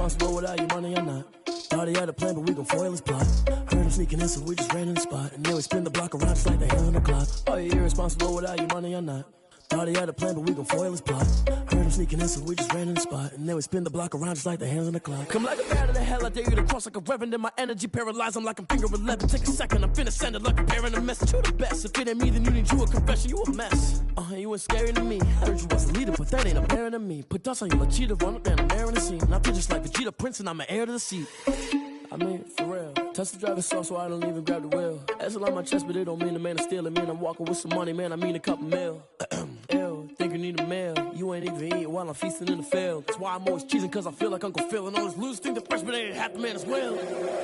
irresponsible without your money or not. Thought he had a plan, but we gon' foil his plot. Heard him sneaking in, so we just ran in the spot. And then we spin the block around just like the hands on the clock. Are you irresponsible without your money or not? Thought he had a plan, but we gon' foil his plot. Heard him sneaking in, so we just ran in the spot. And then we spin the block around just like the hands on the clock. Come like a bat of the hell, I dare you to cross like a reverend. In my energy paralyzed, I'm like I'm finger 11. Take a second, I'm finna send it like a parent a message. You the best, if it ain't me, then you need you a confession. You a mess, you ain't scary to me. Heard you was a leader, but that ain't apparent to me. Put dust on you like cheetah, run up down the air in the scene. I feel just like Vegeta Prince and I'm an heir to the seat. I mean, for real. Touch the driver's soft so I don't even grab the wheel. That's on my chest, but it don't mean the man is stealing. Man, I'm walking with some money, man, I mean a couple mil. Ew, think you need a meal. You ain't even eating while I'm feasting in the field. That's why I'm always cheesing, cause I feel like Uncle Phil. And all this loose think the freshman ain't half the man as well.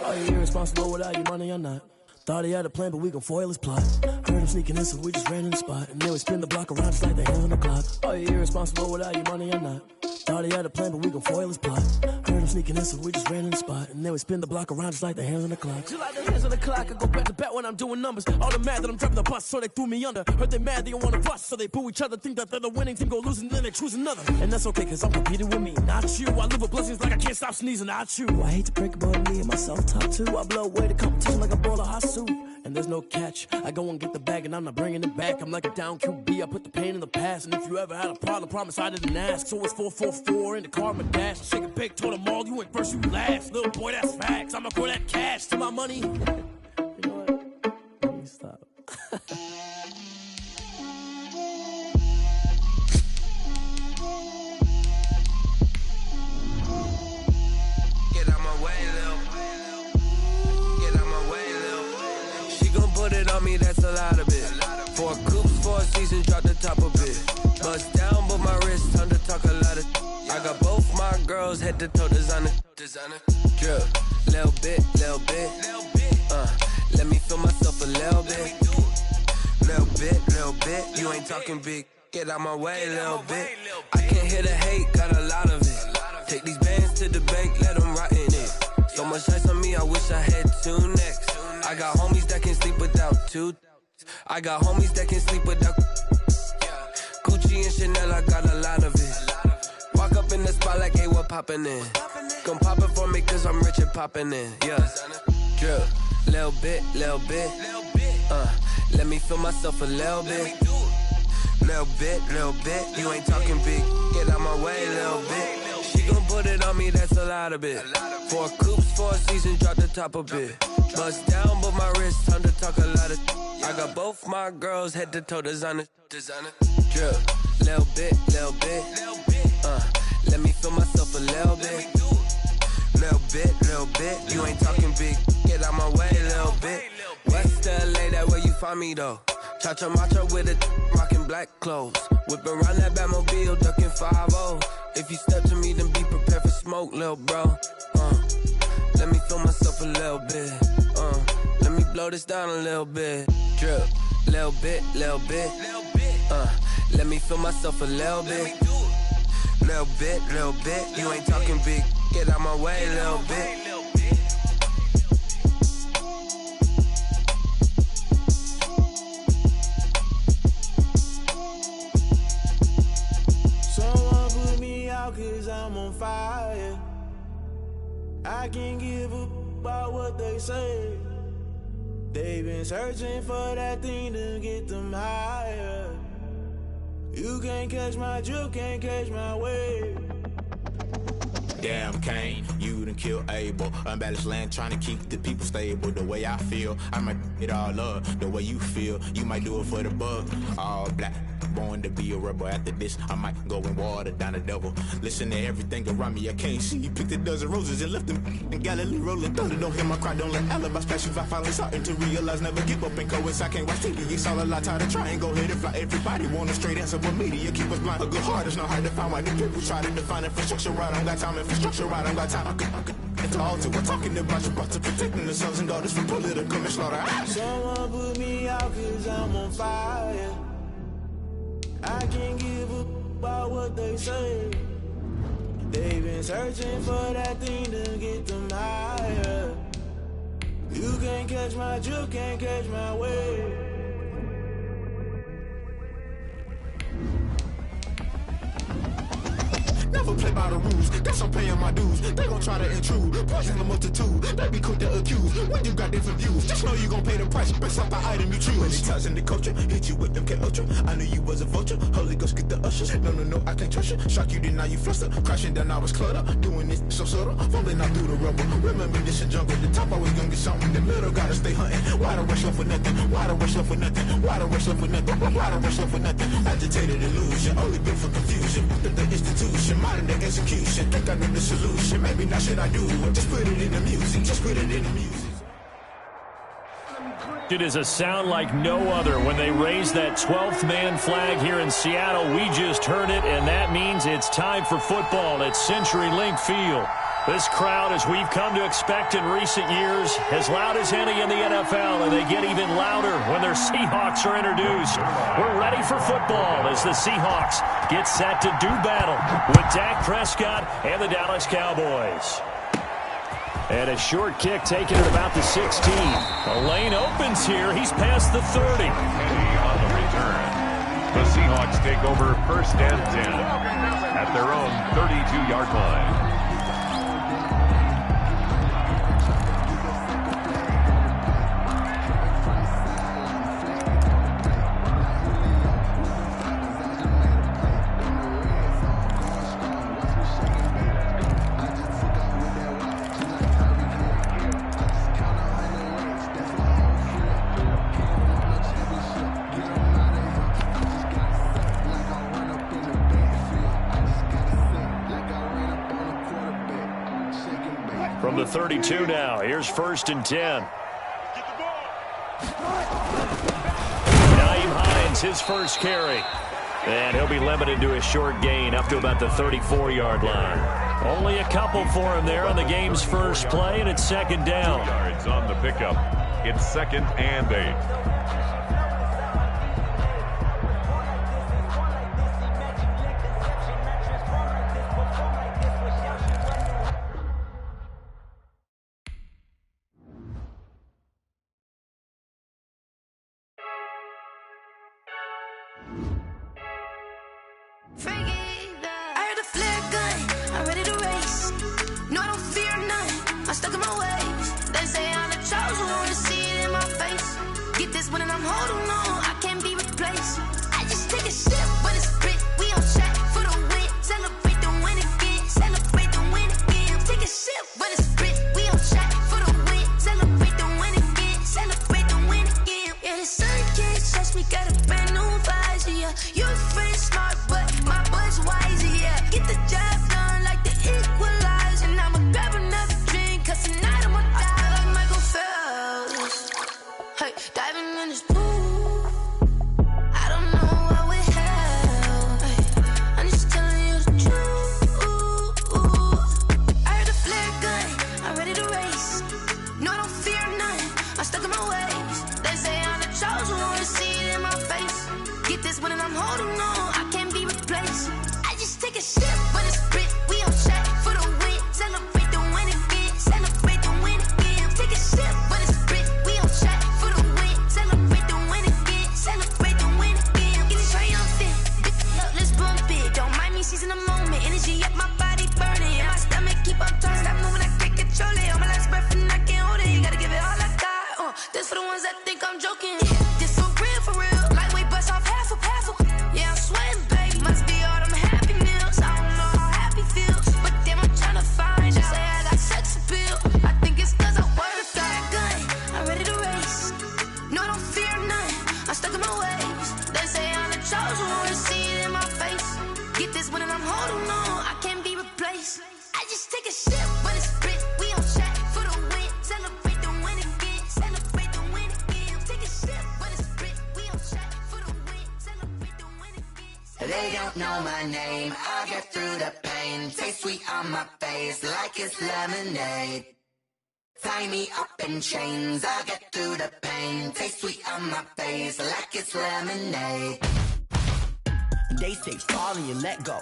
Are you irresponsible without your money or not? Thought he had a plan, but we gon' foil his plot. Heard him sneaking in, so we just ran in the spot. And then we spin the block around just like the hands on the clock. Are you irresponsible without your money or not? Thought he had a plan, but we gon' foil his plot. Heard him sneaking in, so we just ran in the spot. And then we spin the block around just like the hands on the clock. Just like the hands on the clock, I go back to back when I'm doing numbers. All the mad that I'm driving the bus, so they threw me under. Heard they mad, they don't wanna bust, so they boo each other. Think that they're the winning team, go losing, then they choose another. And that's okay, cause I'm competing with me, not you. I live with blessings like I can't stop sneezing, not you. I hate to break it, but me and myself top too. I blow away the competition like a bowl of hot soup. And there's no catch, I go and get the bag and I'm not bringing it back. I'm like a down QB, I put the pain in the past. And if you ever had a problem, promise I didn't ask. So it's 444 in the car, my dash. Shake a big, told them all, you went first, you last. Little boy, that's facts, I'ma throw that cash to my money. You know what, let me stop. Get out my way, Lil. Get out my way, Lil. She gon' put it on me, that's a lot of it. 4 coops, 4 seasons, drop the top of it. Bust down, but my wrist, time to talk a lot of. I got both my girls head to toe designer. Drip, little bit. Let me feel myself a little bit. Little bit. You ain't talking big. Get out my way, little bit. I can't hear the hate, got a lot of it. Take these bands to the bank, let them rot in it. So much ice on me, I wish I had 2 necks. I got homies that can sleep without 2. I got homies that can sleep without Gucci and Chanel, I got a lot of it. Walk up in the spot like, hey, what poppin' in? Gon' pop it for me cause I'm rich and poppin' in, yeah. Drip, little bit. Let me feel myself a little bit. Little bit. You ain't talking big. Get out my way, little bit. She gon' put it on me, that's a lot of it. 4 coops, 4 seasons, drop the top a bit. Bust down, but my wrist, time to talk a lot of. I got both my girls head to toe designer. Drip, little bit. Let me feel myself a little bit. Little bit. You ain't talking big. Get out my way, little bit. West LA, that where you find me though. Cha-cha macho with it, rockin' black clothes. Whip around that Batmobile, ducking 5-0. If you step to me, then be prepared for smoke, lil' bro. Let me feel myself a little bit. Let me blow this down a little bit. Drip, little bit. Let me feel myself a little bit. Little bit. You ain't talking big. Get out my way, little bit. Someone put me out cause I'm on fire. I can't give a about what they say. They've been searching for that thing to get them higher. You can't catch my drift, can't catch my wave. Damn, Kane, you done killed Abel. Unbalanced land, trying to keep the people stable. The way I feel, I might it all up. The way you feel, you might do it for the bug. All black, born to be a rebel. After this, I might go and water down the devil. Listen to everything around me, I can't see. Picked a dozen roses and left them in Galilee rolling thunder. Don't hear my cry, don't let alibis pass you. I finally starting to realize, never give up and coincide. Can't watch TV, it's all a lot. Tired of trying, go ahead and fly. Everybody want a straight answer, but media keep us blind. A good heart is not hard to find. Why the people try to define infrastructure right? I don't got time, infrastructure right, I don't got time. I could it's all to we're talking about you, about to protecting the sons and daughters from political and slaughter. Someone put me out cause I'm on fire. I can't give a about what they say. They've been searching for that thing to get them higher. You can't catch my drift, can't catch my wave. Never play by the rules. Guess I'm paying my dues. They gon' try to intrude. Poison the multitude. They be quick to accuse. When you got different views, just know you gon' pay the price based off the item you choose. Many times in the culture, hit you with them K Ultra. I knew you was a vulture. Holy Ghost get the ushers. No, I can't trust you. Shock you, then now you fluster. Crashing down, I was cluttered. Doing this so subtle. Fumbling out through the rubble. Remember this in jungle. The top always gonna get something. The middle gotta stay hunting. Why the rush up for nothing? Why the rush up for nothing? Why the rush up for nothing? Why the rush up for nothing? Agitated illusion. Only built for confusion. The institution. Modern day execution. Think I know the solution. Maybe not should I do it? Just put it in the music. Just put it in the music. It is a sound like no other when they raise that 12th man flag here in Seattle. We just heard it, and that means it's time for football at CenturyLink Field. This crowd, as we've come to expect in recent years, as loud as any in the NFL, and they get even louder when their Seahawks are introduced. We're ready for football as the Seahawks get set to do battle with Dak Prescott and the Dallas Cowboys. And a short kick taken at about the 16. A lane opens here. He's past the 30. On the return. The Seahawks take over first and 10 at their own 32-yard line. From the 32 now, here's first and 10. Nyheim Hines, his first carry. And he'll be limited to a short gain up to about the 34-yard line. Only a couple for him there on the game's first play, and it's second down. 2 yards on the pickup. It's second and 8. They don't know my name, I get through the pain. Taste sweet on my face like it's lemonade. Tie me up in chains, I get through the pain. Taste sweet on my face like it's lemonade. They say fall and you let go,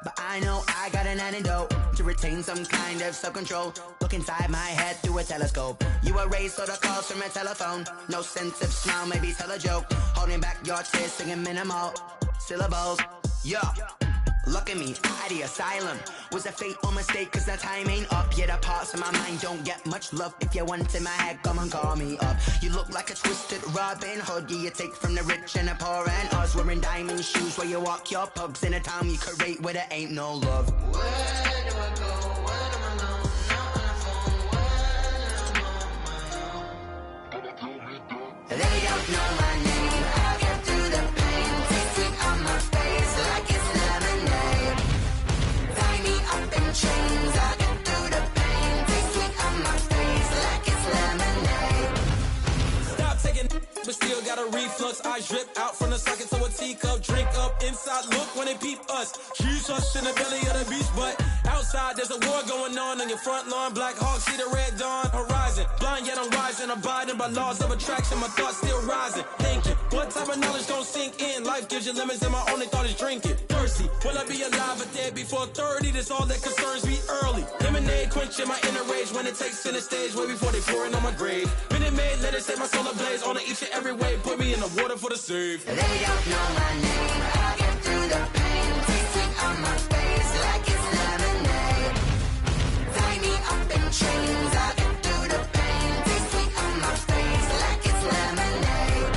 but I know I got an antidote to retain some kind of self-control. Look inside my head through a telescope. You erase all the calls from a telephone. No sense of smile, maybe tell a joke. Holding back your tears, singing minimal syllables. Yeah, Look at me, out of the asylum. Was a fate or mistake, cause the time ain't up. Yeah, the parts of my mind don't get much love. If you want in my head, come and call me up. You look like a twisted Robin Hood. Yeah, you take from the rich and the poor and us. Wearing diamond shoes where you walk your pugs in a town you create where there ain't no love. Where do I go? When am I alone? Not on the phone. When I'm on my own. They don't know my name. I get through the pain. Taste sweet on my face like it's lemonade. Tie me up in chains. I get through the pain. Taste sweet on my face like it's lemonade. Stop taking but still got a reflux. Eyes drip out from the socket to a teacup. Drink up inside, look when they peep us. She's us in the belly of the beast, but outside there's a war going on your front lawn. Black Hawk, see the red dawn horizon. Blind yet I'm rising, abiding by laws of attraction. My thoughts still rising, thinking what type of knowledge gon' sink in? Life gives you lemons and my only thought is drinking. Thirsty, will I be alive or dead before 30? That's all that concerns me early. Lemonade quenching my inner rage when it takes center stage way before they pouring on my grave. Minute Maid, let it set my soul ablaze on each and every way. Put me in the water for the save. They don't know my name. I get through the pain. Taste sweet on my face like it's lemonade. Tie me up in chains. I get through the pain. Taste sweet on my face like it's lemonade.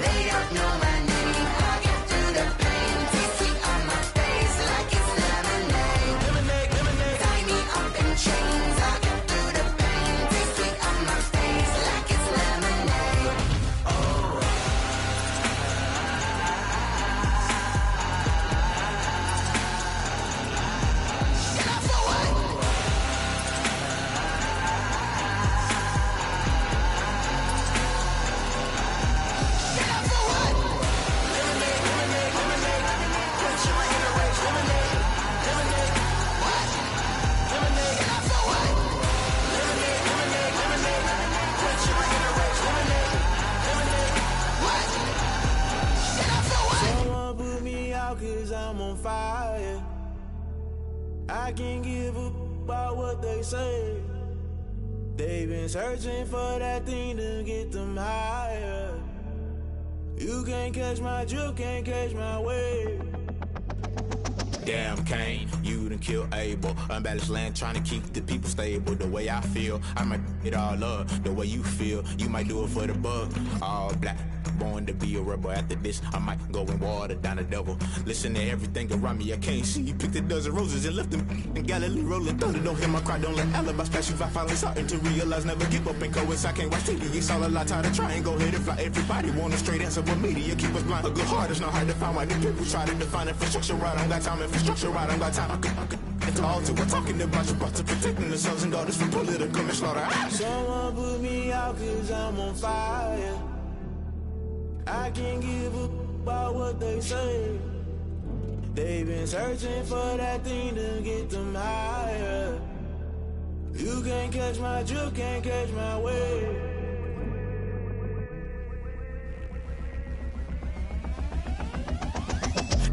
They don't know my name. I get through the pain. Taste sweet on my face like it's lemonade. Lemonade, lemonade. Tie me up in chains. I get through the pain. Taste sweet on my face like it's lemonade. Someone put me out cause I'm on fire. I can't give a about what they say. They've been searching for that thing to get them higher. You can't catch my drift, can't catch my wave. Damn, Kane, you done killed Abel. Unbalanced land trying to keep the people stable. The way I feel, I might it all up. The way you feel, you might do it for the buck. All black, born to be a rebel. After this, I might go and water down the devil. Listen to everything around me, I can't see. Picked a dozen roses and left them in Galilee rolling thunder. Don't hear my cry, don't let alibis pass you. I finally starting to realize, never give up and coast. I can't watch TV, it's all a lot, tired of trying. Go ahead and fly. Everybody want a straight answer, but media keep us blind. A good heart is not hard to find. Why the people try to define infrastructure right? I don't got time, infrastructure right, I don't got time. I could all to we're talking about you, about to protecting the sons and daughters from political manslaughter. Someone put me out cause I'm on fire. I can't give a about what they say. They've been searching for that thing to get them higher. You can't catch my drift, can't catch my wave.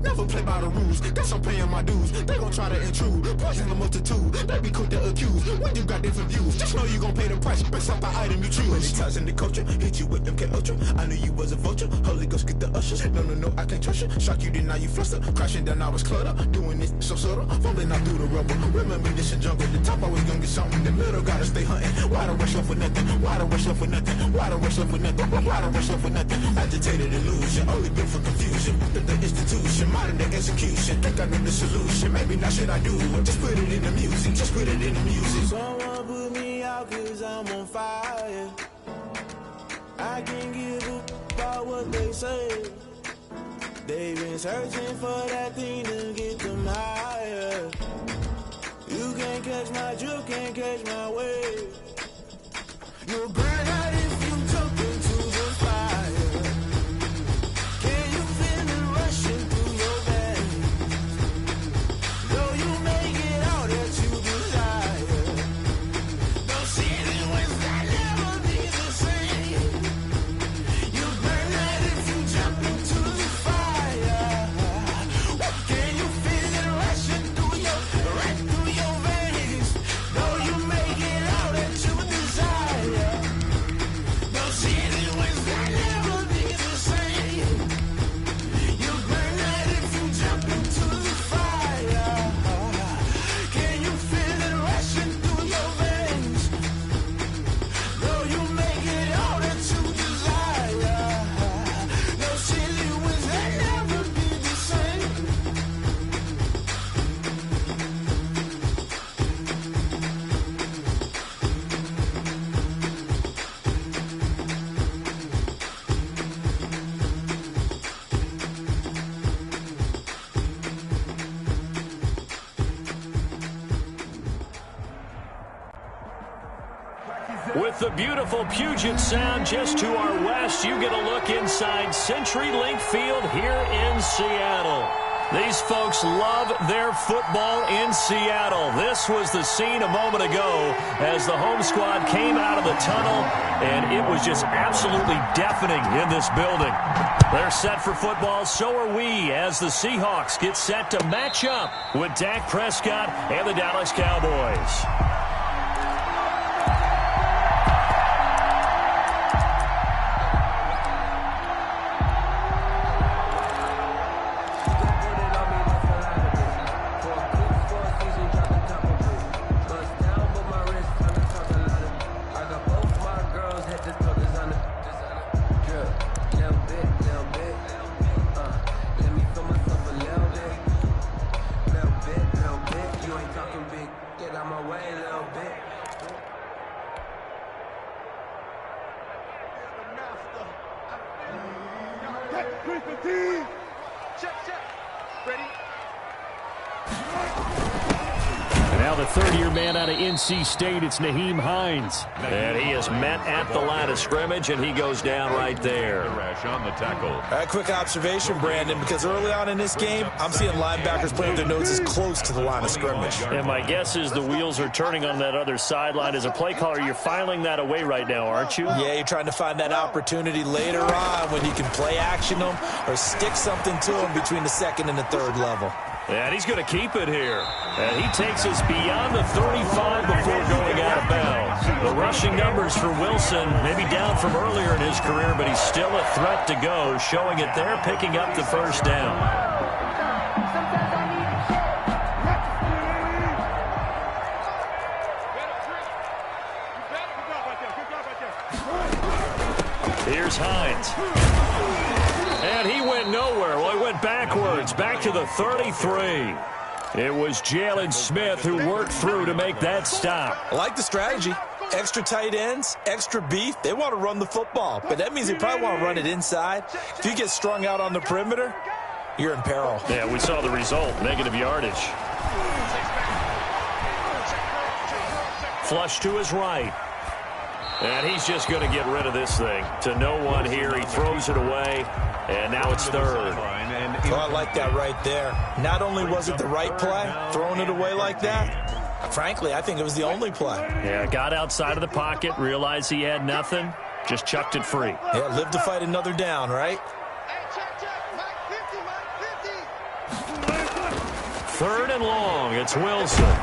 Never play by the rules, guess I'm paying my dues. They gon' try to intrude, poison the multitude. They be quick to accuse, when you got different views. Just know you gon' pay the price, based off the item you choose. Many times in the culture, hit you with them K Ultra. I knew you was a vulture, Holy Ghost get the ushers. No, I can't trust you. Shock you, then now you fluster. Crashing down, I was cluttered. Doing this so subtle, falling out through the rubble. Remember this in jungle, the top always gonna get something. The middle gotta stay hunting. Why the rush left for nothing? Why the rush left for nothing? Why the rush left for nothing? Why the rush left for nothing? Agitated illusion, only built for confusion. The institution, modern day execution. Think I know the solution. Maybe not should I do it? Just put it in the music. Just put it in the music. Someone put me out cause I'm on fire. I can't give a about what they say. They've been searching for that thing to get them higher. You can't catch my drift, can't catch my wave. You'll burn out if you jump into the fire. Can you feel it rushing through your veins? Though you make it all that you desire. Don't see it in ways that never be the same. You burn out if you jump into the fire. Can you feel it rushing through your veins? Though you make it all that you desire. With the beautiful Puget Sound just to our west, you get a look inside CenturyLink Field here in Seattle. These folks love their football in Seattle. This was the scene a moment ago as the home squad came out of the tunnel, and it was just absolutely deafening in this building. They're set for football, so are we, as the Seahawks get set to match up with Dak Prescott and the Dallas Cowboys. NC State, it's Nyheim Hines. And he is met at the line of scrimmage, and he goes down right there. On the tackle. A quick observation, Brandon, because early on in this game, I'm seeing linebackers playing their noses close to the line of scrimmage. And my guess is the wheels are turning on that other sideline. As a play caller, you're filing that away right now, aren't you? Yeah, you're trying to find that opportunity later on when you can play action them or stick something to them between the second and the third level. And he's going to keep it here. And he takes us beyond the 35 before going out of bounds. The rushing numbers for Wilson, maybe down from earlier in his career, but he's still a threat to go, showing it there, picking up the first down. Here's Hines. And he went nowhere. Well, he went backwards, back to the 33. It was Jalen Smith who worked through to make that stop. I like the strategy. Extra tight ends, extra beef. They want to run the football, but that means they probably want to run it inside. If you get strung out on the perimeter, you're in peril. Yeah, we saw the result, negative yardage. Flush to his right. And he's just going to get rid of this thing. To no one here. He throws it away. And now it's third. Oh, I like that right there. Not only was it the right play, throwing it away like that, frankly, I think it was the only play. Yeah, got outside of the pocket, realized he had nothing, just chucked it free. Yeah, live to fight another down, right? Third and long, it's Wilson.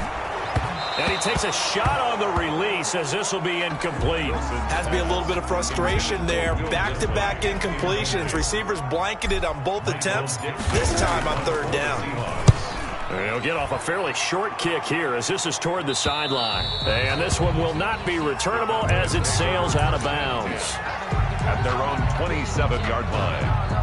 And he takes a shot on the release as this will be incomplete. Has to be a little bit of frustration there. Back-to-back incompletions. Receivers blanketed on both attempts, this time on third down. He'll get off a fairly short kick here as this is toward the sideline. And this one will not be returnable as it sails out of bounds. At their own 27-yard line.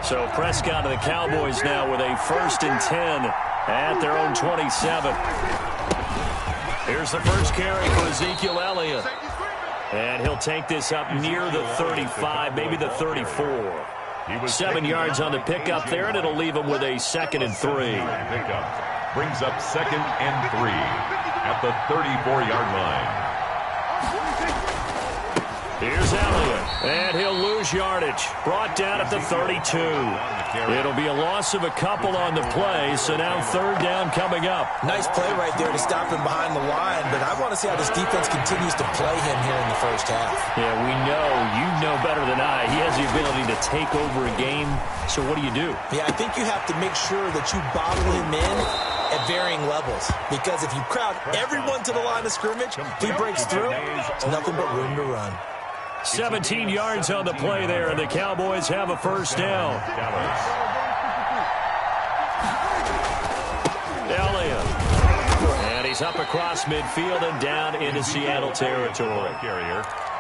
So Prescott and the Cowboys now with a 1st and 10 at their own 27. Here's the first carry for Ezekiel Elliott. And he'll take this up near the 35, maybe the 34. 7 yards on the pickup there, and it'll leave him with a 2nd and 3. Pickup brings up 2nd and 3 at the 34-yard line. Here's Elliott, and he'll lose yardage. Brought down at the 32. It'll be a loss of a couple on the play, so now third down coming up. Nice play right there to stop him behind the line, but I want to see how this defense continues to play him here in the first half. Yeah, we know, you know better than I, he has the ability to take over a game, so what do you do? Yeah, I think you have to make sure that you bottle him in at varying levels, because if you crowd everyone to the line of scrimmage, if he breaks through, it's nothing but room to run. 17 yards on the play there, and the Cowboys have a first down. Elliott. And he's up across midfield and down into Seattle territory.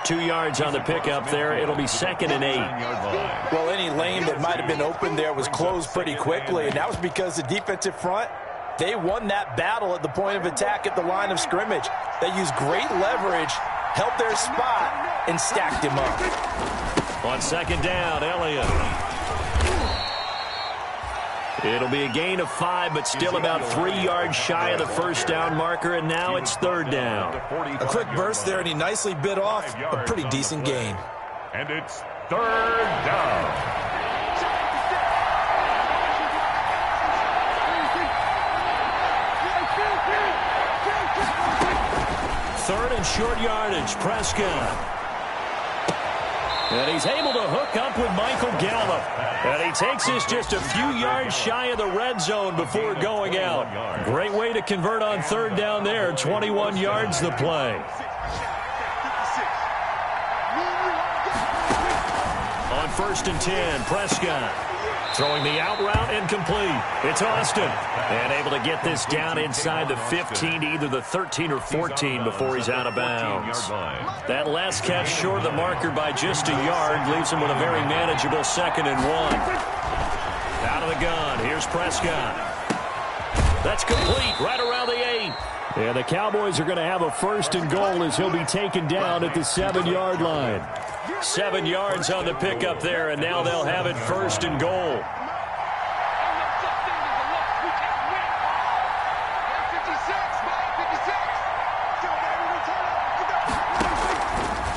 2 yards on the pickup there. It'll be 2nd and 8. Well, any lane that might have been open there was closed pretty quickly, and that was because the defensive front, they won that battle at the point of attack at the line of scrimmage. They used great leverage, held their spot, and stacked him up. On 2nd down, Elliott. It'll be a gain of 5, but still about 3 yards shy of the first down marker, and now it's third down. A quick burst there, and he nicely bit off a pretty decent gain. And it's third down. Third and short yardage, Prescott. And he's able to hook up with Michael Gallup. And he takes this just a few yards shy of the red zone before going out. Great way to convert on third down there. 21 yards the play. On first and 10, Prescott. Throwing the out route incomplete. It's Austin. And able to get this down inside the 15 to either the 13 or 14 before he's out of bounds. That last catch short of the marker by just a yard leaves him with a very manageable 2nd and 1. Out of the gun. Here's Prescott. That's complete right around the 8. And the Cowboys are going to have a first and goal as he'll be taken down at the 7-yard line. 7 yards on the pickup there, and now they'll have it first and goal.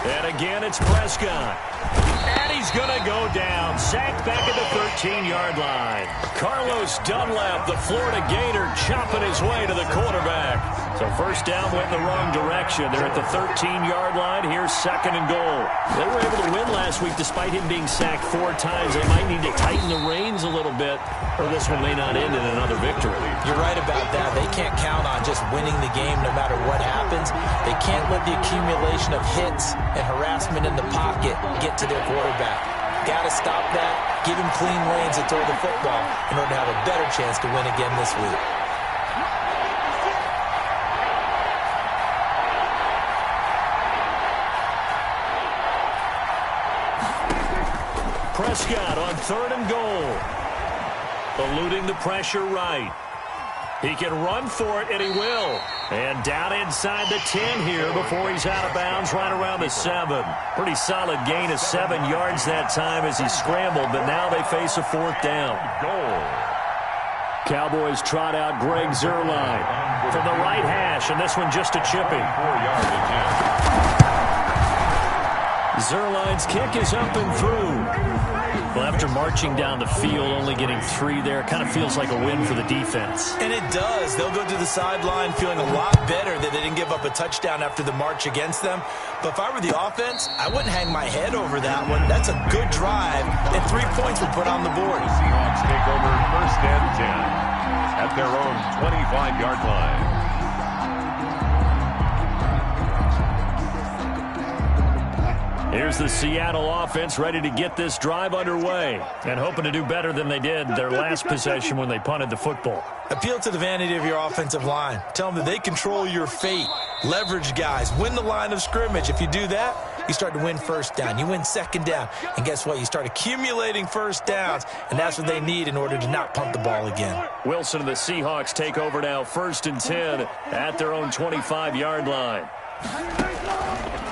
And again, it's Prescott. And he's going to go down. Sacked back at the 13-yard line. Carlos Dunlap, the Florida Gator, chopping his way to the quarterback. So first down went in the wrong direction. They're at the 13-yard line. Here's 2nd and goal. They were able to win last week despite him being sacked 4 times. They might need to tighten the reins a little bit, or this one may not end in another victory. You're right about that. They can't count on just winning the game no matter what happens. They can't let the accumulation of hits and harassment in the pocket get to their quarterback. Got to stop that. Give him clean lanes to throw the football in order to have a better chance to win again this week. Prescott on 3rd and goal. Eluding the pressure right. He can run for it, and he will. And down inside the 10 here before he's out of bounds right around the 7. Pretty solid gain of 7 yards that time as he scrambled, but now they face a 4th down. Goal. Cowboys trot out Greg Zuerlein from the right hash, and this one just a chipping. 4-yard attempt. Zuerlein's kick is up and through. Well, after marching down the field, only getting 3 there, kind of feels like a win for the defense. And it does. They'll go to the sideline feeling a lot better that they didn't give up a touchdown after the march against them. But if I were the offense, I wouldn't hang my head over that one. That's a good drive, and 3 points were put on the board. The Seahawks take over first and 10 at their own 25-yard line. Here's the Seattle offense ready to get this drive underway and hoping to do better than they did their last possession when they punted the football. Appeal to the vanity of your offensive line. Tell them that they control your fate. Leverage guys. Win the line of scrimmage. If you do that, you start to win first down. You win 2nd down. And guess what? You start accumulating first downs, and that's what they need in order to not punt the ball again. Wilson and the Seahawks take over now 1st and 10 at their own 25-yard line.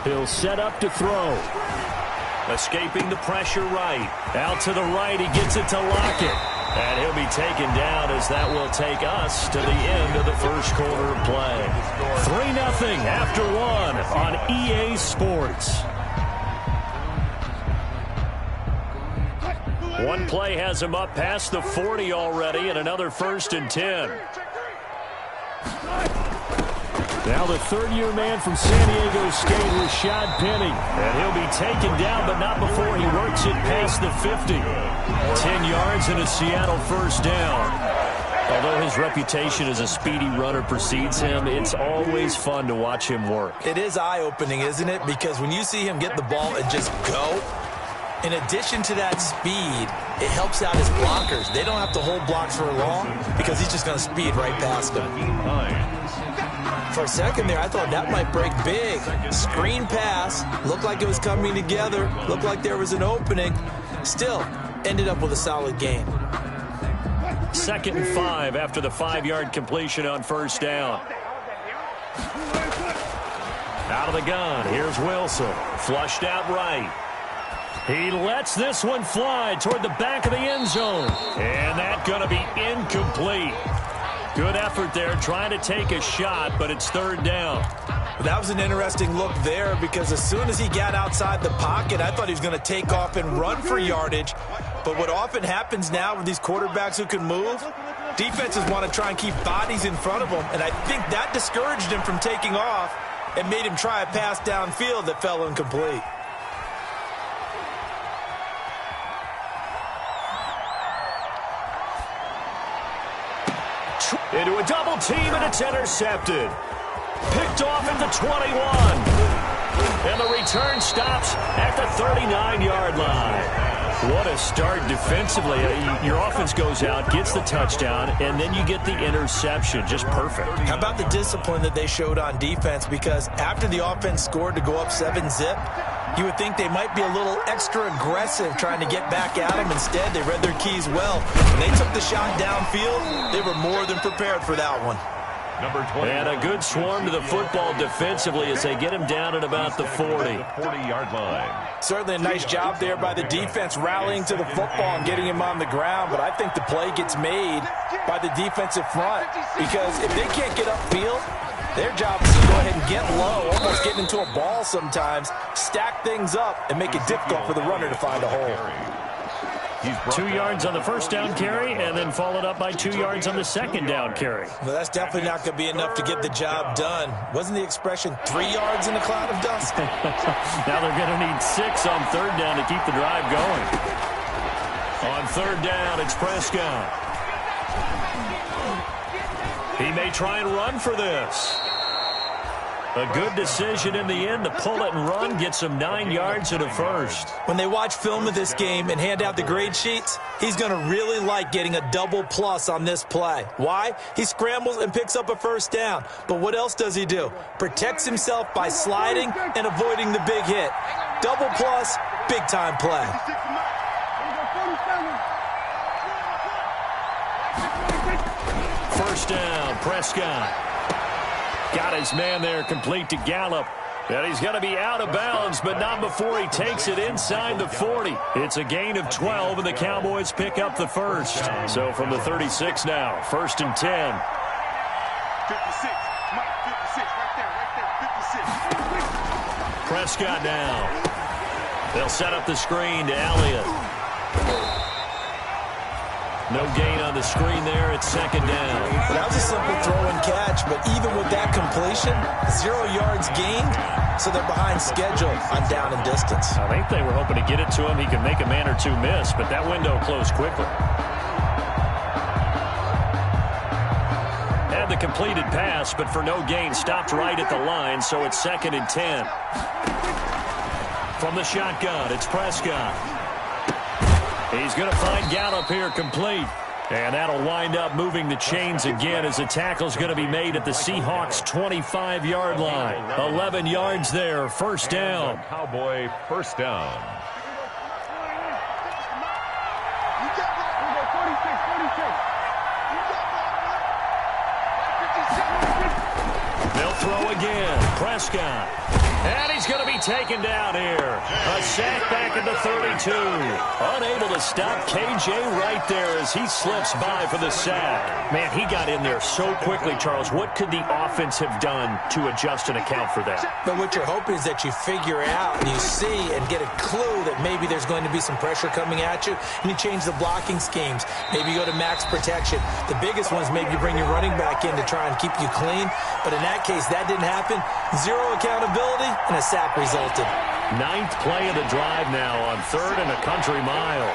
He'll set up to throw. Escaping the pressure right. Out to the right, he gets it to Lockett. And he'll be taken down as that will take us to the end of the first quarter of play. 3-0 after 1 on EA Sports. One play has him up past the 40 already, and another 1st and 10. Now the 3rd-year man from San Diego State, Rashad Penny. And he'll be taken down, but not before he works it past the 50. 10 yards and a Seattle first down. Although his reputation as a speedy runner precedes him, it's always fun to watch him work. It is eye-opening, isn't it? Because when you see him get the ball and just go, in addition to that speed, it helps out his blockers. They don't have to hold blocks for long because he's just going to speed right past them. For a second there, I thought that might break big. Screen pass. Looked like it was coming together. Looked like there was an opening. Still, ended up with a solid gain. 2nd and 5 after the 5-yard completion on first down. Out of the gun. Here's Wilson. Flushed out right. He lets this one fly toward the back of the end zone. And that's going to be incomplete. Good effort there trying to take a shot, but it's third down. That was an interesting look there because as soon as he got outside the pocket, I thought he was going to take off and run for yardage. But what often happens now with these quarterbacks who can move, defenses want to try and keep bodies in front of them, and I think that discouraged him from taking off and made him try a pass downfield that fell incomplete. Into a double team, and it's intercepted. Picked off at the 21. And the return stops at the 39-yard line. What a start defensively. Your offense goes out, gets the touchdown, and then you get the interception. Just perfect. How about the discipline that they showed on defense? Because after the offense scored to go up 7-zip, you would think they might be a little extra aggressive trying to get back at them. Instead, they read their keys well. When they took the shot downfield, they were more than prepared for that one. And a good swarm to the football defensively as they get him down at about the 40-yard line. Certainly a nice job there by the defense rallying to the football and getting him on the ground, but I think the play gets made by the defensive front because if they can't get upfield, their job is to go ahead and get low, almost getting into a ball sometimes, stack things up, and make it difficult for the runner to find a hole. 2 yards on the first down carry, and then followed up by 2 yards on the second down carry. Well, that's definitely not going to be enough to get the job done. Wasn't the expression 3 yards in a cloud of dust? Now they're going to need 6 on third down to keep the drive going. On third down, it's Prescott. He may try and run for this. A good decision in the end to pull it and run, gets him 9 yards and a first. When they watch film of this game and hand out the grade sheets, he's going to really like getting a double plus on this play. Why? He scrambles and picks up a first down. But what else does he do? Protects himself by sliding and avoiding the big hit. Double plus, big time play. First down, Prescott. Got his man there complete to Gallup. And he's going to be out of bounds, but not before he takes it inside the 40. It's a gain of 12, and the Cowboys pick up the first. So from the 36 now, 1st and 10. 56. Mike, 56. Right there. 56. Prescott now. They'll set up the screen to Elliott. No gain on the screen there. It's second down. That was a simple throw and catch, but even with that completion, 0 yards gained, so they're behind schedule on down and distance. I think they were hoping to get it to him. He could make a man or two miss, but that window closed quickly. Had the completed pass, but for no gain, stopped right at the line, so it's 2nd and 10. From the shotgun, it's Prescott. He's going to find Gallup here complete. And that'll wind up moving the chains again as the tackle's going to be made at the Seahawks' 25-yard line. 11 yards there, first down. Cowboy first down. They'll throw again. Prescott. And he's going to be taken down here. A sack back at the 32. Unable to stop KJ right there as he slips by for the sack. Man, he got in there so quickly, Charles. What could the offense have done to adjust and account for that? But what you're hoping is that you figure out, you see, and get a clue that maybe there's going to be some pressure coming at you, and you change the blocking schemes. Maybe you go to max protection. The biggest one is maybe you bring your running back in to try and keep you clean. But in that case, that didn't happen. 0 accountability, and a sack resulted. 9th play of the drive now on 3rd and a country mile.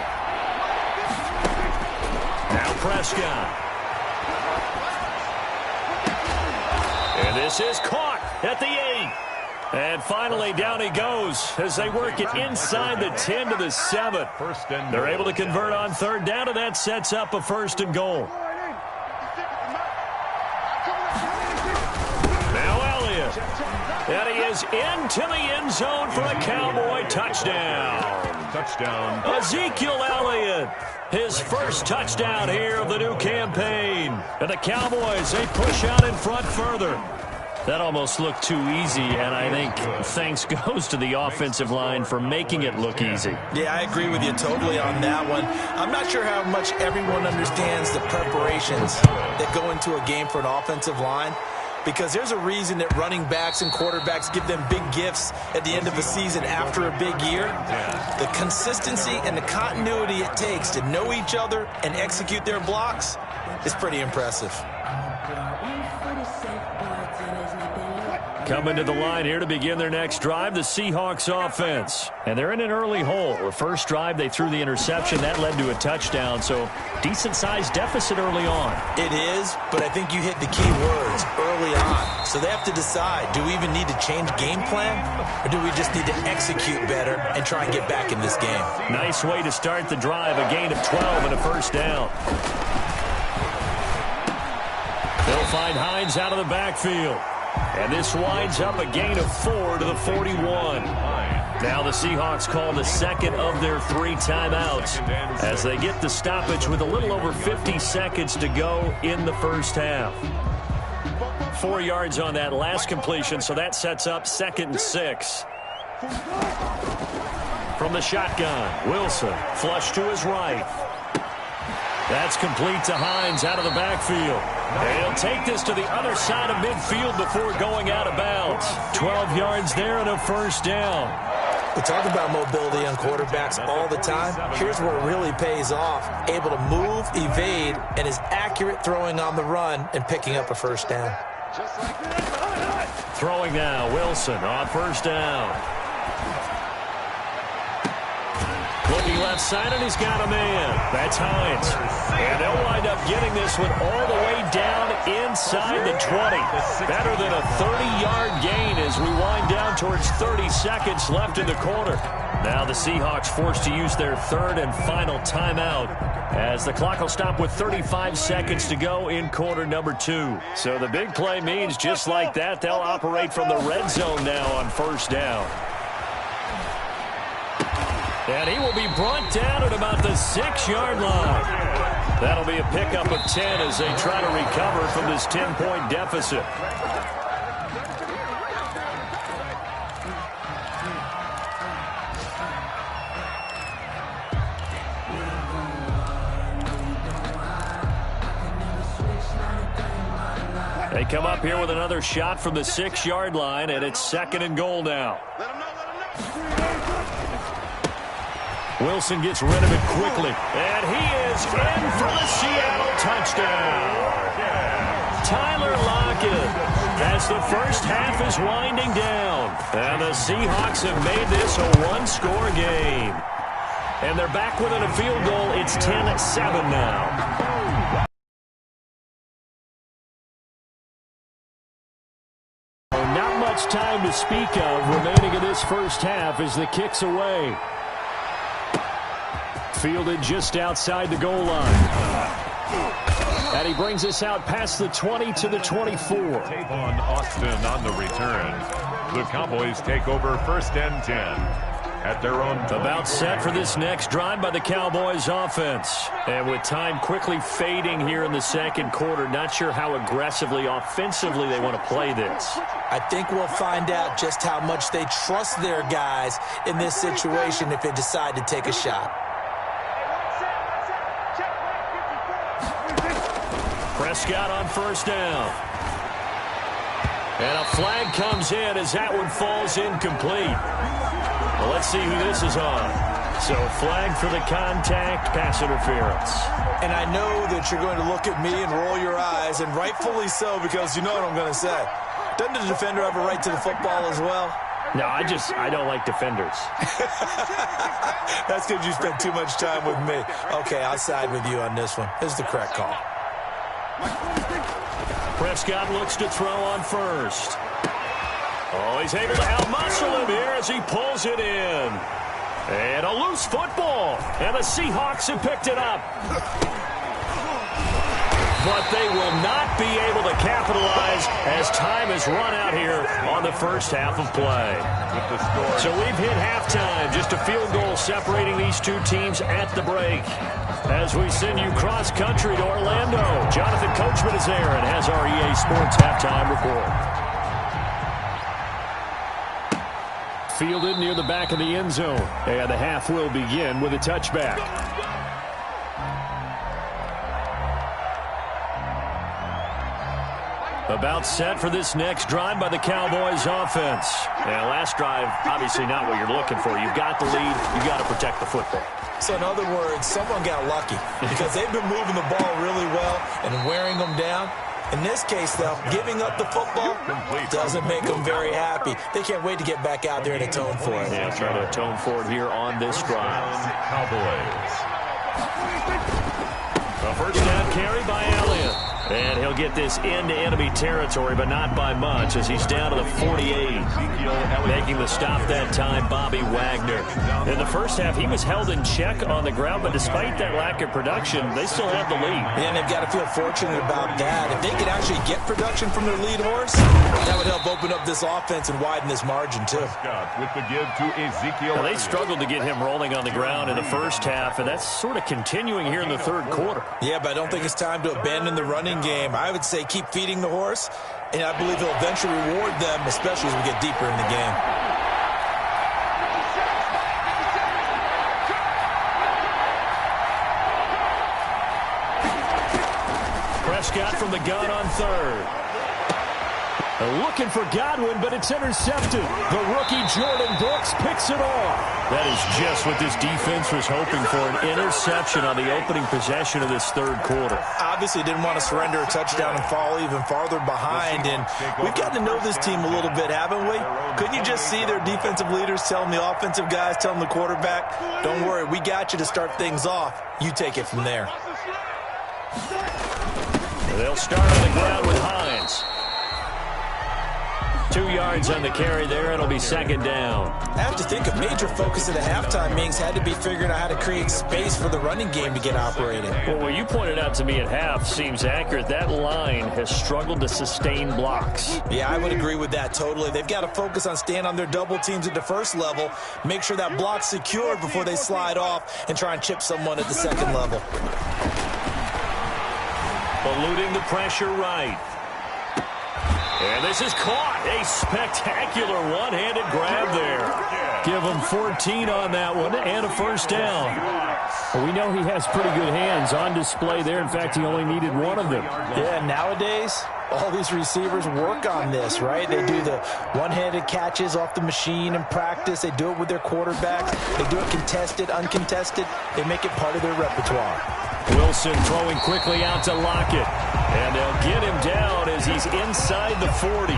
Now Prescott. And this is caught at the 8. And finally down he goes as they work it inside the 10 to the 7. They're able to convert on 3rd down, and that sets up a 1st and goal. And he is into the end zone for a Cowboy touchdown. Touchdown. Ezekiel Elliott, his first touchdown here of the new campaign. And the Cowboys, they push out in front further. That almost looked too easy, and I think thanks goes to the offensive line for making it look easy. Yeah, I agree with you totally on that one. I'm not sure how much everyone understands the preparations that go into a game for an offensive line, because there's a reason that running backs and quarterbacks give them big gifts at the end of a season after a big year. The consistency and the continuity it takes to know each other and execute their blocks is pretty impressive. Coming to the line here to begin their next drive, the Seahawks offense. And they're in an early hole. The first drive, they threw the interception. That led to a touchdown, so decent-sized deficit early on. It is, but I think you hit the key words early on. So they have to decide, do we even need to change game plan, or do we just need to execute better and try and get back in this game? Nice way to start the drive, a gain of 12 and a first down. They'll find Hines out of the backfield. And this winds up a gain of 4 to the 41. Now the Seahawks call the second of their 3 timeouts as they get the stoppage with a little over 50 seconds to go in the first half. 4 yards on that last completion, so that sets up 2nd and 6. From the shotgun, Wilson flush to his right. That's complete to Hines out of the backfield. And he'll take this to the other side of midfield before going out of bounds. 12 yards there and a first down. We talk about mobility on quarterbacks all the time. Here's where it really pays off. Able to move, evade, and is accurate throwing on the run and picking up a first down. Throwing now, Wilson on first down. Looking left side, and he's got a man. That's Hines. And they'll wind up getting this one all the way down inside the 20. Better than a 30-yard gain as we wind down towards 30 seconds left in the quarter. Now the Seahawks forced to use their 3rd and final timeout as the clock will stop with 35 seconds to go in quarter number 2. So the big play means just like that, they'll operate from the red zone now on first down. And he will be brought down at about the 6-yard line. That'll be a pickup of 10 as they try to recover from this 10-point deficit. They come up here with another shot from the 6-yard line, and it's 2nd and goal now. Wilson gets rid of it quickly, and he is in for the Seattle touchdown. Tyler Lockett as the first half is winding down, and the Seahawks have made this a 1-score game. And they're back within a field goal. It's 10-7 now. Not much time to speak of remaining in this first half as the kick's away. Fielded just outside the goal line. And he brings us out past the 20 to the 24. Tavon Austin on the return. The Cowboys take over 1st and 10 at their own. About set for this next drive by the Cowboys offense. And with time quickly fading here in the second quarter, not sure how aggressively, offensively they want to play this. I think we'll find out just how much they trust their guys in this situation if they decide to take a shot. Prescott on first down. And a flag comes in as that one falls incomplete. Well, let's see who this is on. So flag for the contact, pass interference. And I know that you're going to look at me and roll your eyes, and rightfully so, because you know what I'm going to say. Doesn't the defender have a right to the football as well? No, I don't like defenders. That's because you spent too much time with me. Okay, I'll side with you on this one. This is the correct call. Prescott looks to throw on first. Oh, he's able to outmuscle him here as he pulls it in. And a loose football. And the Seahawks have picked it up. But they will not be able to capitalize as time has run out here on the first half of play. So we've hit halftime. Just a field goal separating these two teams at the break. As we send you cross-country to Orlando, Jonathan Coachman is there and has our EA Sports halftime report. fielded near the back of the end zone. And the half will begin with a touchback. About set for this next drive by the Cowboys offense. And last drive, obviously not what you're looking for. You've got the lead. You've got to protect the football. So in other words, someone got lucky because they've been moving the ball really well and wearing them down. In this case, though, giving up the football doesn't make them very happy. They can't wait to get back out there and atone for it. Yeah, try to atone for it here on this drive. Cowboys. A first down carry by Elliott. And he'll get this into enemy territory, but not by much, as he's down to the 48. Making the stop that time, Bobby Wagner. In the first half, he was held in check on the ground, but despite that lack of production, they still have the lead. And they've got to feel fortunate about that. If they could actually get production from their lead horse, that would help open up this offense and widen this margin, too. With the give to Ezekiel. Now, they struggled to get him rolling on the ground in the first half, and that's sort of continuing here in the third quarter. Yeah, but I don't think it's time to abandon the running game. I would say keep feeding the horse, and I believe he'll eventually reward them, especially as we get deeper in the game. Prescott from the gun on third. Looking for Godwin, but it's intercepted. The rookie Jordan Brooks picks it off. That is just what this defense was hoping for, an interception on the opening possession of this third quarter. Obviously didn't want to surrender a touchdown and fall even farther behind, and we've gotten to know this team a little bit, haven't we? Couldn't you just see their defensive leaders telling the offensive guys, telling the quarterback, don't worry, we got you to start things off. You take it from there. They'll start on the ground with Hines. 2 yards on the carry there. It'll be second down. I have to think a major focus at the halftime means had to be figuring out how to create space for the running game to get operating. Well, what you pointed out to me at half seems accurate. That line has struggled to sustain blocks. Yeah, I would agree with that totally. They've got to focus on staying on their double teams at the first level, make sure that block's secured before they slide off and try and chip someone at the second level. Eluding the pressure right. And this is caught. A spectacular one-handed grab there. Give him 14 on that one and a first down. Well, we know he has pretty good hands on display there. In fact, he only needed one of them. Yeah, nowadays, all these receivers work on this, right? They do the one-handed catches off the machine in practice. They do it with their quarterbacks. They do it contested, uncontested. They make it part of their repertoire. Wilson throwing quickly out to Lockett. And they'll get him down as he's inside the 40.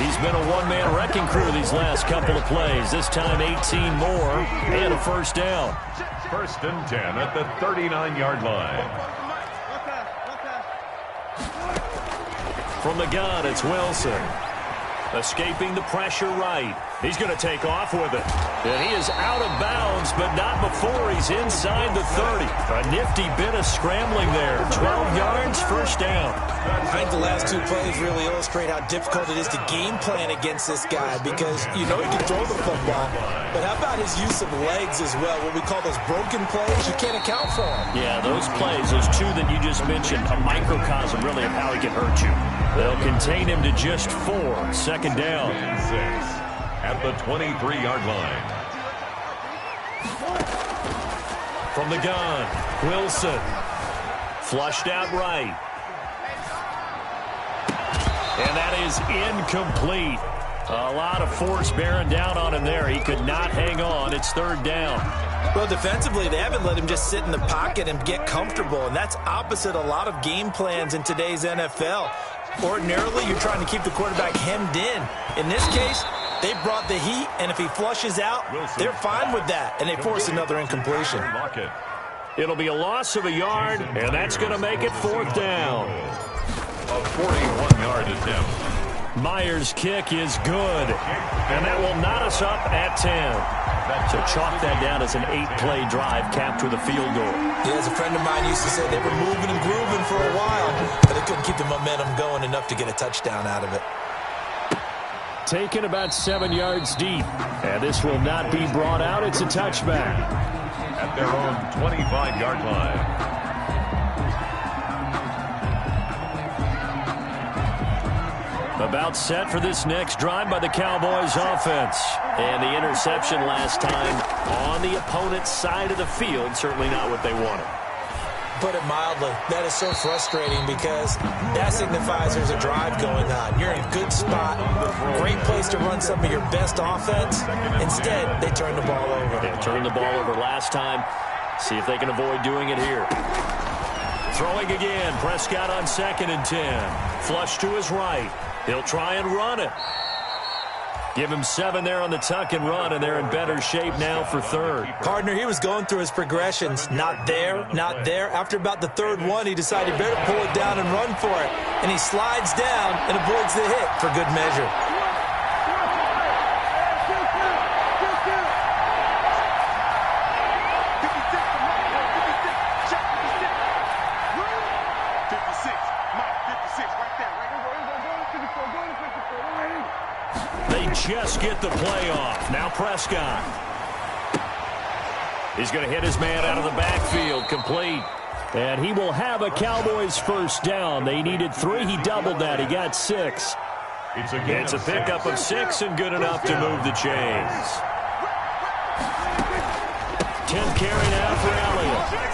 He's been a one-man wrecking crew these last couple of plays. This time 18 more and a first down. First and 10 at the 39-yard line. From the gun, it's Wilson. Escaping the pressure right. He's going to take off with it. And he is out of bounds, but not before he's inside the 30. A nifty bit of scrambling there. 12 yards, first down. I think the last two plays really illustrate how difficult it is to game plan against this guy because you know he can throw the football. But how about his use of legs as well? What we call those broken plays, you can't account for them. Yeah, those plays, those two that you just mentioned, a microcosm really of how he can hurt you. They'll contain him to just 4. Second down. 6 at the 23-yard line. From the gun, Wilson. Flushed out right. And that is incomplete. A lot of force bearing down on him there. He could not hang on. It's third down. Well, defensively, they haven't let him just sit in the pocket and get comfortable, and that's opposite a lot of game plans in today's NFL. Ordinarily, you're trying to keep the quarterback hemmed in. In this case, they brought the heat, and if he flushes out, they're fine with that, and they force another incompletion. It'll be a loss of a yard, and that's going to make it fourth down. A 41-yard attempt. Myers' kick is good, and that will knot us up at 10. So chalk that down as an 8-play drive capped with a field goal. Yeah, as a friend of mine used to say, they were moving and grooving for a while, but they couldn't keep the momentum going enough to get a touchdown out of it. Taken about 7 yards deep, and this will not be brought out. It's a touchback. At their own 25-yard line. About set for this next drive by the Cowboys offense. And the interception last time on the opponent's side of the field. Certainly not what they wanted. Put it mildly, that is so frustrating because that signifies there's a drive going on. You're in a good spot, great place to run some of your best offense. Instead, they turn the ball over. They turned the ball over last time. See if they can avoid doing it here. Throwing again, Prescott on 2nd and 10. Flush to his right. He'll try and run it. Give him 7 there on the tuck and run, and they're in better shape now for 3rd. Gardner, he was going through his progressions. Not there, not there. After about the 3rd one, he decided better pull it down and run for it. And he slides down and avoids the hit for good measure. Just get the play off. Now Prescott. He's going to hit his man out of the backfield. Complete. And he will have a Cowboys first down. They needed 3. He doubled that. He got 6. It's a pickup of 6 and good enough to move the chains. 10th carry now for Elliott.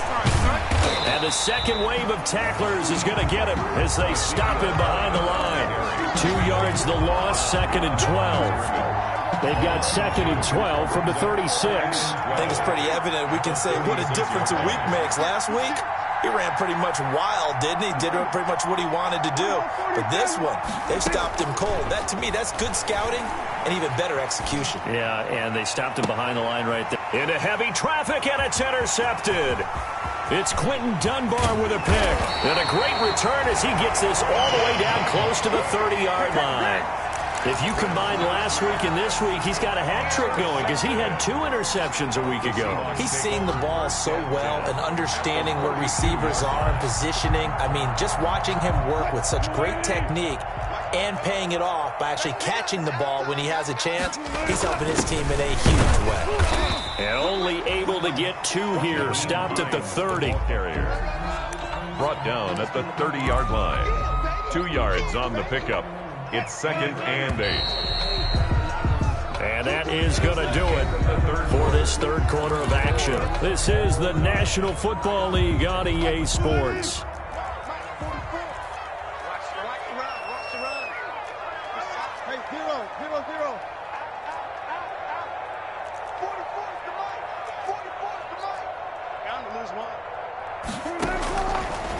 And the second wave of tacklers is going to get him as they stop him behind the line. 2 yards the loss, 2nd and 12. They've got 2nd and 12 from the 36. I think it's pretty evident. We can say what a difference a week makes. Last week, he ran pretty much wild, didn't he? Did pretty much what he wanted to do. But this one, they've stopped him cold. That, to me, that's good scouting and even better execution. Yeah, and they stopped him behind the line right there. Into heavy traffic, and it's intercepted. It's Quentin Dunbar with a pick. And a great return as he gets this all the way down close to the 30-yard line. If you combine last week and this week, he's got a hat trick going because he had 2 interceptions a week ago. He's seeing the ball so well and understanding where receivers are and positioning. I mean, just watching him work with such great technique and paying it off by actually catching the ball when he has a chance, he's helping his team in a huge way. And only able to get 2 here. Stopped at the 30. Carrier brought down at the 30-yard line. 2 yards on the pickup. It's 2nd and 8. And that is going to do it for this 3rd quarter of action. This is the National Football League on EA Sports.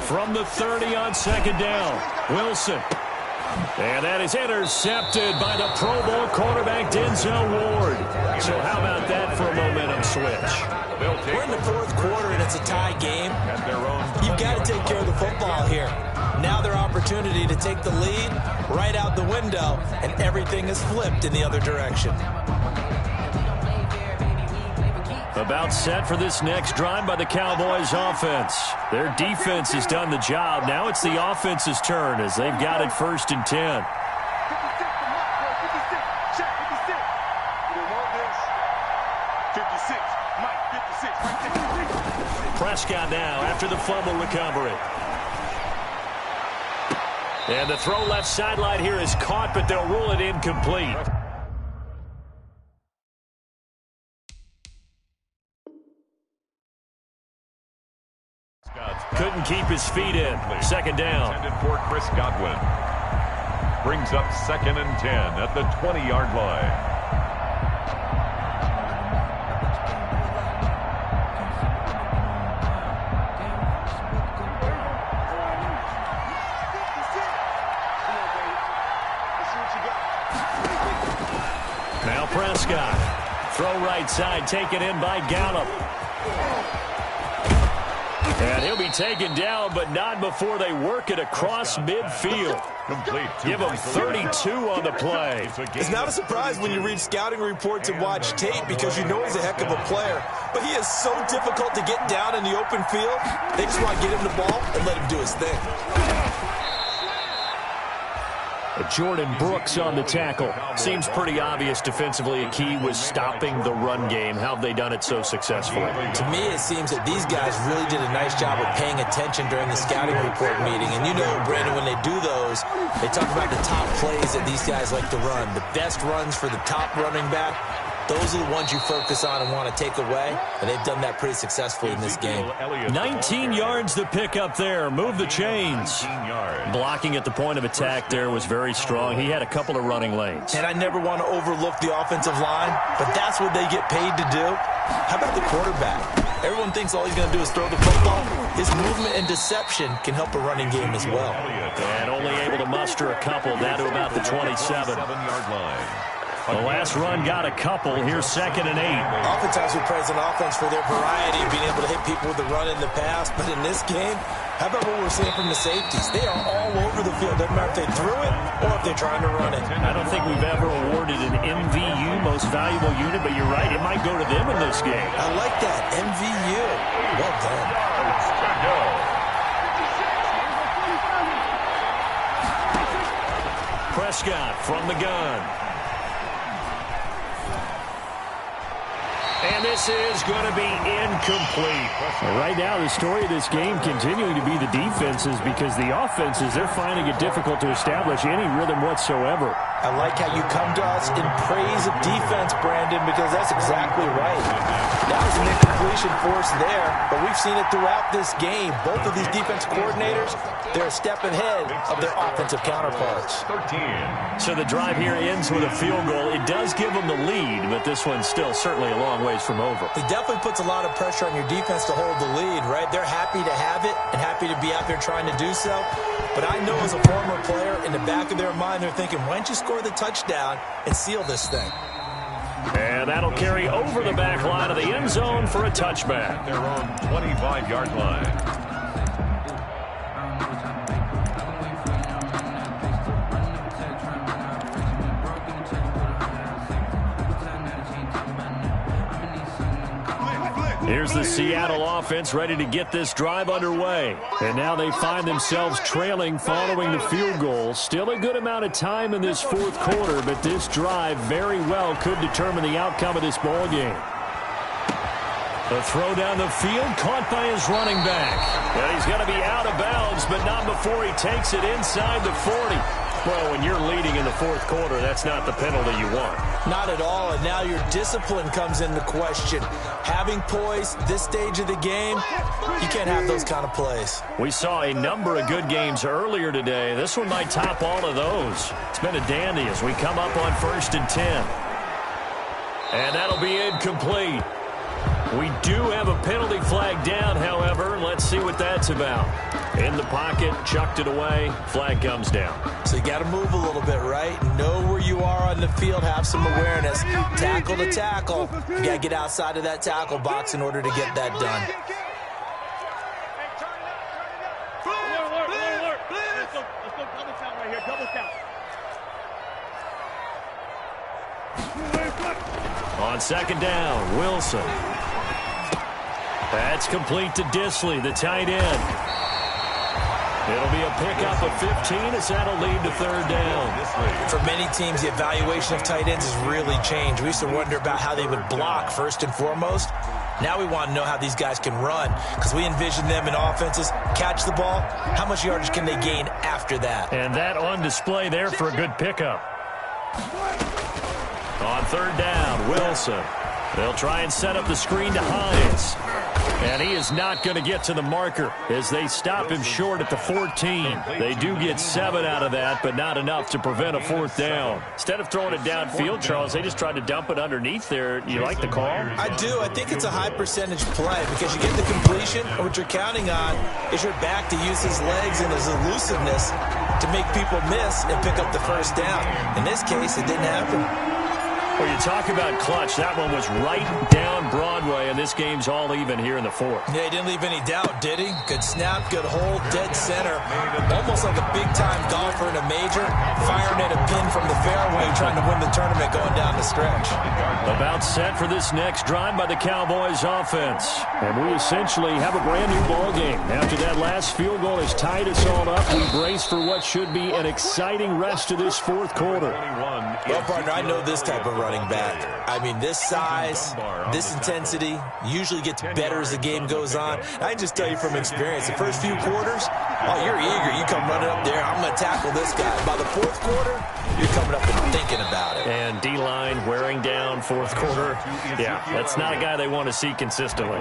From the 30 on 2nd down, Wilson. And that is intercepted by the Pro Bowl quarterback Denzel Ward. So how about that for a momentum switch? We're in the 4th quarter and it's a tie game. You've got to take care of the football here. Now their opportunity to take the lead right out the window, and everything is flipped in the other direction. About set for this next drive by the Cowboys offense. Their defense has done the job. Now it's the offense's turn as they've got it 1st and 10. Prescott now after the fumble recovery. And the throw left sideline here is caught, but they'll rule it incomplete. Couldn't keep his feet in. 2nd down. Intended for Chris Godwin. Brings up 2nd and 10 at the 20-yard line. Now Prescott. Throw right side, taken in by Gallup. And he'll be taken down, but not before they work it across midfield. Complete. Give him 32 on the play. It's not a surprise when you read scouting reports and watch tape because you know he's a heck of a player. But he is so difficult to get down in the open field. They just want to get him the ball and let him do his thing. Jordan Brooks on the tackle. Seems pretty obvious defensively a key was stopping the run game. How have they done it so successfully? To me, it seems that these guys really did a nice job of paying attention during the scouting report meeting. And you know, Brandon, when they do those, they talk about the top plays that these guys like to run. The best runs for the top running back. Those are the ones you focus on and want to take away, and they've done that pretty successfully in this game. 19 yards to pick up there. Move the chains. Blocking at the point of attack there was very strong. He had a couple of running lanes. And I never want to overlook the offensive line, but that's what they get paid to do. How about the quarterback? Everyone thinks all he's going to do is throw the football. His movement and deception can help a running game as well. And only able to muster a couple down to about the 27-yard line. The last run got a couple. Here's 2nd and 8. Oftentimes we praise an offense for their variety of being able to hit people with the run in the pass. But in this game, how about what we're seeing from the safeties? They are all over the field. Doesn't matter if they threw it or if they're trying to run it. I don't think we've ever awarded an MVU, most valuable unit, but you're right. It might go to them in this game. I like that. MVU. Well done. Prescott from the gun. And this is going to be incomplete. Right now, the story of this game continuing to be the defenses because the offenses, they're finding it difficult to establish any rhythm whatsoever. I like how you come to us in praise of defense, Brandon, because that's exactly right. That was an incompletion force there, but we've seen it throughout this game. Both of these defense coordinators, they're a step ahead of their offensive counterparts. 13. So the drive here ends with a field goal. It does give them the lead, but this one's still certainly a long ways from over. It definitely puts a lot of pressure on your defense to hold the lead, right? They're happy to have it and happy to be out there trying to do so. But I know as a former player, in the back of their mind, they're thinking, why don't you score the touchdown and seal this thing? And that'll carry over the back line of the end zone for a touchback. Their own 25-yard line. Here's the Seattle offense ready to get this drive underway. And now they find themselves trailing following the field goal. Still a good amount of time in this fourth quarter, but this drive very well could determine the outcome of this ball game. The throw down the field, caught by his running back. And he's going to be out of bounds, but not before he takes it inside the 40. Well, when you're leading in the fourth quarter, that's not the penalty you want. Not at all, and now your discipline comes into question. Having poise this stage of the game, you can't have those kind of plays. We saw a number of good games earlier today. This one might top all of those. It's been a dandy as we come up on 1st and 10. And that'll be incomplete. We do have a penalty flag down, however. Let's see what that's about. In the pocket, chucked it away, flag comes down. So you got to move a little bit, right? Know where you are on the field, have some awareness. Tackle to tackle. You got to get outside of that tackle box in order to get that done. On 2nd down, Wilson. That's complete to Disley, the tight end. It'll be a pickup of 15 as that'll lead to 3rd down. For many teams, the evaluation of tight ends has really changed. We used to wonder about how they would block first and foremost. Now we want to know how these guys can run because we envision them in offenses. Catch the ball. How much yardage can they gain after that? And that on display there for a good pickup. On 3rd down, Wilson. They'll try and set up the screen to Hines. And he is not going to get to the marker as they stop him short at the 14. They do get 7 out of that, but not enough to prevent a 4th down. Instead of throwing it downfield, Charles, they just tried to dump it underneath there. You like the call? I do. I think it's a high percentage play because you get the completion, and what you're counting on is your back to use his legs and his elusiveness to make people miss and pick up the 1st down. In this case, it didn't happen. Well, you talk about clutch. That one was right down Broadway, and this game's all even here in the fourth. Yeah, he didn't leave any doubt, did he? Good snap, good hold, dead center. Almost like a big-time golfer in a major, firing at a pin from the fairway, trying to win the tournament going down the stretch. About set for this next drive by the Cowboys offense. And we essentially have a brand-new ball game. After that last field goal has tied us all up, we brace for what should be an exciting rest of this fourth quarter. Well, partner, I know this type of running back. I mean, this size, this intensity usually gets better as the game goes on. I can just tell you from experience, the first few quarters, oh, you're eager. You come running up there, I'm going to tackle this guy. By the fourth quarter, you're coming up and thinking about it. And D-line wearing down fourth quarter. Yeah, that's not a guy they want to see consistently.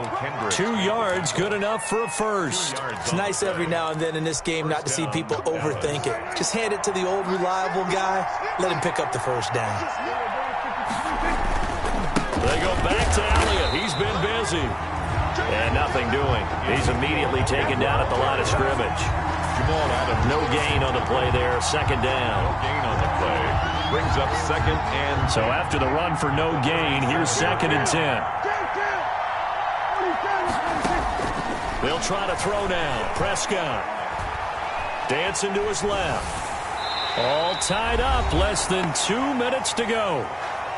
2 yards, good enough for a first. It's nice every now and then in this game not to see people overthink it. Just hand it to the old reliable guy. Let him pick up the first down. They go back to Elliott. He's been busy. And nothing doing. He's immediately taken down at the line of scrimmage. No gain on the play there. Second down. No gain on the play. Brings up second and... So after the run for no gain, here's 2nd and 10. They'll try to throw now. Prescott. Dancing to his left. All tied up. Less than 2 minutes to go.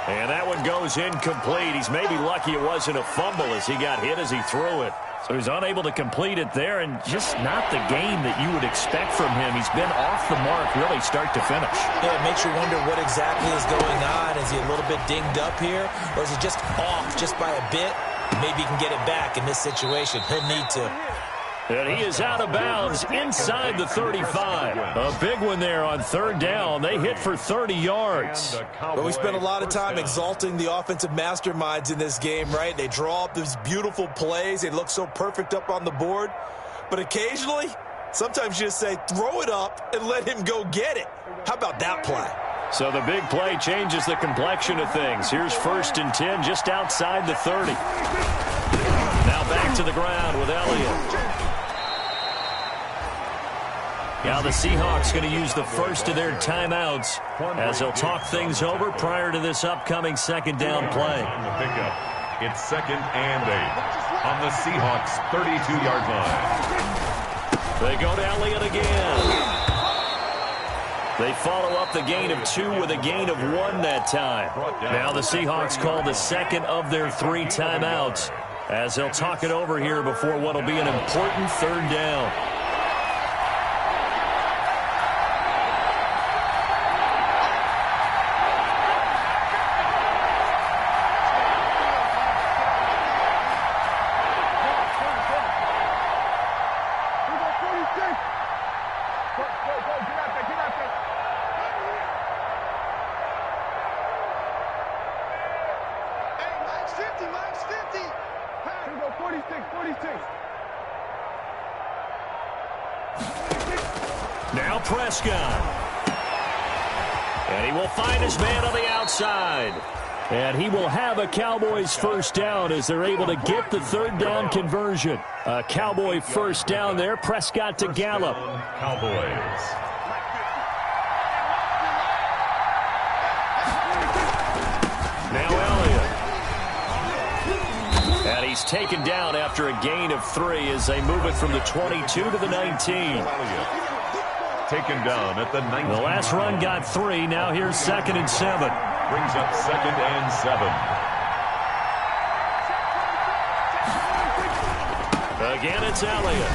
And that one goes incomplete. He's maybe lucky it wasn't a fumble as he got hit as he threw it. So he's unable to complete it there, and just not the game that you would expect from him. He's been off the mark really start to finish. Yeah, it makes you wonder what exactly is going on. Is he a little bit dinged up here, or is he just off just by a bit? Maybe he can get it back in this situation. He'll need to. And he is out of bounds inside the 35. A big one there on 3rd down. They hit for 30 yards. But we spent a lot of time exalting the offensive masterminds in this game, right? They draw up these beautiful plays. They look so perfect up on the board. But occasionally, sometimes you just say, throw it up and let him go get it. How about that play? So the big play changes the complexion of things. Here's 1st and 10 just outside the 30. Now back to the ground with Elliott. Now the Seahawks going to use the first of their timeouts as they'll talk things over prior to this upcoming 2nd down play. It's 2nd and 8 on the Seahawks 32-yard line. They go to Elliott again. They follow up the gain of 2 with a gain of 1 that time. Now the Seahawks call the 2nd of their 3 timeouts as they'll talk it over here before what will be an important 3rd down. Now Prescott. And he will find his man on the outside. And he will have a Cowboys first down as they're able to get the 3rd down conversion. A Cowboy first down there. Prescott to Gallup. Cowboys. Now Elliott. And he's taken down after a gain of 3 as they move it from the 22 to the 19. Taken down at the 19. The last run got 3. Now here's 2nd and 7. Brings up 2nd and 7. Again, it's Elliott.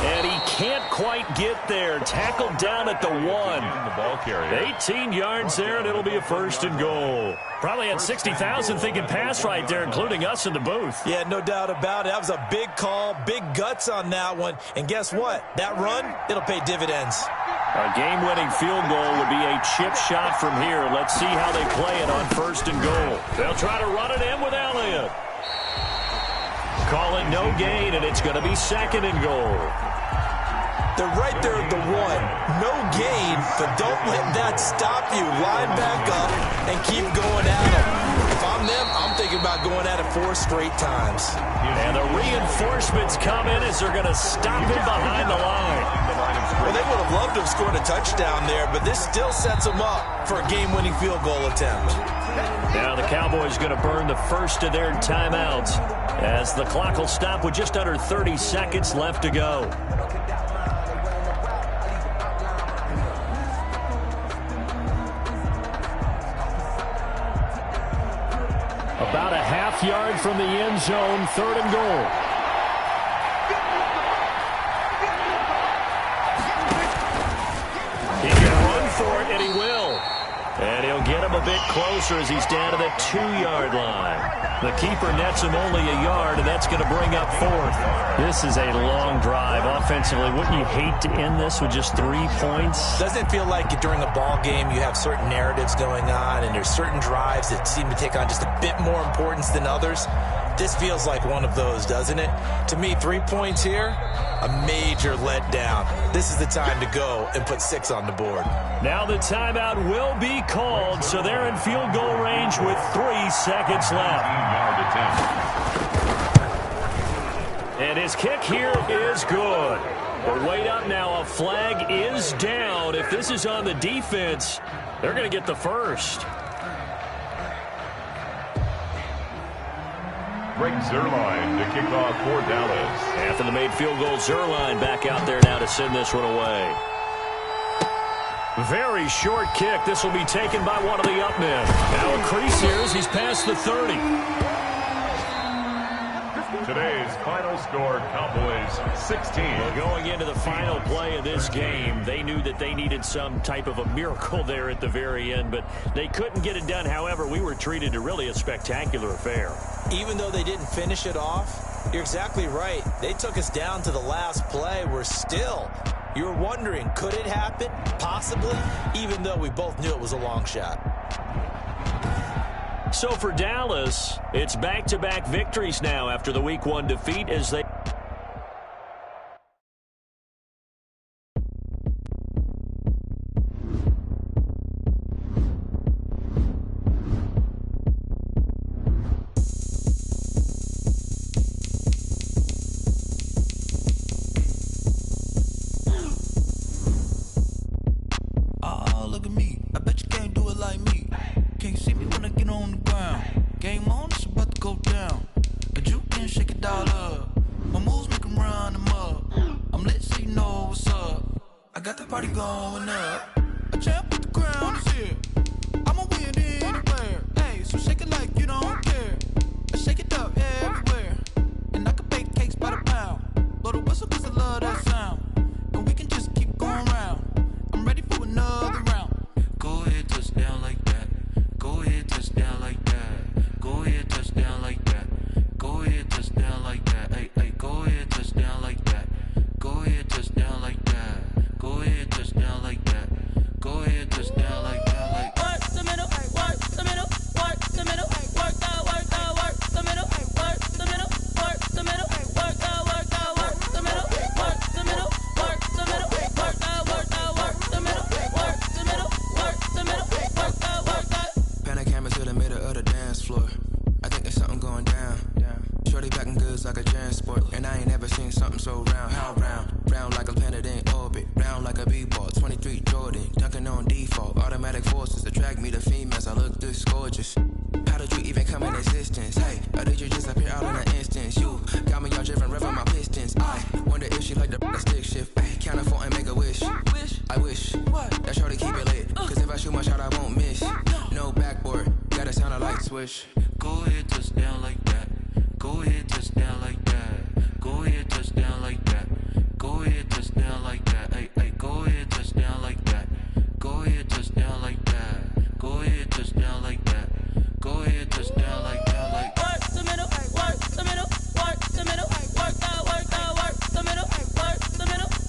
And he can't quite get there. Tackled down at the 1. The ball carrier. 18 yards there, and it'll be a 1st and goal. Probably had 60,000 thinking pass right there, including us in the booth. Yeah, no doubt about it. That was a big call, big guts on that one. And guess what? That run, it'll pay dividends. A game-winning field goal would be a chip shot from here. Let's see how they play it on 1st and goal. They'll try to run it in with Elliott. Call it no gain, and it's going to be 2nd and goal. They're right there at the 1. No gain, but don't let that stop you. Line back up and keep going at them. If I'm them, I'm thinking about going at it 4 straight times. And the reinforcements come in as they're going to stop him behind the line. Well, they would have loved to have scored a touchdown there, but this still sets them up for a game-winning field goal attempt. Now the Cowboys going to burn the first of their timeouts as the clock will stop with just under 30 seconds left to go. About a half yard from the end zone, 3rd and goal. He can run for it, and he will. And he'll get him a bit closer as he's down to the 2-yard line. The keeper nets him only a yard, and that's going to bring up 4th. This is a long drive offensively. Wouldn't you hate to end this with just 3 points? Doesn't it feel like during a ball game you have certain narratives going on, and there's certain drives that seem to take on just a bit more importance than others? This feels like one of those, doesn't it? To me, 3 points here, a major letdown. This is the time to go and put 6 on the board. Now the timeout will be called, so they're in field goal range with 3 seconds left. And his kick here is good. But wait up now, a flag is down. If this is on the defense, they're going to get the first. Greg Zuerlein to kick off for Dallas. After the made field goal, Zuerlein back out there now to send this one away. Very short kick. This will be taken by one of the up men. Now a crease here as he's past the 30. Today's final score, Cowboys 16. Well, going into the final play of this game, they knew that they needed some type of a miracle there at the very end, but they couldn't get it done. However, we were treated to really a spectacular affair. Even though they didn't finish it off, you're exactly right. They took us down to the last play. We're still, you're wondering, could it happen? Possibly, even though we both knew it was a long shot. So for Dallas, it's back-to-back victories now after the Week 1 defeat as they... Look at me. I bet you can't do it like me. Can't see me when I get on the ground. Game on, it's about to go down. A juke can shake it all up. My moves make them run them up. I'm lit so you know what's up. I got the party going up. A champ with the crown is here. I'ma win anywhere. Hey, so shake it like you don't care. I shake it up everywhere. And I can bake cakes by the pound. Blow the whistle cause I love that sound. And we can just keep going round. I'm ready for another round. Go ahead, touchdown like that. Go ahead, touchdown like that. Go ahead, touchdown like that. Go ahead, touchdown like that. Hey, hey, go ahead, touchdown like that. Go ahead, touchdown like that. Go ahead, touchdown like that. Go ahead, touchdown like that. Like work the middle, work the middle, work the middle, work the middle, work the middle, work the middle, work the middle, work the middle, work the middle, work the middle, work the middle, work the middle, work the middle, work the. Pan a camera to the middle of the dance floor. I think there's something going down. Shorty packing goods like a transport, and I ain't never seen something so round. How round? Round like a planet in orbit, round like a b-ball. 23 Jordan, dunking on default. Automatic forces attract me to females. I look this gorgeous. How did you even come in existence? Hey, or did you just appear out in an instance? You got me all driven, revving my pistons. I wonder if she like the stick shift. Hey, count her 4 and make a wish. I wish that shorty keep it lit. Cause if I shoot my shot, I won't miss. No backboard, gotta sound a light switch. Go ahead, touchdown like that. Go ahead, touchdown like that. Go ahead, touchdown like that. Go ahead, touchdown like that. Hey, hey, go ahead, touchdown like that. Go ahead, touchdown like that. Go ahead, touchdown like that. Go ahead, touchdown like that. Like work the middle, work the middle, work the middle, work the middle, work the middle, work the middle,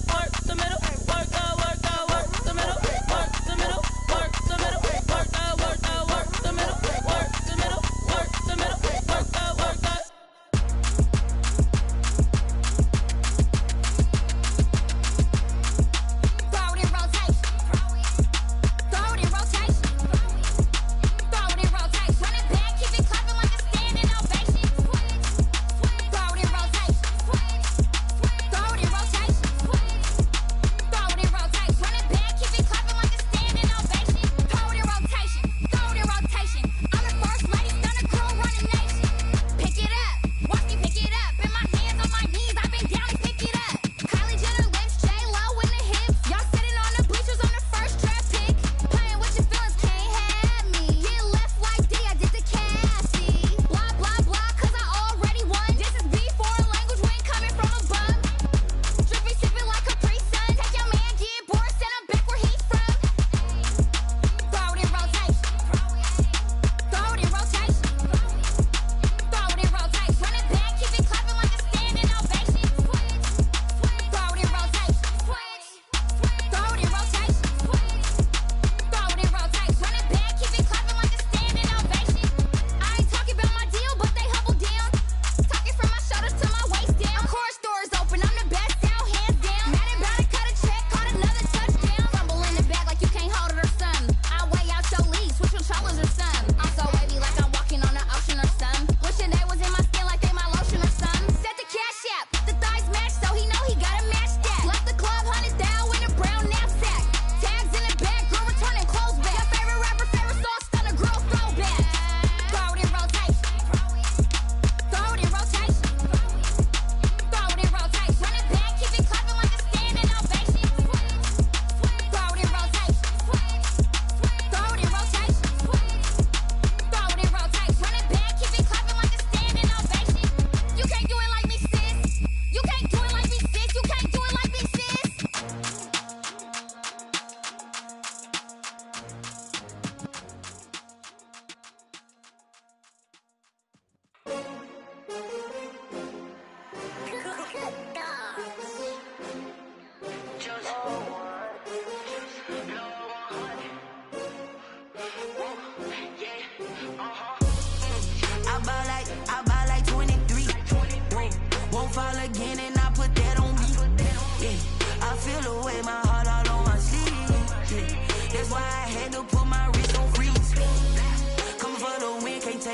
work the middle, work the middle, work the middle, work the middle, work the middle, work the middle, work the middle, work the middle, work the middle, work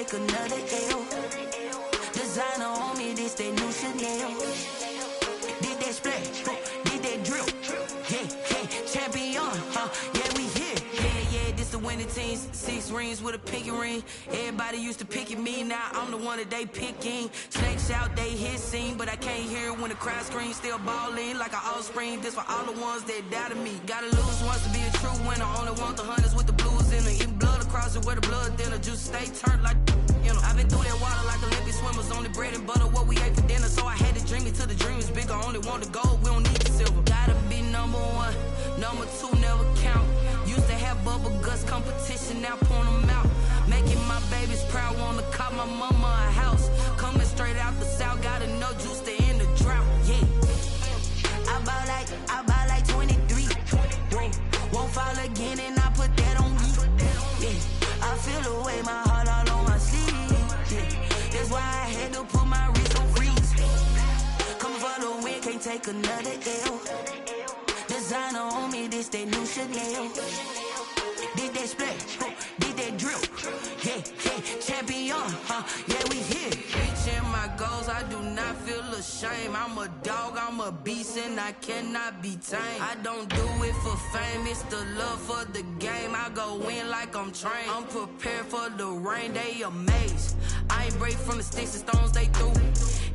take another L. Designer on me, this that new Chanel. Did that splash, did that drill. Yeah, champion, yeah, we here. Yeah, this the winning teams. 6 rings with a pinky ring. Everybody used to pick at me, now I'm the one that they picking. Snakes out, they hit scene, but I can't hear it when the crowd screams. Still ballin' like an offspring. This for all the ones that doubted me. Gotta lose once to be a true winner. Only want the hunters with the blues in it. Eating blood across it where the blood thinner. Juice stay turned like, you know. I've been through that water like Olympic swimmers. Only bread and butter, what we ate for dinner. So I had to dream it till the dream is bigger. Only want the gold, we don't need the silver. Gotta be number 1, number 2 never count. Used to have bubble guts competition, now point them out. Making my babies proud, wanna cop my mama a house. Coming straight out the south, gotta know juice to end the drought. Yeah, I buy like 23. Won't fall again and I put that on me. Yeah, I feel the way, my heart all on my sleeve. Yeah, that's why I had to put my wrist on freeze. Come for the win, can't take another L. Designer on me, this that new Chanel. Did that splash, did that drill. Yeah, champion, yeah, we here. Reaching my goals, I do not feel ashamed. I'm a dog, I'm a beast, and I cannot be tamed. I don't do it for fame, it's the love for the game. I go in like I'm trained. I'm prepared for the rain, they amazed. I ain't break from the sticks and stones they threw.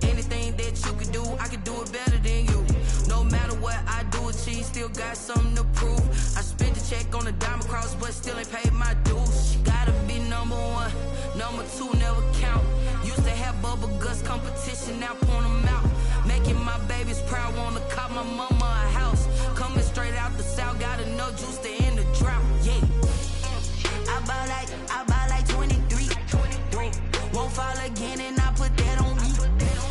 Anything that you could do, I could do it better than you. No matter what I do, achieve, still got something to prove. I spent the check on the diamond cross, but still ain't paid my dues. Gotta be number 1, number 2 never count. Used to have bubble guts competition, now point them out. Making my babies proud, wanna cop my mama a house. Coming straight out the south, gotta know juice to end the drought. Yeah, I buy like 23. Won't fall again and I put that on me.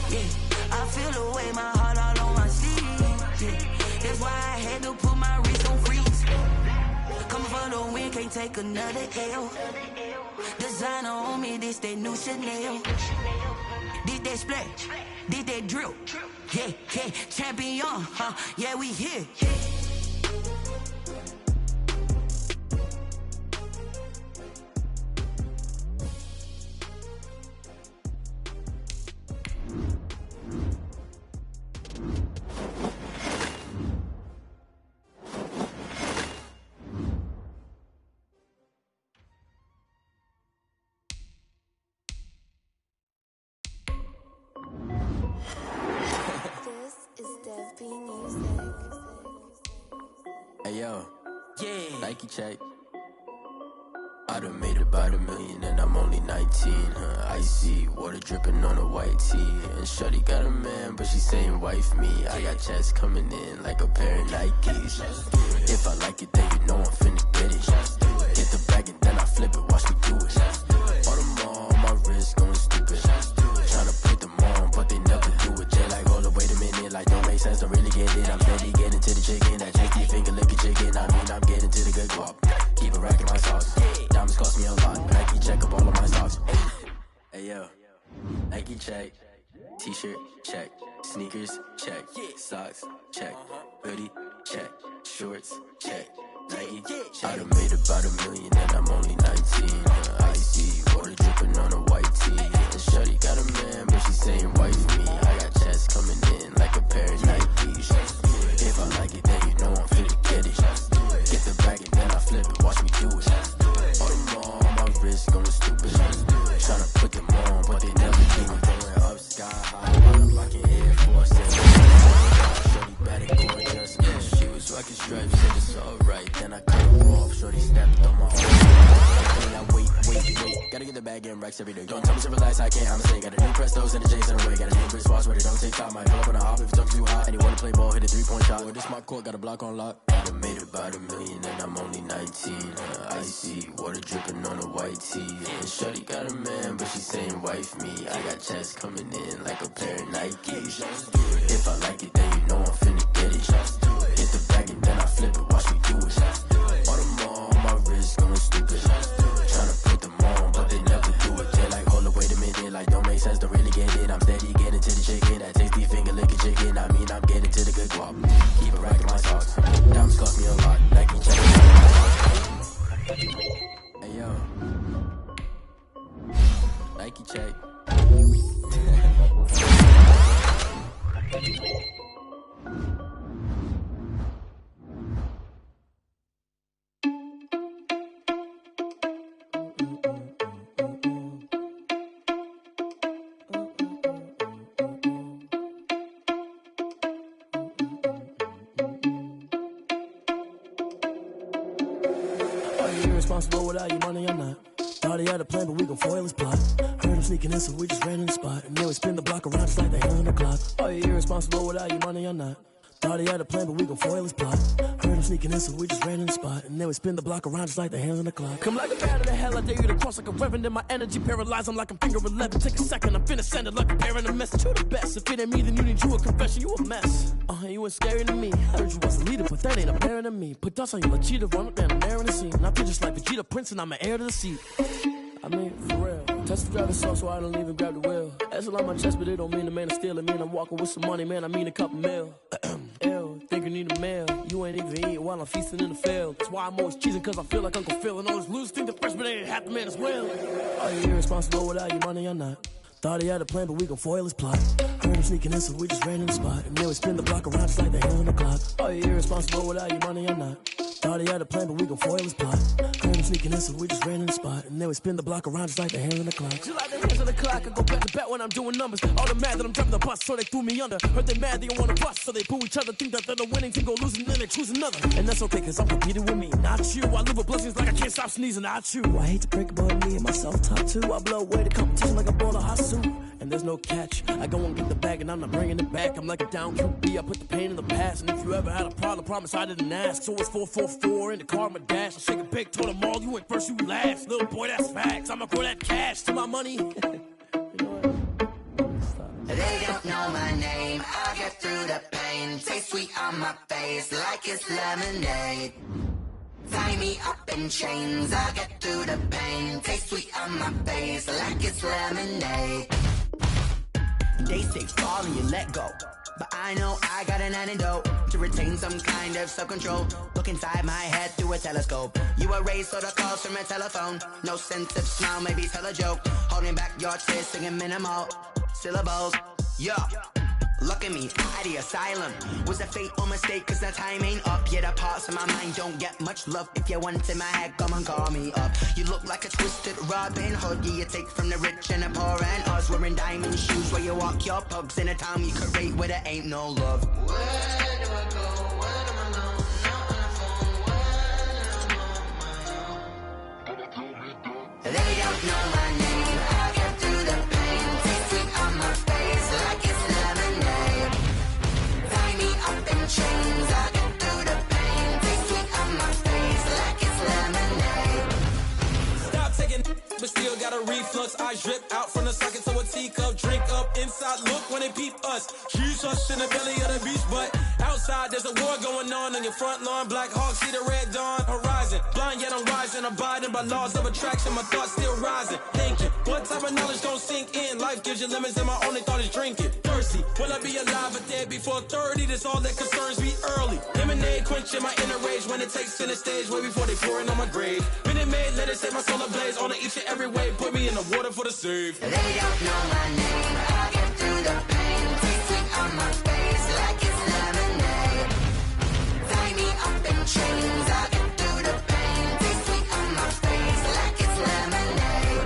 Yeah, I feel the way, my heart all on my sleeve. Yeah, that's why I had to put my wrist on freeze. Coming for the win, can't take another L. Designer on me, this that new Chanel. Did that splash, did that drill. Yeah, champion, yeah, we here. Hey yo, yeah. Nike check. I done made about $1 million and I'm only 19. Icy water dripping on a white tee. And shorty got a man, but she saying wife me. I got checks coming in like a pair of Nikes. If I like it, then you know I'm finna get it. Get the bag and then I flip it, watch me do it. All them on my wrist going stupid. Tryna put them on, but they never do it. Jay like, hold up, wait a minute, like don't make sense, don't really get it. I'm steady getting to the chicken, that tasty finger licking chicken. I mean, I'm getting to the good guap. Keep a rack in my sauce. Diamonds cost me a lot. Nike check up all of my socks. Hey yo, Nike check. T-shirt check. Sneakers check. Socks check. Hoodie check. Shorts check. Nike check. I done made about $1 million and I'm only 19. Icy water dripping on a white tee. And shorty got a man, but she saying wife me. I got checks coming in like a pair of Nikes. If I like it, then you know I'm finna get it. Get the bag and then I flip it, watch me do it. All them on my wrist going stupid. Tryna put them on, but they never do it. Going up sky high, while I'm rocking Air Force. Shorty bad and gorgeous. She was rocking stripes, said it's alright. Then I cut her off, shorty stepped on my arm. Wait. Gotta get the bag and racks every day. Don't tell me to relax, I can't, I'ma say. Got a new Prestos and a Jason away. Got a new wrist watch where they don't take time. Might pull up on a hop if it's up too hot. And you wanna play ball, hit a 3-point shot. Well, this my court, got a block on lock. I done made about $1 million and I'm only 19. Icy water dripping on a white tee. And shorty got a man, but she saying wife me. I got checks coming in like a pair of Nikes. If I like it, then you know I'm finna get it. Hit the bag and then I flip it, watch me do it. All them on my wrist going stupid. Tryna put them on, but they never do it. They're like, hold up, wait a minute, like don't make sense, don't really get it. I'm steady getting to the chicken, that tasty finger licking chicken. I mean, I'm getting to the good guap. Keep a rack in my socks. Diamonds cost me a lot. Nike check. Hey yo. you irresponsible without your money or not? Thought he had a plan, but we gon' foil his plot. Heard him sneaking in, so we just ran in the spot. And then we spin the block around just like the hand on the clock. Are you irresponsible without your money or not? Thought he had a plan, but we gon' foil his plot. Heard him sneaking in, so we just ran in the spot. And then we spin the block around just like the hands on the clock. Come like a bat of the hell, I dare you to cross like a reverend. In my energy paralyzed, I'm like I'm finger 11. Take a second, I'm finna send it like a parent a message to the best. If it ain't me, then you need you a confession, you a mess. You ain't scary to me. Heard you was a leader, but that ain't apparent to me. Put dust on you, like cheetah, run up down the air in the scene. And I feel just like Vegeta Prince, and I'm an heir to the seat. I mean, for real. Touch the driver's sauce, so I don't even grab the wheel. That's on my chest, but it don't mean the man is stealing. Mean I'm walking with some money, man, I mean a couple mil. Ew, think you need a meal. You ain't even eating while I'm feasting in the field. That's why I'm always cheesing, cause I feel like Uncle Phil. And all those losers think the freshman ain't half the man as well. Are you irresponsible without your money or not? Thought he had a plan, but we gon' foil his plot. Heard him sneaking in, so we just ran in the spot. And then we spin the block around just like the hand on the clock. Are you irresponsible without your money or not? Thought he had a plan, but we gon' foil his plot. Heard him sneaking in, so we just ran in the spot. And then we spin the block around just like the hands on the clock. Just like the hands on the clock, I go back to back when I'm doing numbers. All the mad that I'm driving the bus, so they threw me under. Heard they mad, they don't wanna bust, so they boo each other. Think that they're the winning team, go losing, then they choose another. And that's okay, cause I'm competing with me, not you. I live with blessings like I can't stop sneezing, not you. I hate to break it, but me and myself top two. I blow away the competition like I bought a hot suit. And there's no catch. I go and get the bag and I'm not bringing it back. I'm like a down QB, I put the pain in the past. And if you ever had a problem, promise I didn't ask. So it's 444 in the car, my dash. I shake a big, told them all, you ain't first, you last. Little boy, that's facts. I'ma throw that cash to my money. You know what? They don't know my name, I get through the pain. Taste sweet on my face like it's lemonade. Tie me up in chains, I get through the pain. Taste sweet on my face like it's lemonade. They say fall and you let go, but I know I got an antidote to retain some kind of self-control. Look inside my head through a telescope. You erase all the calls from a telephone. No sense of smile, maybe tell a joke. Holding back your tears, singing minimal syllables. Yeah. Look at me, at the asylum. Was a fate or mistake, cause the time ain't up. Yet the parts of my mind don't get much love. If you want in my head, come and call me up. You look like a twisted Robin Hood. Yeah, you take from the rich and the poor and us. Wearing diamond shoes where you walk your pugs. In a town you could rate where there ain't no love. Where do I go? Where am I alone? Not on the phone. When I'm on my own. They don't know my name. I get through the pain. Taste sweet on my face like it's lemonade. Tie me up in chains. I get through the pain. Taste sweet on my face like it's lemonade. Stop taking, but still got a reflux. I drip out from the socket to a teacup. Drink up inside, look when they peep us. Huge us in the belly of the beach, but outside there's a war going on your front lawn. Black Hawk, see the red dawn horizon. Blind yet I'm rising, abiding by laws of attraction. My thoughts still rising. Thinking, what type of knowledge don't sink in? Life gives you lemons and my only thought is drinking. Thirsty, will I be alive or dead before 30? That's all that concerns me early. Lemonade quenching my inner rage when it takes center stage way before they pour it on my grave. Minute Maid, let it set my soul ablaze on each and every way. Put me in the water for the save. They don't know my name. I get through the pain. Taste sweet on my face like it's lemonade. Tie me up in chains. I get through the pain. Taste sweet on my face like it's lemonade.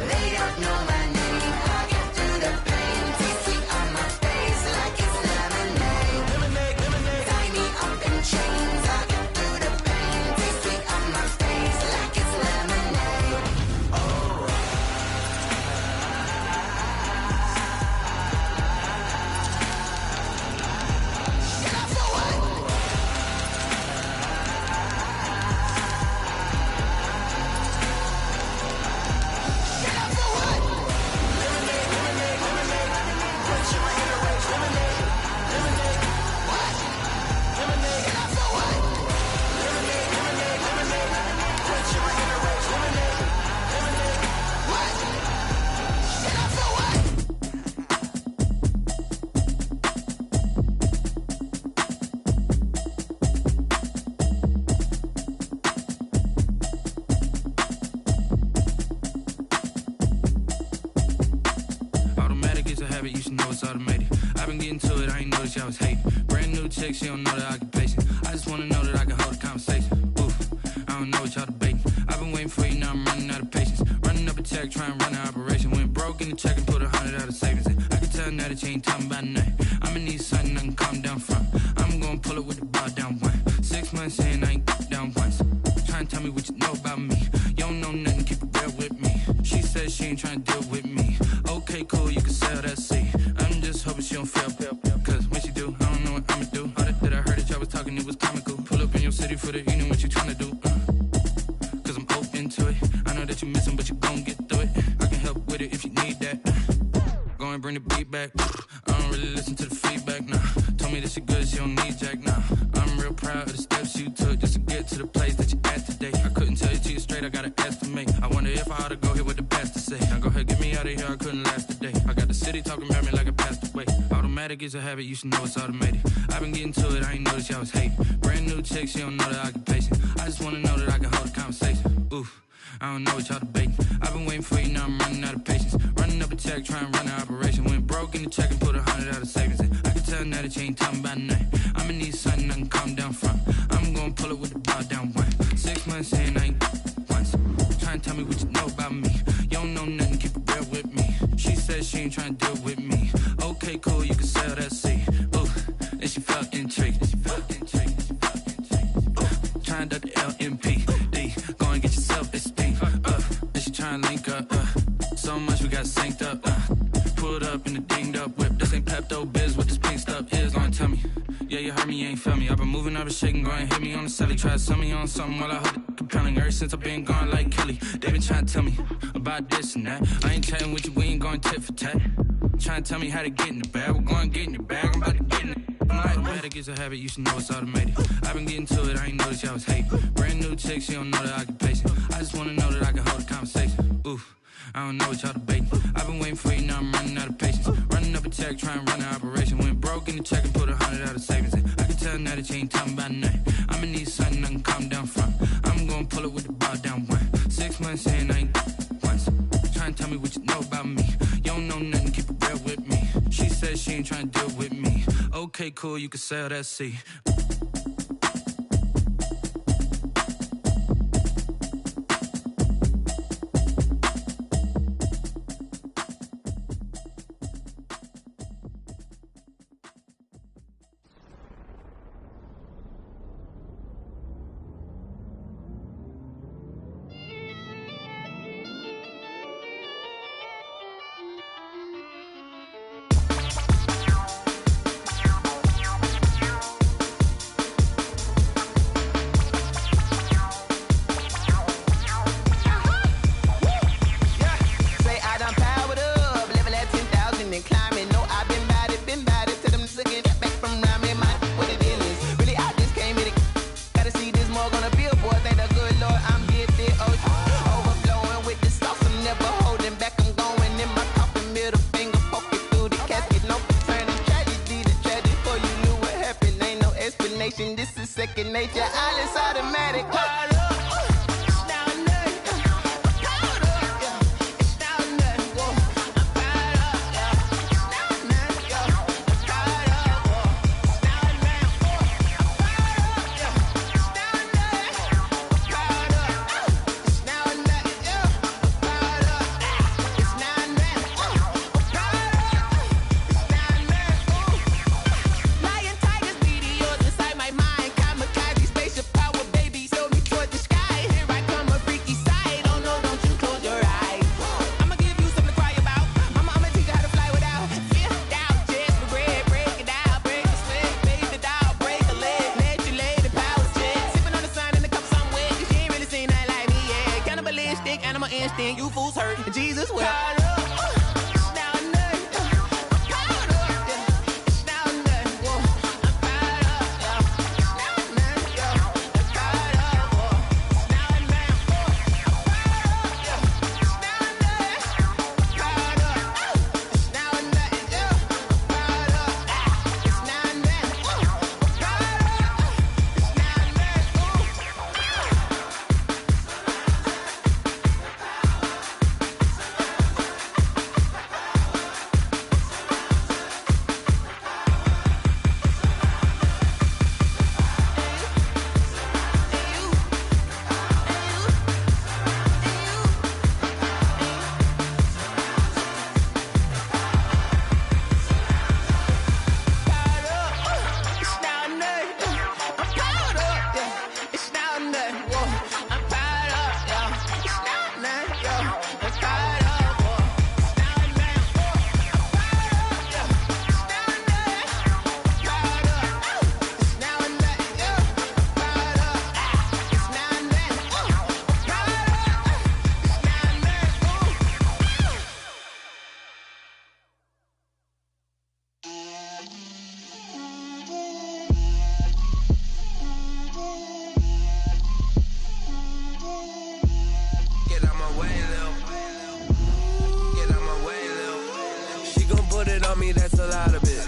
They don't know my name. I get through the pain. Taste sweet on my face like it's lemonade. Lemonade, lemonade. Tie me up in chains. I get through the pain. Taste sweet on my face like it's lemonade. Automatic is a habit, you should know it's automated. I've been getting to it, I ain't noticed y'all was hating. Brand new chick, she don't know the occupation. I just wanna know that I can hold a conversation. Oof, I don't know what y'all debating. I've been waiting for you, now I'm running out of patience. Running up a check, trying to run an operation. Went broke in the check and put 100 out of savings in. I can tell now that you ain't talking about nothing. I'ma need something I can calm down from. I'm gonna pull it with the bar down one. 6 months in, I ain't down once. Trying Tryna tell me what you know about me. You don't know nothing, keep it real with me. She said she ain't tryna deal with me. Okay, cool, you can sell that seat. I'm just hoping she don't fail. Cause when she do, I don't know what I'ma do. All that I heard that y'all was talking, it was comical. Pull up in your city for the evening, what you tryna do? Cause I'm open to it. I know that you missing, but you gon' get through it. I can help with it if you need that. Go and bring the beat back. I don't really listen to the feedback, nah. Told me that she good, she don't need Jack, nah. I'm real proud of the steps you took just to get to the place that you at today. I couldn't tell you to you straight, I gotta estimate. I wonder if I ought to go here with the pastor say. Now go ahead, get me out of here, I couldn't last a day. I got the city talking about me like I passed away. Automatic is a habit, you should know it's automated. I've been getting to it, I ain't noticed y'all was hating. Brand new chick, she don't know the occupation. I just wanna know that I can hold a conversation. Oof, I don't know what y'all debating. I've been waiting for you, now I'm running out of patience. Running up a check, trying to run an operation. Went broke in the check and put 100 out of savings in. I can tell now that you ain't talking about nothing. I'ma need something I can calm down from. I'm gonna pull it with the bar down one. 6 months in, I ain't once. Trying to tell me what you know about me. You don't know nothing, keep it real with me. She said she ain't trying to deal with me. Okay, cool, you can sell that seat. Ooh, and she felt intrigued. Trying to the LMPD. Go and get yourself SP. And she trying to link up. So much we got synced up. Pulled up in the dinged up whip. This ain't Pepto Biz, what this pink stuff is. Go and tell me. Yeah, you heard me, you ain't felt me. I've been moving, I've been shaking, go and hit me on the celly. Try to sell me on something while I hold it compelling. Ever since I've been gone like Kelly. They been trying to tell me about this and that. I ain't chatting with you, we ain't going tit for tat. Trying to tell me how to get in the bag. We're going to get in the bag, I'm about to get in it. Automatic is a habit, you should know it's automated. I've been getting to it, I ain't noticed y'all was hating. Brand new chick, she don't know the occupation. I just wanna know that I can hold a conversation. Oof, I don't know what y'all debating. I've been waiting for you, now I'm running out of patience. Running up a check, trying to run an operation. Went broke in the check and put 100 out of savings in. I can tell now that you ain't talking about nothing. I'ma need something I can calm down from. I'm gonna pull it with the bar down one. 6 months in, I ain't once. Trying to tell me what you know about me. You don't know nothing, keep it real with me. She said she ain't trying to deal with me. Okay, cool, you can sell that seat. This is second nature, all is automatic. You fools hurt. Jesus will. on me, that's a lot of it.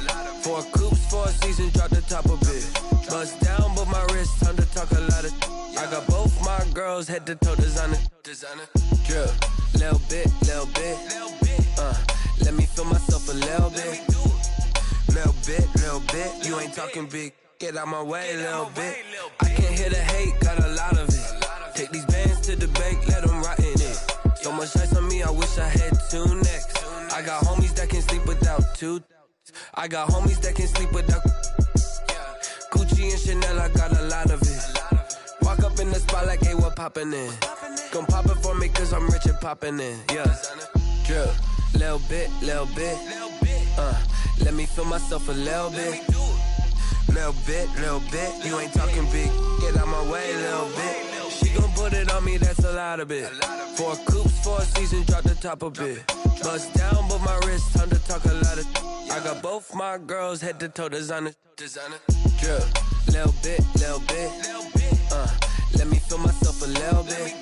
4 coops, 4 seasons, drop the top a bit. Bust down, but my wrist, time to talk a lot of. I got both my girls, head to toe designer. Drip, little bit. Let me feel myself a little bit. Little bit. You ain't talking big. Get out my way, little bit. I can't hear the hate, got a lot of it. Take these bands to the bank, let them rot in it. So much ice on me, I wish I had 2 necks. I got homies that can sleep without 2. I got homies that can sleep without Gucci and Chanel, I got a lot of it. Walk up in the spot like, hey, what poppin' in? Gon' pop it for me cause I'm rich and poppin' in, yeah. Drip, little bit. Let me feel myself a little bit. Little bit. You ain't talking big. Get out my way, little bit. She gon' put it on me, that's a lot of it. 4 coops, 4 seasons, drop the top a bit. Bust down, but my wrist, time to talk a lot of. I got both my girls, head to toe designer. Drip, little bit. Let me feel myself a little bit.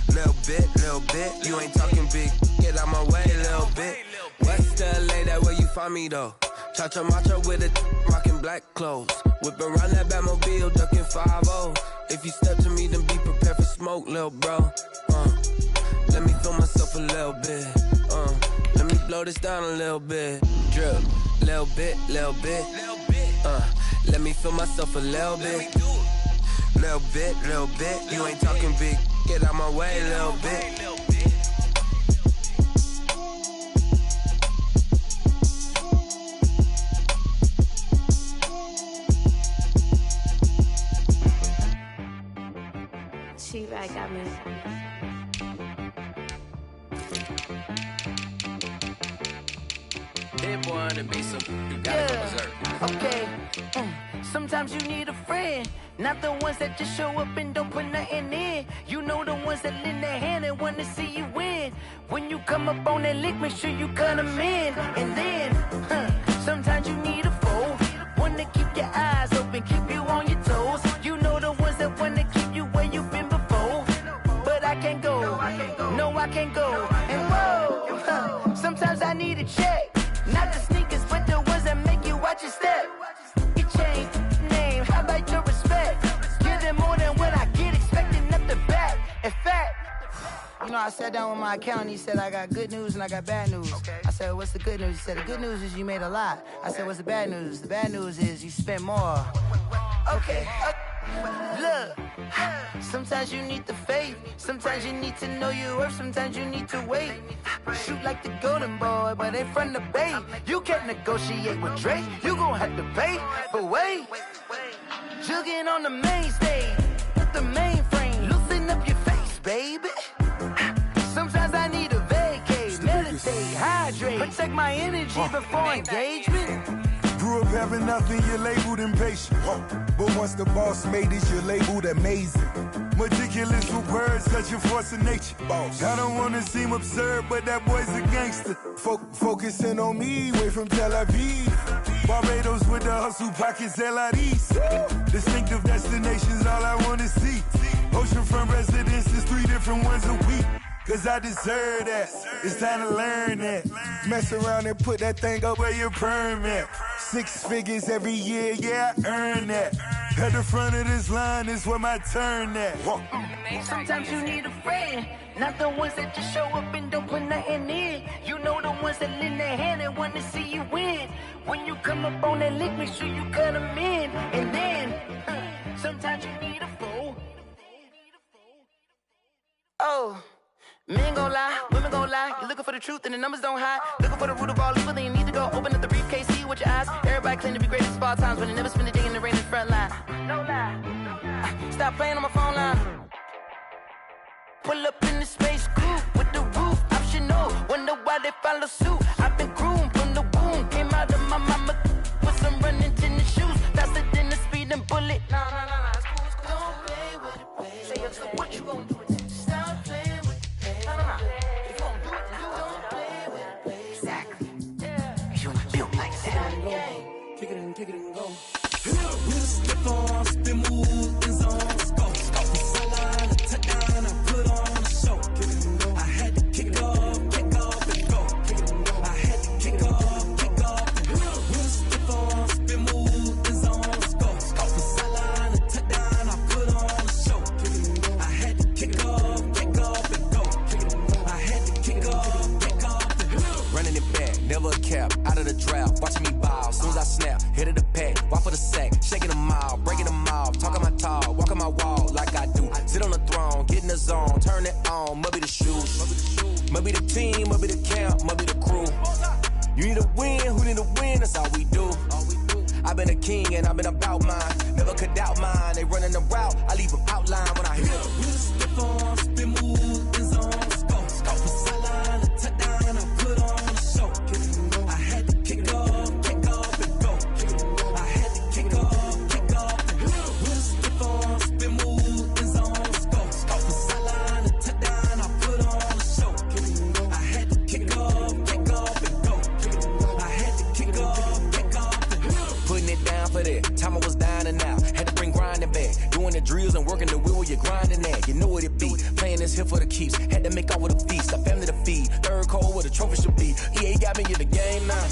Little bit. You ain't talking big. Get out my way, little bit. West LA, that where you find me though. Cha-cha matcha with it, rockin' black clothes. Whip around that Batmobile, duckin' 5-0. If you step to me, then be prepared for smoke, lil' bro. Let me feel myself a little bit. Let me blow this down a little bit. Drip, little bit. Let me feel myself a little bit. Little bit. You ain't talking big. Get out my way, little bit. She-Bag got me. Hit boy to be some. You gotta go berserk. Okay. Sometimes you need a friend, not the ones that just show up and don't put nothing in. You know the ones that lend a hand and wanna see you win. When you come up on that lick, make sure you cut them in. And then, sometimes you need a foe, one to keep your eyes open, keep you on your toes. You know the ones that wanna keep you where you've been before. But I can't go, no I can't go. And whoa, sometimes I need a check, not the sneakers, but the ones that make you watch your step. You change name, how about your respect? Give them more than what I get, expecting up the back. In fact, you know, I sat down with my accountant, he said I got good news and I got bad news. I said, what's the good news? He said, the good news is you made a lot. I said, what's the bad news? The bad news is you spent more. Okay. Look, sometimes you need the faith, sometimes you need to know your worth, sometimes you need to wait. Shoot like the golden boy, but ain't from the bay. You can't negotiate with Drake, you gon' have to pay. But wait, jugging on the main stage, with the mainframe, loosen up your face, baby. Sometimes I need a vacate, meditate, hydrate, protect my energy before engagement. Grew up having nothing, you're labeled impatient. But once the boss made it, you're labeled amazing. Meticulous with words, such a force of nature. I don't wanna seem absurd, but that boy's a gangster. Focusing on me, way from Tel Aviv. Barbados with the hustle pockets, LIDs. Distinctive destinations, all I wanna see. Oceanfront residences, 3 different ones a week. Cause I deserve that, it's time to learn that. Mess around and put that thing up where your permit. 6 figures every year, yeah, I earn that. At the front of this line is where my turn at. Sometimes you need a friend, not the ones that just show up and don't put nothing in. You know the ones that lend their hand and want to see you win. When you come up on that lick, make sure you cut them in. And then, sometimes you need a foe. Oh. Men gon' lie, women gon' lie. You're looking for the truth and the numbers don't hide. Looking for the root of all evil, then you need to go open up the briefcase, see with your eyes. Everybody claim to be greatest of all times, but they never spend a day in the rain in the front line. No lie. Stop playing on my phone line. Pull up in the space coupe with the roof optional. Wonder why they follow suit. I've been groomed from the womb. Came out of my mama with some running tennis shoes. Faster than the speeding bullet. No, it's cool. Don't play with it, baby. Say what you gon' do? Stop playing. Kick it and go. We just slip on, spin move, in zone, go. Sideline, touchdown, I put on a show. I had to kick off and go. I it on, must be the shoes. Must be the team, must be the camp, must be the crew. You need a win, who need a win, that's all we do. I've been a king and I've been about mine. Never could doubt mine, they running the route, I leave them outline when I hit them. You step on, spin move, in zone, scope. From sideline to touchdown, I put on a show. I had to kick off and go. I had to kick off and go. You step on, spin move, in zone, scope. From sideline to touchdown, I put on a show. I had to kick off and go. I had to kick off and go. Putting it down for that, time I was down and out. Had to bring grinding back, doing the drills and working the wheel, you're grinding that. You know what it be, playing this here for the keeps. Had to make out with a feast, a family to feed. Third cold where the trophy should be. EA got me in the game now.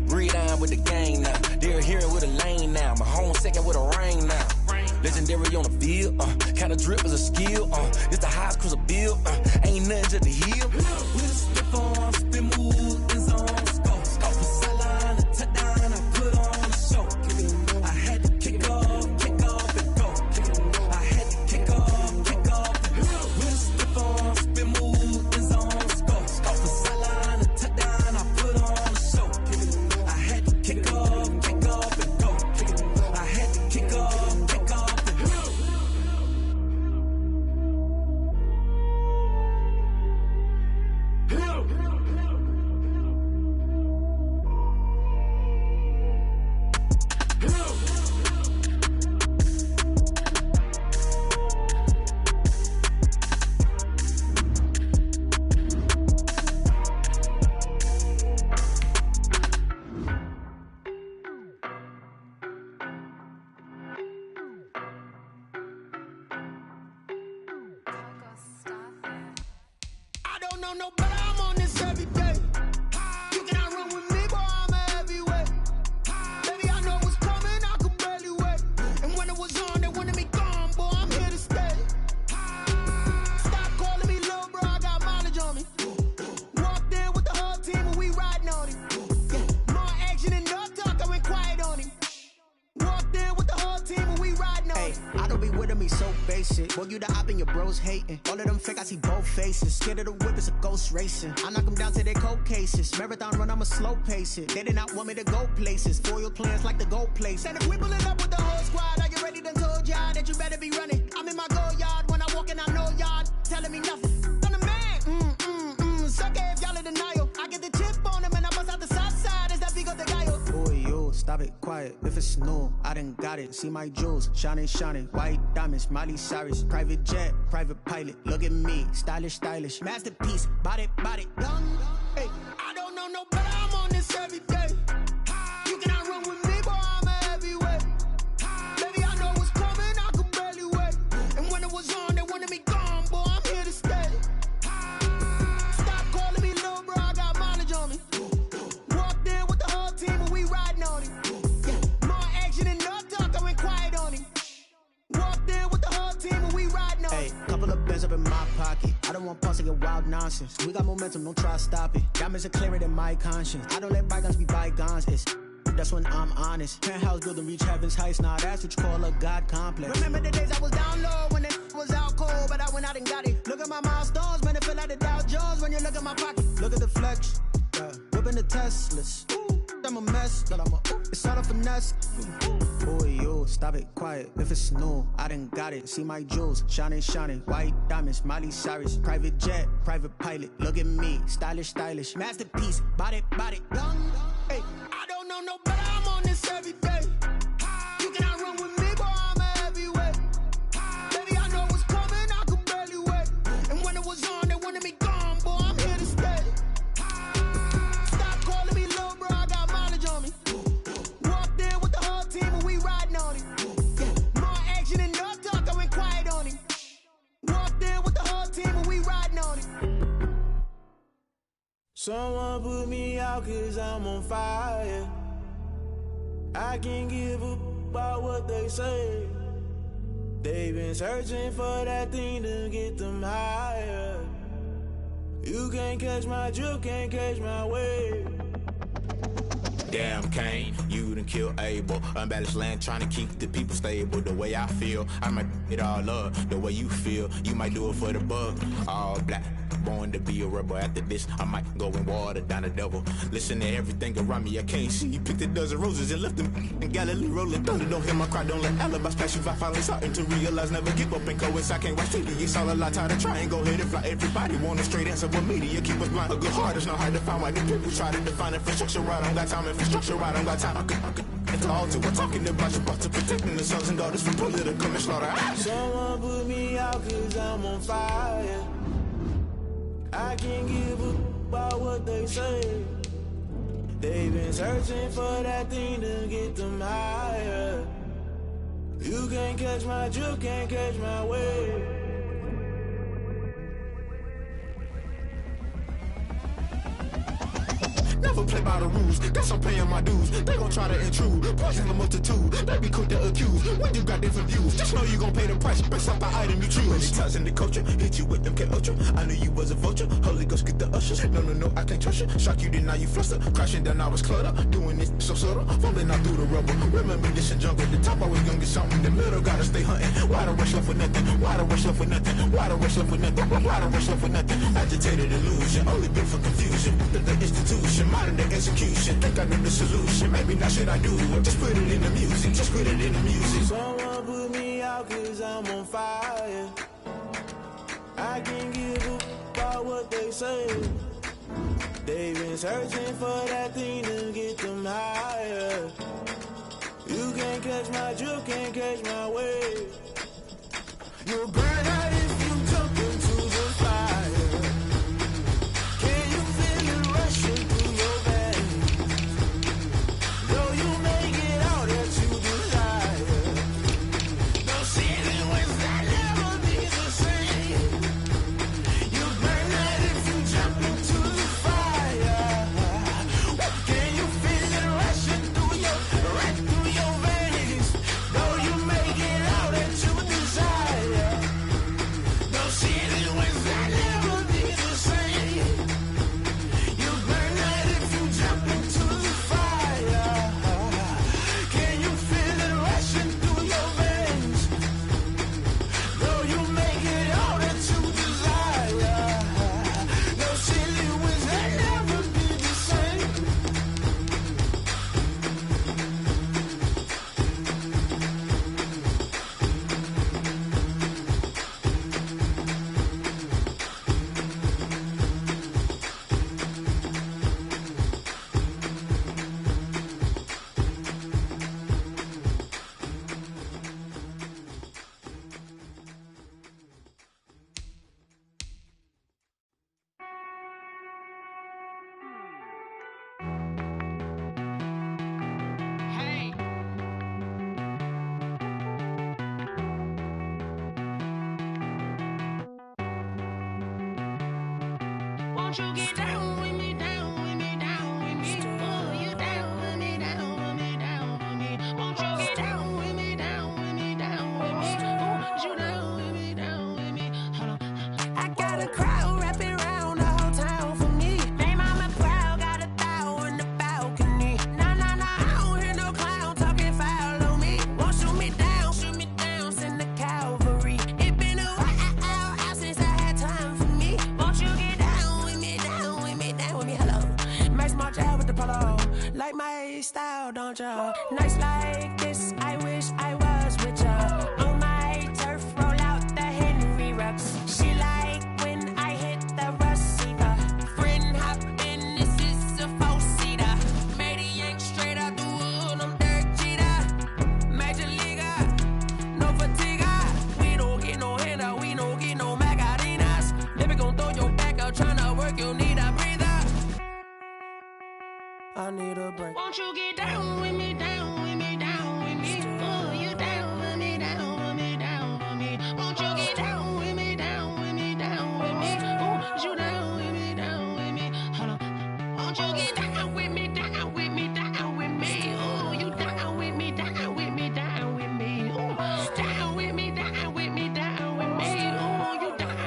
Breed on with the game now. They're here with a lane now. My home second with a ring now. Legendary on the field, kinda drip is a skill. It's the highest cruiser bill, ain't nothing to the heel. We step on, spin move, in zone, scope. From sideline to touchdown, I put on a show. I had to kick off and go. I had to kick off and go. We step on, spin move, in zone, scope. From sideline to touchdown, I put on a show. I had to kick off and go. I had to kick off and go. I don't know no better, I'm on this every day. You cannot run with me, boy, I'm a heavyweight. Baby, I know what's coming, I could barely wait. And when it was on, they wanted me gone, boy, I'm here to stay. Stop calling me little bro, I got mileage on me. Walked in with the whole team and we riding on him. More action and no talk, I went quiet on him. Walked in with the whole team and we riding on him. I don't be with me so basic. Boy, you the op and your bros hating. All of them fake, I see both faces. Scared of the whip, it's a ghost racing. I knock them down to their cold cases. Marathon run, I'ma slow pace it. They did not want me to go places. Foil plans like the go place. And if we pulling up with the whole squad, are you ready? Done told y'all that you better be running. I'm in my go yard. When I walk in, I know y'all telling me nothing. I'm the man. Suck it if y'all in denial. I get the chip on him and I bust out the south side. Is that Vigo the guy? Boy, yo, stop it, quiet. If it's new, I done got it. See my jewels, shining, shining. White diamonds, Miley Cyrus. Private jet, private pilot. Look at me, stylish, stylish. Masterpiece, body, done. Hey, I don't know no better, I'm on this every day. You cannot run with me, boy, I'm a heavyweight. Baby, I know what's coming, I could barely wait. And when it was on, they wanted me gone, boy, I'm here to stay. Stop calling me little bro, I got mileage on me. Walked in with the whole team and we riding on him. More action and no talk, I went quiet on him. Walked in with the whole team and we riding on him. Hey, couple of bands up in my pocket. I don't want pause to get wild nonsense. We got momentum, don't try to stop it. Diamonds are clearer than my conscience. I don't let bygones be bygones. That's when I'm honest. Penthouse building reach heaven's heights. Nah, that's what you call a God complex. Remember the days I was down low when it was out cold, but I went out and got it. Look at my milestones, man, it feel like the Dow Jones when you look at my pocket. Look at the flex, whipping the Teslas. I'm a mess, but it's all a finesse. Boy, yo, stop it, quiet. If it's new, I done got it. See my jewels, shining, shining. White diamonds, Miley Cyrus. Private jet, private pilot. Look at me, stylish, stylish. Masterpiece, body, done. Hey, I don't know no better, I'm on this every day. You cannot run with me, boy, I'm a heavyweight. Baby, I know what's coming, I could barely wait. And when it was on, they wanted me gone, boy, I'm here to stay. Stop calling me little bro, I got mileage on me. Walked in with the whole team and we riding on him. More action and no talk, I went quiet on him. Walked in with the whole team and we riding on him. Someone put me out cause I'm on fire. I can't give up about what they say. They've been searching for that thing to get them higher. You can't catch my drift, can't catch my wave. Damn, Kane, you done killed Abel. Unbalanced land trying to keep the people stable. The way I feel, I might it all up. The way you feel, you might do it for the buck. All black, born to be a rebel. After this, I might go and water down the devil. Listen to everything around me, I can't see. You picked a dozen roses and left them in Galilee rolling thunder. Don't hear my cry, don't let alibis pass you. I finally starting to realize, never give up and coincide. Can't watch TV, it's all a lot. Tired of trying, go ahead and fly. Everybody want a straight answer, but media keep us blind. A good heart is not hard to find. Why do people try to define infrastructure right? I don't got time, infrastructure right, I don't got time. I could it's all to we're talking about your to protecting the sons and daughters from political manslaughter. Someone put me out cause I'm on fire. I can't give a about what they say. They've been searching for that thing to get them higher. You can't catch my drift, can't catch my wave. Never play by the rules, guess I'm paying my dues. They gon' try to intrude, poison the multitude. They be quick to accuse, when you got different views. Just know you gon' pay the price, based off the item you choose. Many times in the culture, hit you with MK Ultra. I knew you was a vulture, Holy Ghost get the ushers. No, I can't trust you. Shock you, then now you fluster. Crashing down, I was cluttered. Doing this so subtle, falling out through the rubble. Remember this in jungle, the top always gonna get something. In the middle, gotta stay hunting. Why the rush left with nothing? Why the rush left with nothing? Why the rush left with nothing? Why the rush left with nothing? Agitated illusion, only been for confusion. The institution, modern day execution. Think I know the solution. Maybe not should I do it? Just put it in the music. Just put it in the music. Someone put me out cause I'm on fire. I can't give a about what they say. They've been searching for that thing to get them higher. You can't catch my drift, can't catch my wave. You'll burn out if you jump into the fire. Can you feel it rushing through your veins? Though you make it all that you desire. No ceiling wins that never be the same. You burn out if you jump into the fire. Can you feel it rushing through your veins? Though you make it all that you desire. No ceiling wins that never be the same. You burn out if you jump into the fire. Can you feel it rushing through your veins? Though you make it all that you desire. No ceiling wins that never be the same. Won't you get down with me, down with me, down with me? Oh, you down with me, down with me, down with me. Won't you get down with me, down with me, down with me? Oh, you down with me, down with me? Hold on. I got a crowd wrapping around the whole town for me. They mama proud, got a thou in the balcony. Nah, I don't hear no clown talking foul on me. Won't shoot me down, send the cavalry. It been a while since I had time for me. Won't you get down with me, down with me, down with me? Hello. Max March out with the polo. Like my style, don't ya? Nights like this, I wish I was with ya. On my turf, roll out the Henry Rux. She like when I hit the receiver. Friend hop in, this is a four-seater. Made a yank straight out the wood, I'm Derek Jeter. Major leaguer, no fatigue. We don't get no handout, we don't get no Macarinas. Baby gon' throw your back out, tryna work, you need a breather. I need a break. Won't you get down with me, down with me, down with me? Oh, you down with me, down with me, down with me? Won't you get down with me, down with me, down with me? Oh, you down with me, down with me? Hold on. Won't you get down with me, down with me, down with me? Oh, you down with me, down with me, down with me? Oh, down with me, down with me, down with me? Oh, you down.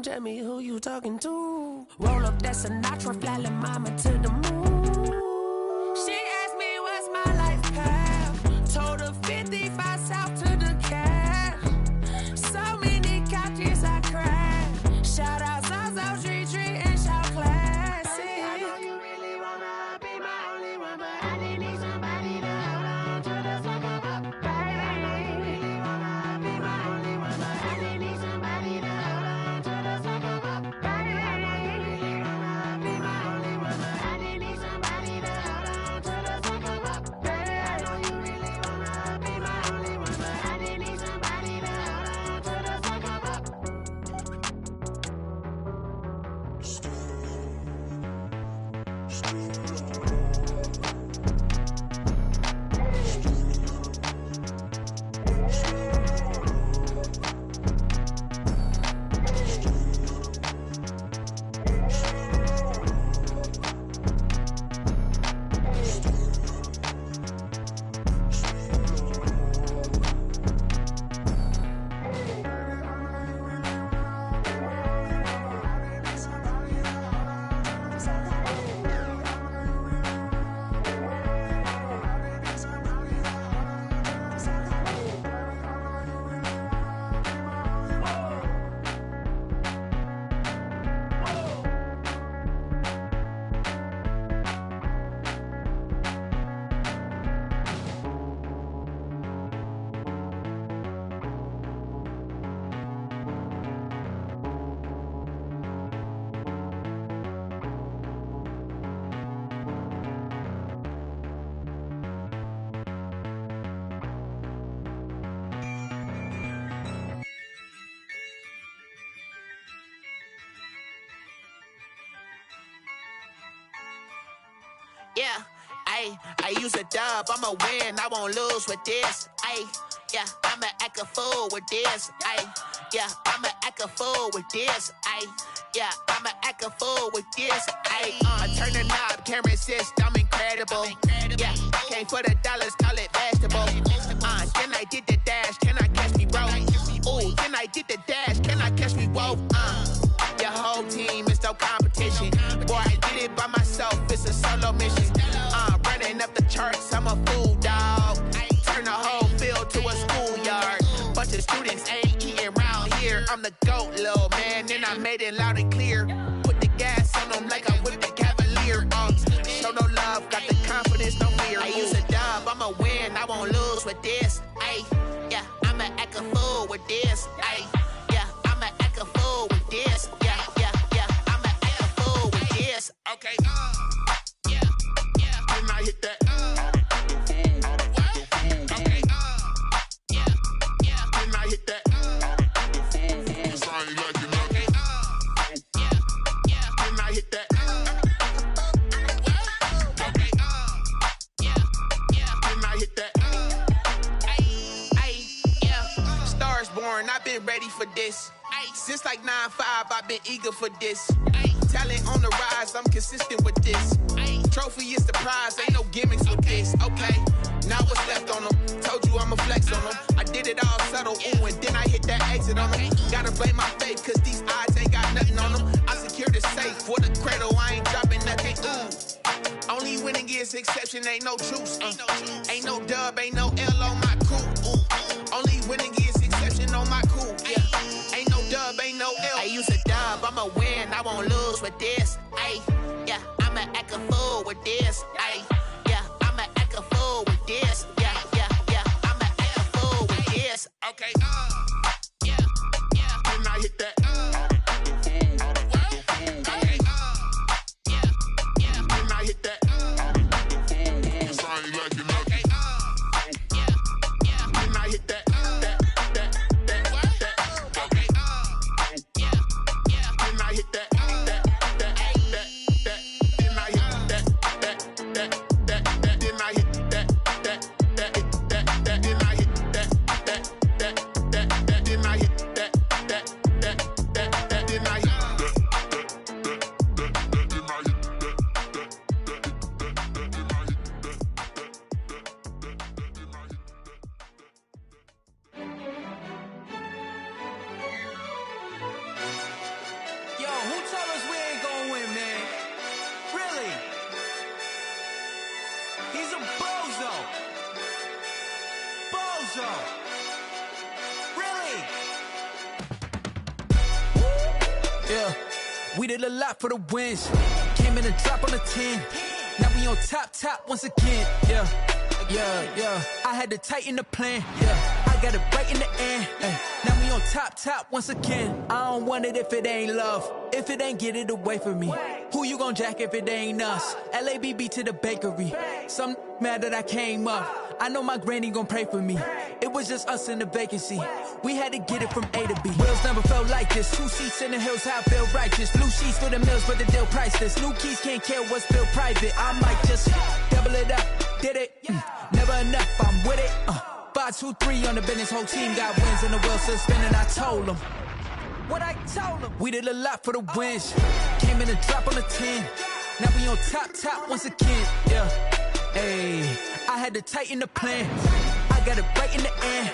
Tell me who you talking to. Roll up That's a Sinatra, flying mama to the moon. She asked me what's my life path. Told her 55 south to the cab. So many couches I cried. Shout out Zazo, Tree, and shout classic. I know you really wanna be my only one, but I didn't need somebody to hold on to the sucker up, baby. I know you really wanna be my only one, but I didn't need somebody to hold on to the sucker up, baby. I know you really wanna be my only one, but I didn't need somebody to hold on to the sucker up, baby. I know you really wanna be my only one, but I didn't need somebody to hold on to the sucker up. Yeah, I use a dub, I'ma win, I won't lose with this. Yeah, I'ma act a fool with this. Yeah, I'ma act a fool with this. Yeah, I'ma act a fool with this. I turn the knob, camera assist, I'm incredible. Yeah, came for the dollars, call it vegetable. Then I did the dash, can I catch me, bro? Ooh, then I did the dash, can I catch me, whoa? Your whole team is no competition. Boy, I did it by myself, it's a solo mission. Running up the charts, I'm a fool, dog. Turn the whole field to a schoolyard. Bunch of students ain't eating round here. I'm the GOAT, little man, and I made it loud and clear. Put the gas on them like I whipped the Cavalier. Show no love, got the confidence, no fear. I use a dub, I'ma win, I won't lose with this. Yeah, I'ma act a fool with this. Yeah, I'ma act a fool with this. Yeah, I'ma act a fool with this. Okay, yeah, then I hit that. Okay, yeah, then I hit that. Cause I ain't like it, okay, yeah, then I hit that. Okay, yeah, then I hit that. Yeah, stars born, I've been ready for this. Since like 9-5, I've been eager for this. Talent on the rise, I'm consistent with this. Trophy is the prize, ain't no gimmicks with this. Okay, now what's left on them? Told you I'ma flex on them. I did it all subtle, ooh, and then I hit that exit on them. Gotta blame my faith, cause these odds ain't got nothing on them. I secured the safe for the cradle, I ain't dropping nothing, ooh. Only winning is exception, ain't no truce. Ain't no dub, ain't no L on my crew. Ooh. Only winning is exception on my crew, yeah. Ain't no dub, ain't no L. I use a dub, I'ma win, I won't lose with this. Yeah, I'ma act a fool with this. Yeah, I'ma act a fool with this. Yeah, I'ma act a fool with this. Okay, yeah, then I hit that. Okay, yeah, then I hit that. Cause I ain't like it, okay, yeah, then I hit that. Okay, yeah, then I hit that. Yeah, we did a lot for the wins. Came in and drop on the 10. Now we on top once again. Yeah. I had to tighten the plan. Yeah, I got it right in the end. Now we on top once again. I don't want it if it ain't love. If it ain't, get it away from me. Who you gon' jack if it ain't us? LABB to the bakery. Some mad that I came up. I know my granny gon' pray for me. It was just us in the vacancy. We had to get it from A to B. Wheels never felt like this. 2 seats in the hills, how I feel righteous. Blue sheets for the mills, but the deal priceless. New keys can't care what's still private. I might just double it up. Did it? Never enough, I'm with it. 5, 2, 3 on the business. Whole team got wins and the wheels still spinning. I told them what I told them. We did a lot for the wins. Came in and drop on the 10. Now we on top once again. Yeah. Hey, I had to tighten the plan. I got it right in the end.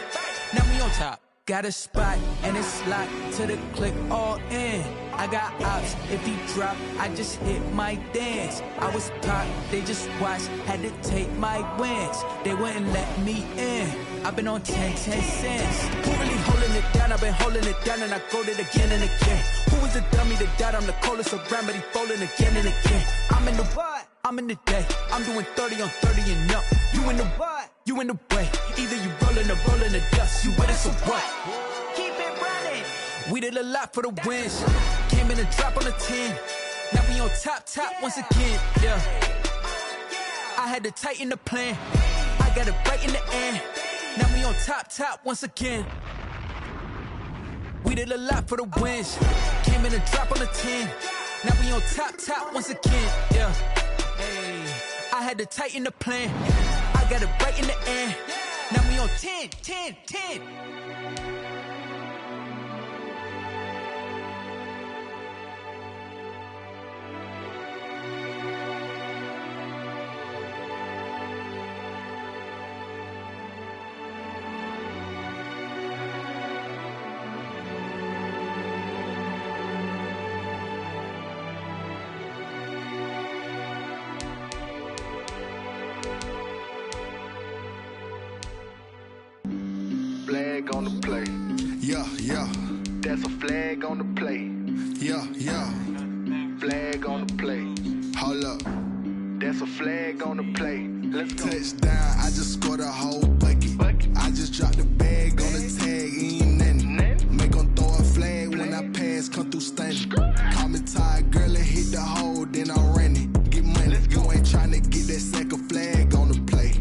Now we on top. Got a spot and it's locked to the click all in. I got ops, if he drop, I just hit my dance. I was popped, they just watched, had to take my wins. They wouldn't let me in. I've been on 10 cents. Who really holding it down? I've been holding it down and I go it again and again. Who was the dummy that died? I'm the coldest around, but he folding again and again. I'm in the what? I'm in the day. I'm doing 30 on 30 and up. You in the what? You in the way. Either you rolling or rolling the dust. You with us or what? Keep it running. We did a lot for the wins. Came in and drop on the 10. Now we on top once again. Yeah. I had to tighten the plan. I got it right in the end. Now we on top once again. We did a lot for the wins. Came in and drop on the 10. Now we on top once again. Yeah. Hey, I had to tighten the plan. I got it right in the end. Now we on 10. Flag on the play. Yeah. That's a flag on the play. Yeah. Flag on the play. Hold up. That's a flag on the play. Let's go. Touchdown, I just scored a whole bucket. I just dropped the bag on the tag, ain't nothing. Make them throw a flag when I pass, come through stunning. Call me tired, girl, and hit the hole, then I'm running. Get money, you ain't tryna get that second flag on the play.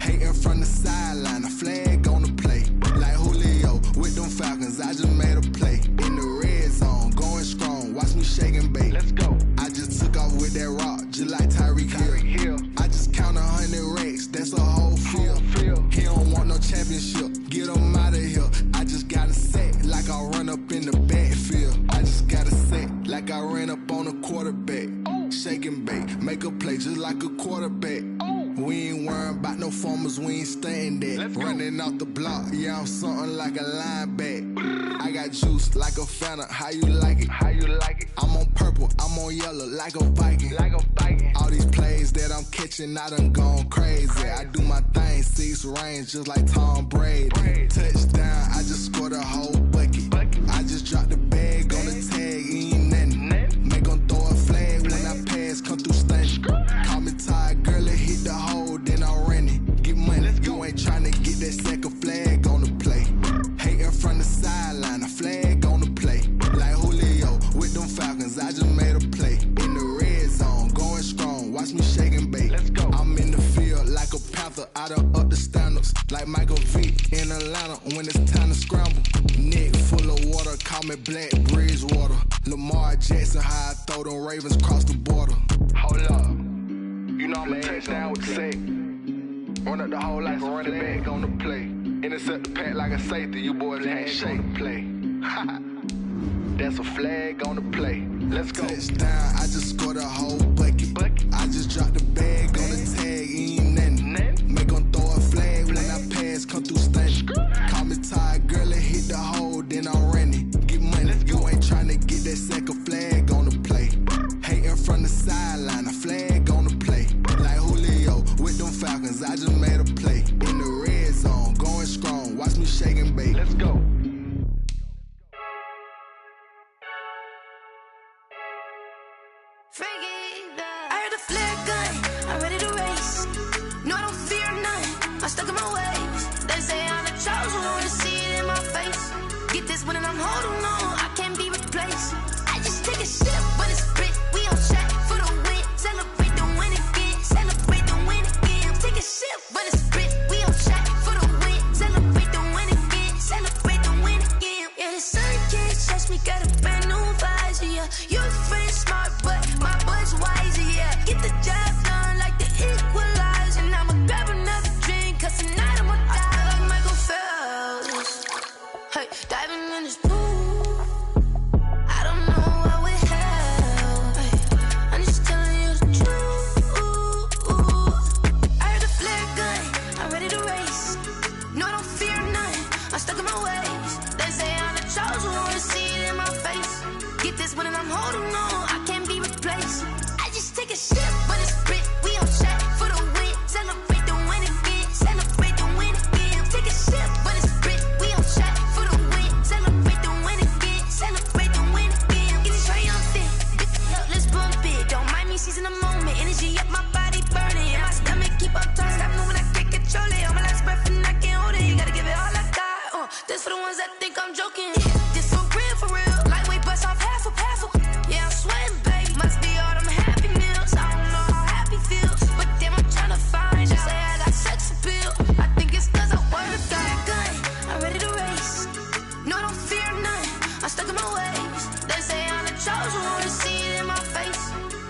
Hating from the sideline, a flag on the play. Like Julio with them Falcons, I just made a play. In the red zone, going strong, watch me shake and bake. Let's go. I just took off with that rock, just like Tyreek Hill. I just count 100 racks, that's a whole field. He don't want no championship, get him out of here. I just got a set, like I run up in the backfield. I just got a set, like I ran up on a quarterback. Shake and bake, make a play just like a quarterback. We ain't worrying about no formers, we ain't staying there. Running off the block, yeah, I'm something like a linebacker. I got juice like a Fanta, how you like it? I'm on purple, I'm on yellow, like a Viking. All these plays that I'm catching, I done gone crazy. I do my thing, 6 range, just like Tom Brady. Touchdown, I just scored a whole bucket. I just dropped the bag on the tag, ain't nothing. Make them throw a flag when I pass, come through stunning. Call me tired, girl, and hit the hole, then I'm running. Get money, you ain't tryna get that second flag on the play. Hating from the sideline, a flag on the play. Like Julio with them Falcons, I just made a play. In the red zone, going strong, watch me shake and bake. I'm in the field like a panther, I done up the standards. Like Michael Vick in Atlanta when it's time to scramble. Neck full of water, call me Black Bridgewater. Lamar Jackson, how I throw them Ravens cross the border. Hold up. You know I'm a touchdown with the sack. Run up the hole like a running back on the play. Intercept the pack like a safety. You boys ain't shake play. That's a flag on the play. Let's go. Touchdown, I just scored a whole bucket. I just dropped the bag on the tag, ain't nothing. Make them throw a flag when I pass, come through stunning. Call me tired, girl, and hit the hole, then I'm running. Get money, you ain't tryna get that second flag on the play. Hating from the sideline, a flag on the play. Like Julio with them Falcons, I just made a play. In the red zone, going strong, watch me shake and bake. Let's go. when I'm holding on, I can't be replaced. I just take a sip when it's split. We on track for the win. Celebrate the win again. Celebrate the win again. Take a sip when it's split. We on track for the win. Celebrate the win again. Celebrate the win again. Yeah, the sun can't touch me. Got a brand new visor. Yeah, your friend smart, but my boy's wiser. Yeah, get the job done like the equalizer. And I'ma grab another drink, 'cause tonight I'ma die like Michael Phelps. Hey, diving in this pool. I don't know what would help. Hey, I'm just telling you the truth. I heard the flare gun. I'm ready to race. No, I don't fear none. I'm stuck in my ways. They say I'm the chosen one. To see it in my face. Get this one and I'm holding on. I can't be replaced. I just take a sip when it's split. We on track for the win. Celebrate the win again. Celebrate the win again. Take a sip when it's split. We on track for the win. Celebrate the win again. Celebrate the win again. Get this triumphant. Let's bump it. Don't mind me seizing the moment. Energy up my body burning. And my stomach keep up turning. Stop moving, I can't control it. On my last breath and I can't hold it. You gotta give it all I got. This for the ones that think I'm joking. This for real, for real. Lightweight bust off half a. Yeah, I'm sweating, baby. Must be all them happy meals. I don't know how happy feels, but damn, I'm trying to find you. Say I got sex appeal. I think it's 'cause I work. Got a gun. I'm ready to race. No, I don't fear none. I'm stuck in my ways. They say I'm the chosen one. To see it in my face.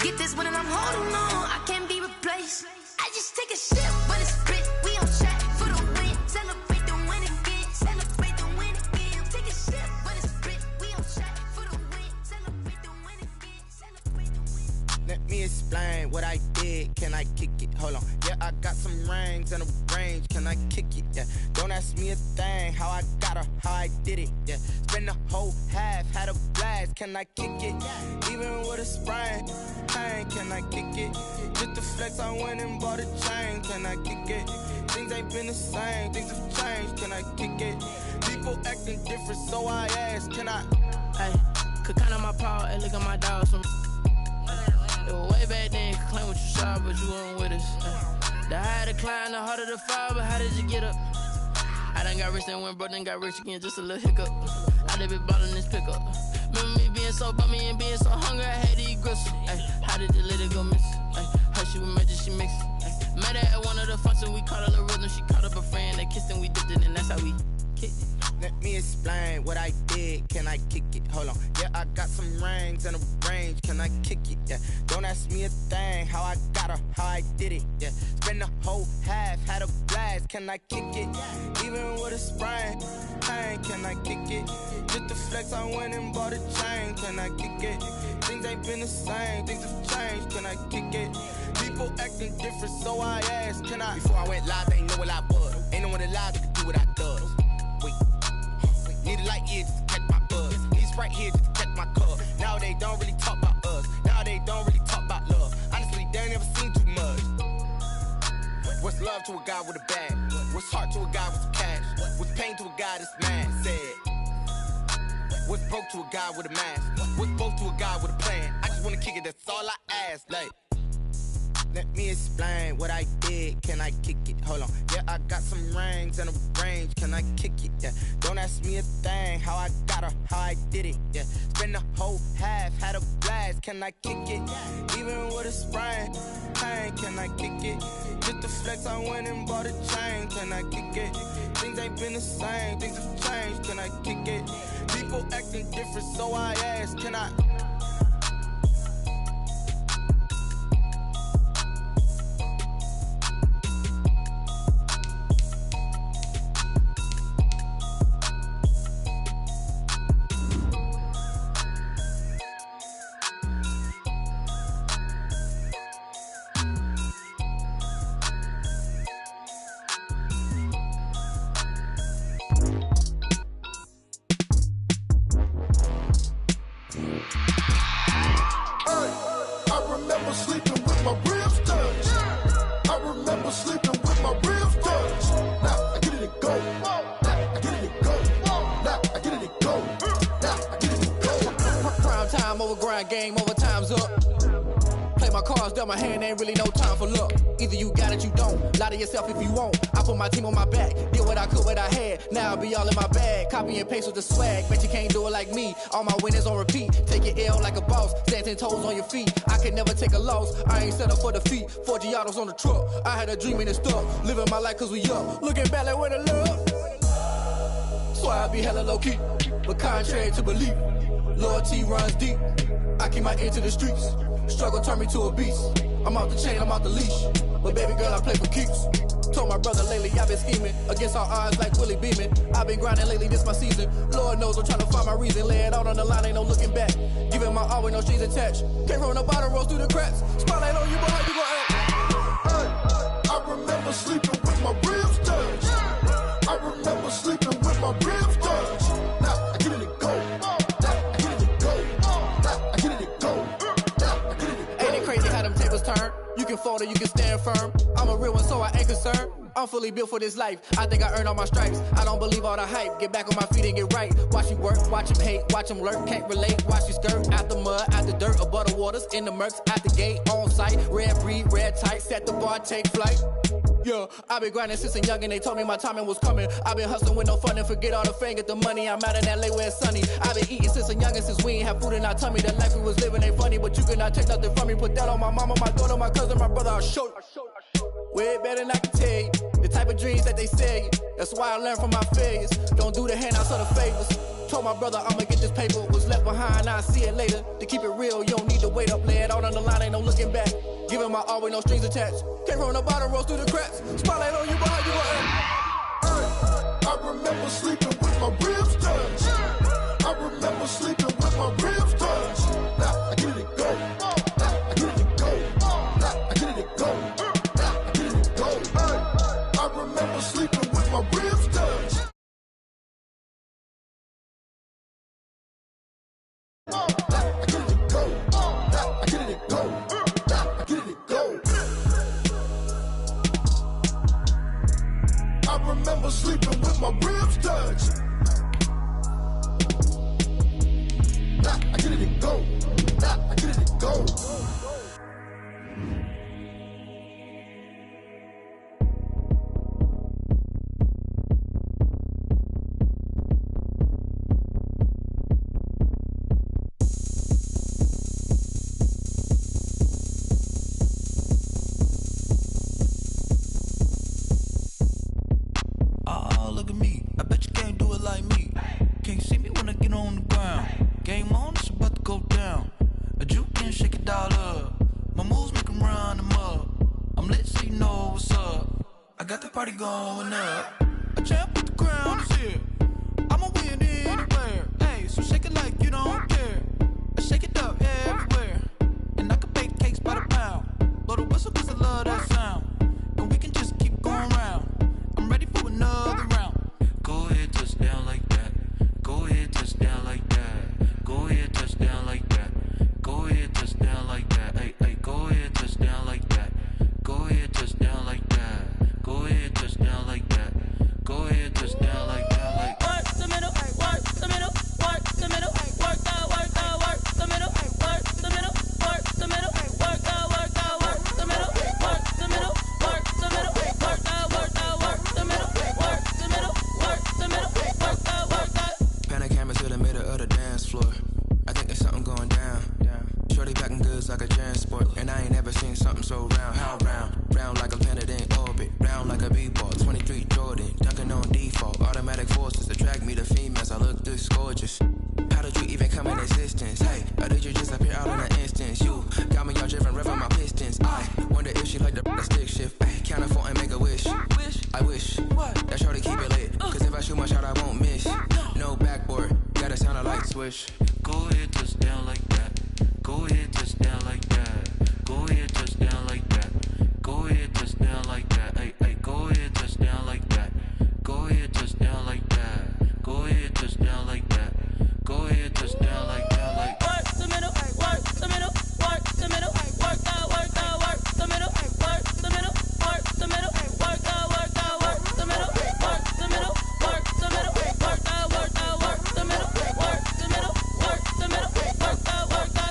Get this one and I'm holding on. I can't be replaced. I just take a sip when it's split. We on track for the win. Celebrate the win again. Celebrate the win again. Take a sip when it's split. We on track for the win. Celebrate the win again. Celebrate the win. Let me explain what I did. Can I kick it? Hold on. Yeah, I got some rings and a range. Can I kick it? Yeah. Don't ask me a thing. How I got her, how I did it. Yeah. Spend the whole half, had a blast. Can I kick it? Even with a sprain. Pain, can I kick it? Just the flex, I went and bought a chain. Can I kick it? Things ain't been the same. Things have changed. Can I kick it? People acting different, so I ask. Can I? Hey, could count on my power. Hey, look at my dogs. It was way back then, you could claim what you saw, but you weren't with us. The higher the climb, the harder the fall, but how did you get up? I done got rich, then went broke, then got rich again, just a little hiccup. I done been ballin' this pickup. Remember me being so bummy and being so hungry, I had to eat gristle. Ay, how did you let it go miss? Ay, her she was magic, she mixed. Met her at one of the functions, we caught a little rhythm, she caught up a friend, they kissed and we dipped it, and that's how we kicked it. Let me explain what I did. Can I kick it? Hold on. Yeah, I got some rings and a range. Can I kick it? Yeah. Don't ask me a thing. How I got her, how I did it. Yeah. Spend the whole half, had a blast. Can I kick it? Even with a sprain. Pain, can I kick it? Just the flex, I went and bought a chain. Can I kick it? Things ain't been the same. Things have changed. Can I kick it? People acting different, so I asked. Can I? Before I went live, they ain't know what I was. Ain't no one alive that could do what I does. Need a light year just to catch my buzz. He's right here just to catch my cup. Now they don't really talk about us. Now they don't really talk about love. Honestly, they ain't never seen too much. What's love to a guy with a bag? What's heart to a guy with some cash? What's pain to a guy that's mad? Said. What's broke to a guy with a mask? What's both to a guy with a plan? I just wanna kick it, that's all I ask. Like, let me explain what I did. Can I kick it? Hold on. Yeah, I got some rings and a range. Can I kick it? Yeah. Don't ask me a thing. How I got her, how I did it. Yeah. Spend the whole half, had a blast. Can I kick it? Even with a sprain. Pain, can I kick it? Just the flex, I went and bought a chain. Can I kick it? Things ain't been the same. Things have changed. Can I kick it? People acting different, so I ask. Can I? cards dealt my hand, ain't really no time for luck. Either you got it, you don't. Lie to yourself if you won't. I put my team on my back, did what I could, what I had. Now I'll be all in my bag. Copy and paste with the swag. Bet you can't do it like me. All my winners on repeat. Take your L like a boss. Stand 10 toes on your feet. I can never take a loss. I ain't set up for defeat. 4 Giottos on the truck. I had a dream and it stuck. Living my life cause we up. Looking back like where the love. So I be hella low key. But contrary to belief, loyalty runs deep. I keep my ear to the streets. Struggle turned me to a beast. I'm off the chain, I'm off the leash. But baby girl, I play for keeps. Told my brother lately I've been scheming. Against all odds like Willie Beeman. I've been grinding lately, this my season. Lord knows I'm trying to find my reason. Lay it out on the line, ain't no looking back. Giving my all with no strings attached. Came from the bottom, rose through the cracks. Spotlight on you, boy, how you gon' act? I remember sleeping with my ribs touched. I remember sleeping with my ribs touched. Now I get it to go. Now I get it to go. Now I get it to go. Now I get it to go. Ain't it crazy how them tables turn? You can fold or you can stand firm. I'm a real one, so I ain't concerned. I'm fully built for this life. I think I earned all my stripes. I don't believe all the hype. Get back on my feet and get right. Watch you work, watch him hate, watch him lurk. Can't relate, watch you skirt. Out the mud, out the dirt, above the waters, in the murks, out the gate, on site. Red breed, red tight, set the bar, take flight. Yeah, I been grinding since a youngin', they told me my timing was coming. I been hustling with no fun and forget all the fame, get the money. I'm out in LA where it's sunny. I been eating since a youngin', since we ain't have food in our tummy. The life we was living ain't funny, but you cannot take nothing from me. Put that on my mama, my daughter, my cousin, my brother, I'll show you. Way better than I can tell you. The type of dreams that they sell you. That's why I learned from my failures. Don't do the handouts or the favors. Told my brother I'ma get this paper. Was left behind, I'll see it later. To keep it real, you don't need to wait up. Lay it out on the line, ain't no looking back. Giving my all with no strings attached. Came from the bottom, rose through the cracks. Spotlight on you, boy, how you gon' act? I remember sleeping with my ribs touched. I remember sleeping with my ribs touched. Now I get it to go. Now I get it to go. Now I get it to go. Now I get it to go. I remember sleeping with my ribs touched. Now I get it to go. Now I get it to go. Now I get it to go. I remember sleeping with my ribs touched. Now I get it to go. Now I get it to go. Oh, look at me. I bet you can't do it like me. Can't see me when I get on the ground. Game on, it's about to go down. A juke and shake it all up. My moves make 'em run them up. I'm lit so you know what's up. I got the party going up. A champ with the crown is here. I'ma win anywhere. Hey, so shake it like you don't care. I shake it up everywhere. And I can bake cakes by the pound. Blow the whistle 'cause I love that sound. And we can just keep going round. I'm ready for another round. Go ahead, touch down like that. Go ahead, touch down like that. Go ahead, touch down like that. Go ahead, touch down like that. Hey, hey, go ahead, touch down like that. Go ahead, touch down like that. Go ahead, touch down like that. Go ahead, touch down like that. Like work the middle, work the middle, work the middle, work the middle, work the middle, work the middle, work the middle, work the middle, work the middle, work the middle, work the middle, work the middle, work the middle, work the. Pan the camera to the middle of the dance floor. I think there's something going down. Shorty packing goods like a transport. And I ain't never seen something so round. How round? Round like a planet in orbit. Round like a b-ball. 23 Jordan. Dunking on default. Automatic forces attract me to females. I look this gorgeous. How did you even come in existence? Hey, or did you just appear out in an instance? You got me all driven, revving my pistons. I wonder if she like the stick shift. Ay, count a 4 and make a wish. I wish that shorty keep it lit. Cause if I shoot my shot, I won't miss. No backboard. Gotta sound a light switch. Go ahead, touch down like that. Go ahead, touch down like that. Go ahead, touch down like that. Go ahead, touch down like that. Hey, hey, go ahead, touch down like that. Go ahead, touch down like that. Go ahead, touch down like that. Go ahead, touch down like that. Like Work the middle, work the middle, work the middle, work the middle, work the middle, work the middle, work the middle, work the middle, work the middle, work the middle, work the middle, work the middle, work the middle, work the middle, work the middle, work the.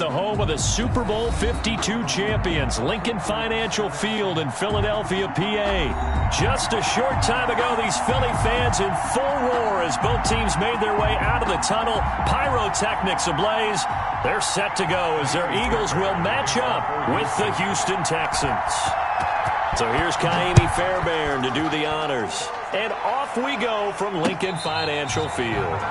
the home of the Super Bowl 52 champions, Lincoln Financial Field in Philadelphia, PA. Just a short time ago, these Philly fans in full roar as both teams made their way out of the tunnel. Pyrotechnics ablaze. They're set to go as their Eagles will match up with the Houston Texans. So here's Kaimi Fairbairn to do the honors. And off we go from Lincoln Financial Field.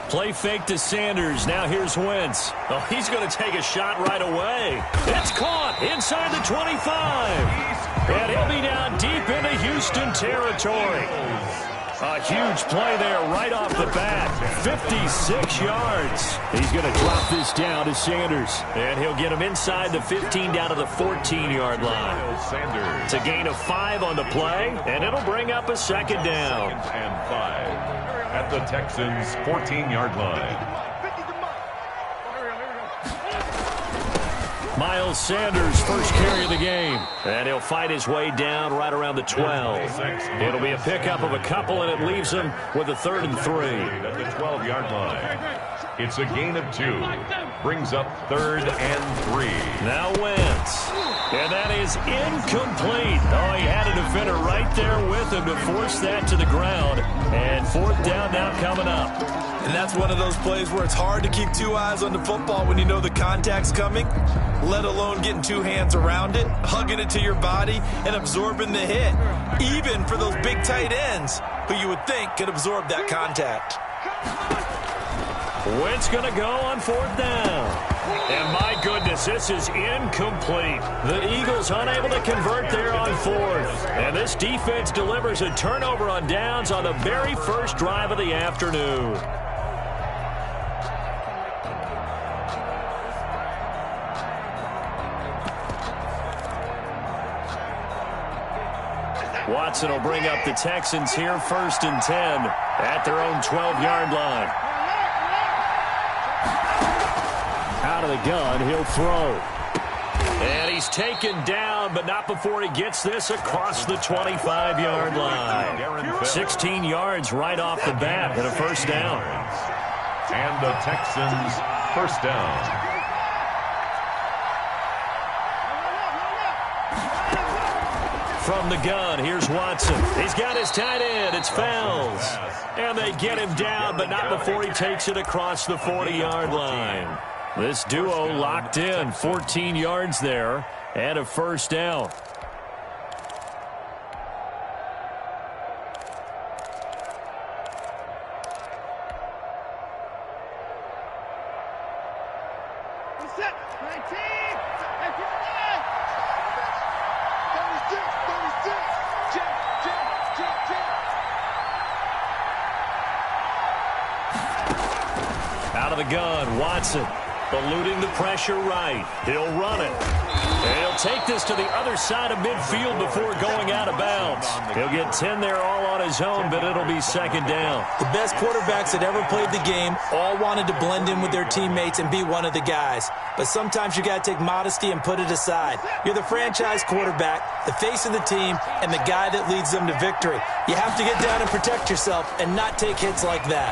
Play fake to Sanders. Now here's Wentz. Oh, he's going to take a shot right away. It's caught inside the 25. And he'll be down deep into Houston territory. A huge play there right off the bat. 56 yards. He's going to drop this down to Sanders. And he'll get him inside the 15 down to the 14-yard line. It's a gain of 5 on the play, and it'll bring up a second down. Second and 5 at the Texans' 14-yard line. Miles Sanders, first carry of the game. And he'll fight his way down right around the 12. It'll be a pickup of a couple, and it leaves him with a 3rd and 3. At the 12-yard line. It's a gain of 2. Brings up 3rd and 3. Now Wentz. And that is incomplete. Oh, he had a defender right there with him to force that to the ground. And 4th down now coming up. And that's one of those plays where it's hard to keep 2 eyes on the football when you know the contact's coming, let alone getting 2 hands around it, hugging it to your body, and absorbing the hit. Even for those big tight ends who you would think could absorb that contact. Wentz going to go on 4th down. And my goodness, this is incomplete. The Eagles unable to convert there on 4th. And this defense delivers a turnover on downs on the very first drive of the afternoon. Watson will bring up the Texans here 1st and 10 at their own 12-yard line. Out of the gun, he'll throw. And he's taken down, but not before he gets this across the 25-yard line. 16 yards right off the bat and a 1st down. And the Texans' 1st down. From the gun, here's Watson. He's got his tight end. It's Fells. And they get him down, but not before he takes it across the 40-yard line. This duo locked in, 14 yards there, and a 1st down. Out of the gun, Watson. Eluding the pressure right. He'll run it. And he'll take this to the other side of midfield before going out of bounds. He'll get 10 there all on his own, but it'll be 2nd down. The best quarterbacks that ever played the game all wanted to blend in with their teammates and be one of the guys. But sometimes you got to take modesty and put it aside. You're the franchise quarterback, the face of the team, and the guy that leads them to victory. You have to get down and protect yourself and not take hits like that.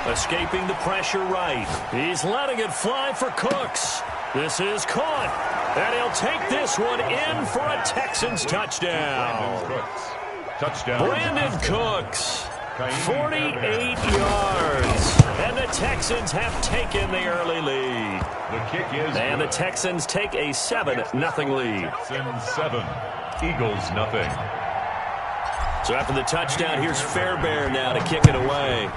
Escaping the pressure right. He's letting it fly for Cooks. This is caught. And he'll take this one in for a Texans touchdown. Brandon Cooks. 48 yards. And the Texans have taken the early lead. The kick is and the Texans take a 7-0 lead. Texans 7, Eagles nothing. So after the touchdown, here's Fairbairn now to kick it away.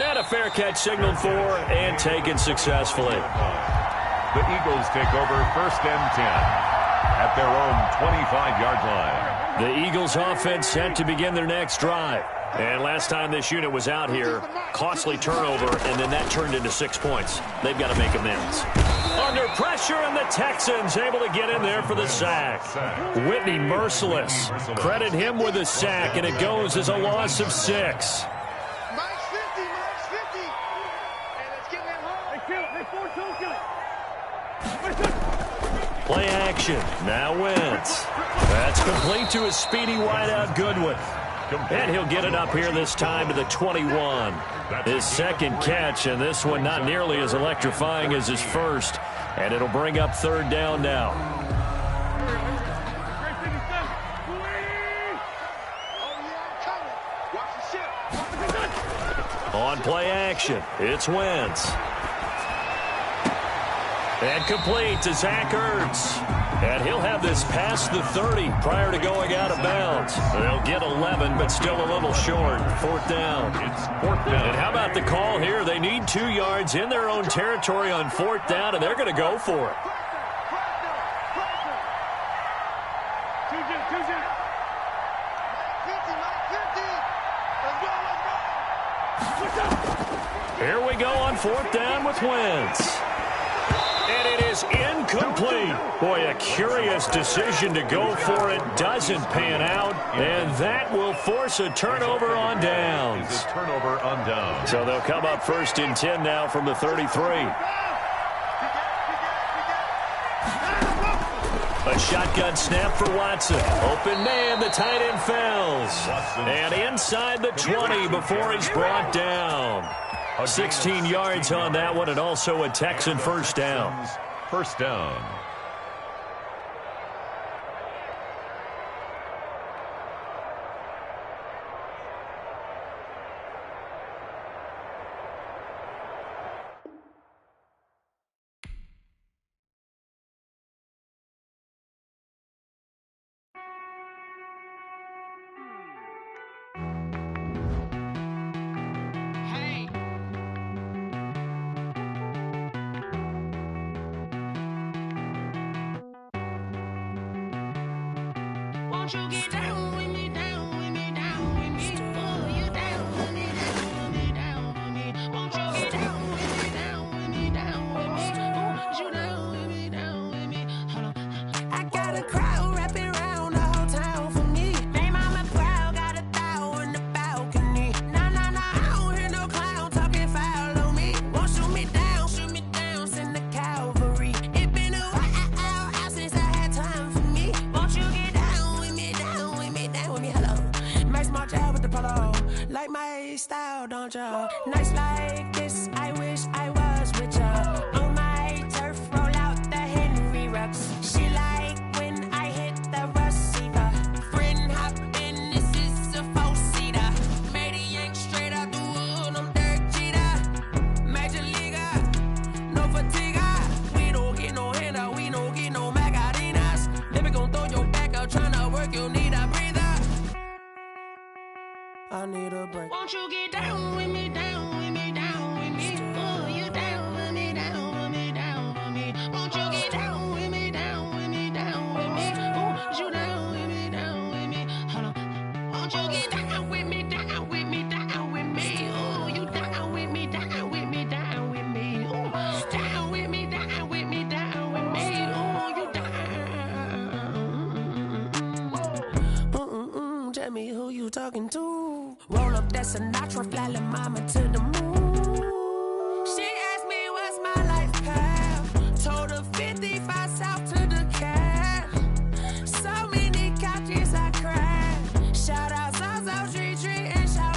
And a fair catch signaled for and taken successfully. The Eagles take over 1st and 10 at their own 25-yard line. The Eagles offense set to begin their next drive. And last time this unit was out here, costly turnover, and then that turned into 6 points. They've got to make amends. Under pressure, and the Texans able to get in there for the sack. Whitney merciless. Credit him with a sack, and it goes as a loss of 6. Play action. Now Wentz. That's complete to his speedy wideout Goodwin. And he'll get it up here this time to the 21. His second catch, and this one not nearly as electrifying as his first. And it'll bring up 3rd down now. On play action, it's Wentz. And complete to Zach Ertz. And he'll have this past the 30 prior to going out of bounds. They'll get 11, but still a little short. 4th down. It's 4th down. And how about the call here? They need 2 yards in their own territory on 4th down, and they're going to go for it. Here we go on 4th down with Wentz. And it is incomplete. Boy, a curious decision to go for it. Doesn't pan out. And that will force a turnover on downs. It's a turnover on downs. So they'll come up 1st and 10 now from the 33. A shotgun snap for Watson. Open man, the tight end fells. And inside the 20 before he's brought down. 16 yards on that one, and also a Texan 1st down. 1st down. Won't you get down with me, down with me, down with me? Oh, you down with me, down with me, down with me. Won't you get down with me, down with me, down with me? Oh, you down with me, down with me. Hold on. I got a crowd wrapping around the whole town for me. They mama proud, got a thou on the balcony. Nah, nah, nah, I don't hear no clown talking foul on me. Won't shoot me down, send the cavalry. It been a while since I had time for me. Won't you get down with me, down with me, down with me? Hello. Nice small job with the polo. Like my style, don't ya? Nice like this, I wish I was with ya. On my turf, roll out the Henry Rux. She like when I hit the receiver. Friend hop in, this is a 4-seater. Made a yank straight out the wood, I'm Derek Jeter. Major leaguer, no fatigue. We don't get no handout, we don't get no Macarinas. Never gon' throw your back out, tryna work, you need a breather. I need a break. Won't you get down with me, down with me, down with me? Oh, you down with me, down with me, down with me. Won't you get down with me, down with me, down with me? Oh, you down with me, down with me. Hold on. Won't you get down with me, down with me, down with me? Oh, you down with me, down with me, down with me. Oh, down with me, down with me, down with me. Oh, you down. Tell me who you talking to. Roll up that Zachnar276's, fly la mama to the moon. She asked me what's my life path. Told her 55 south to the cat. So many couches I cried. Shout out South Tree and shout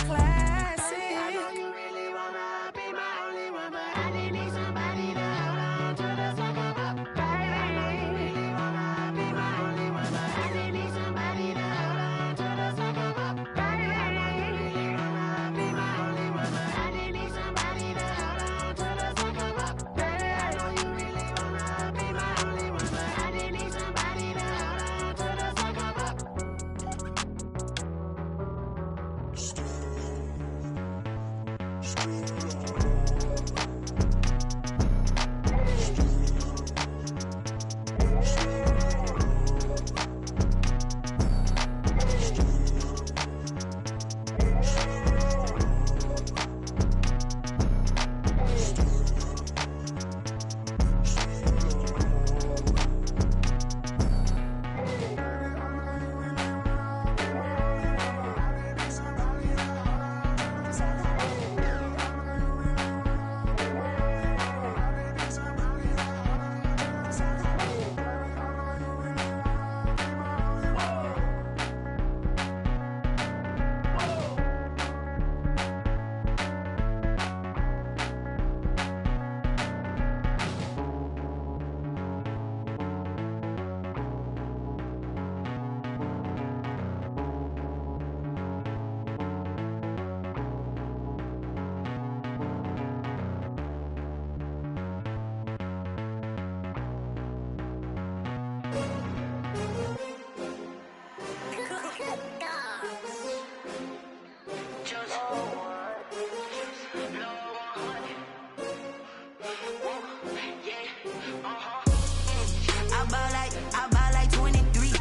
I ball like 23.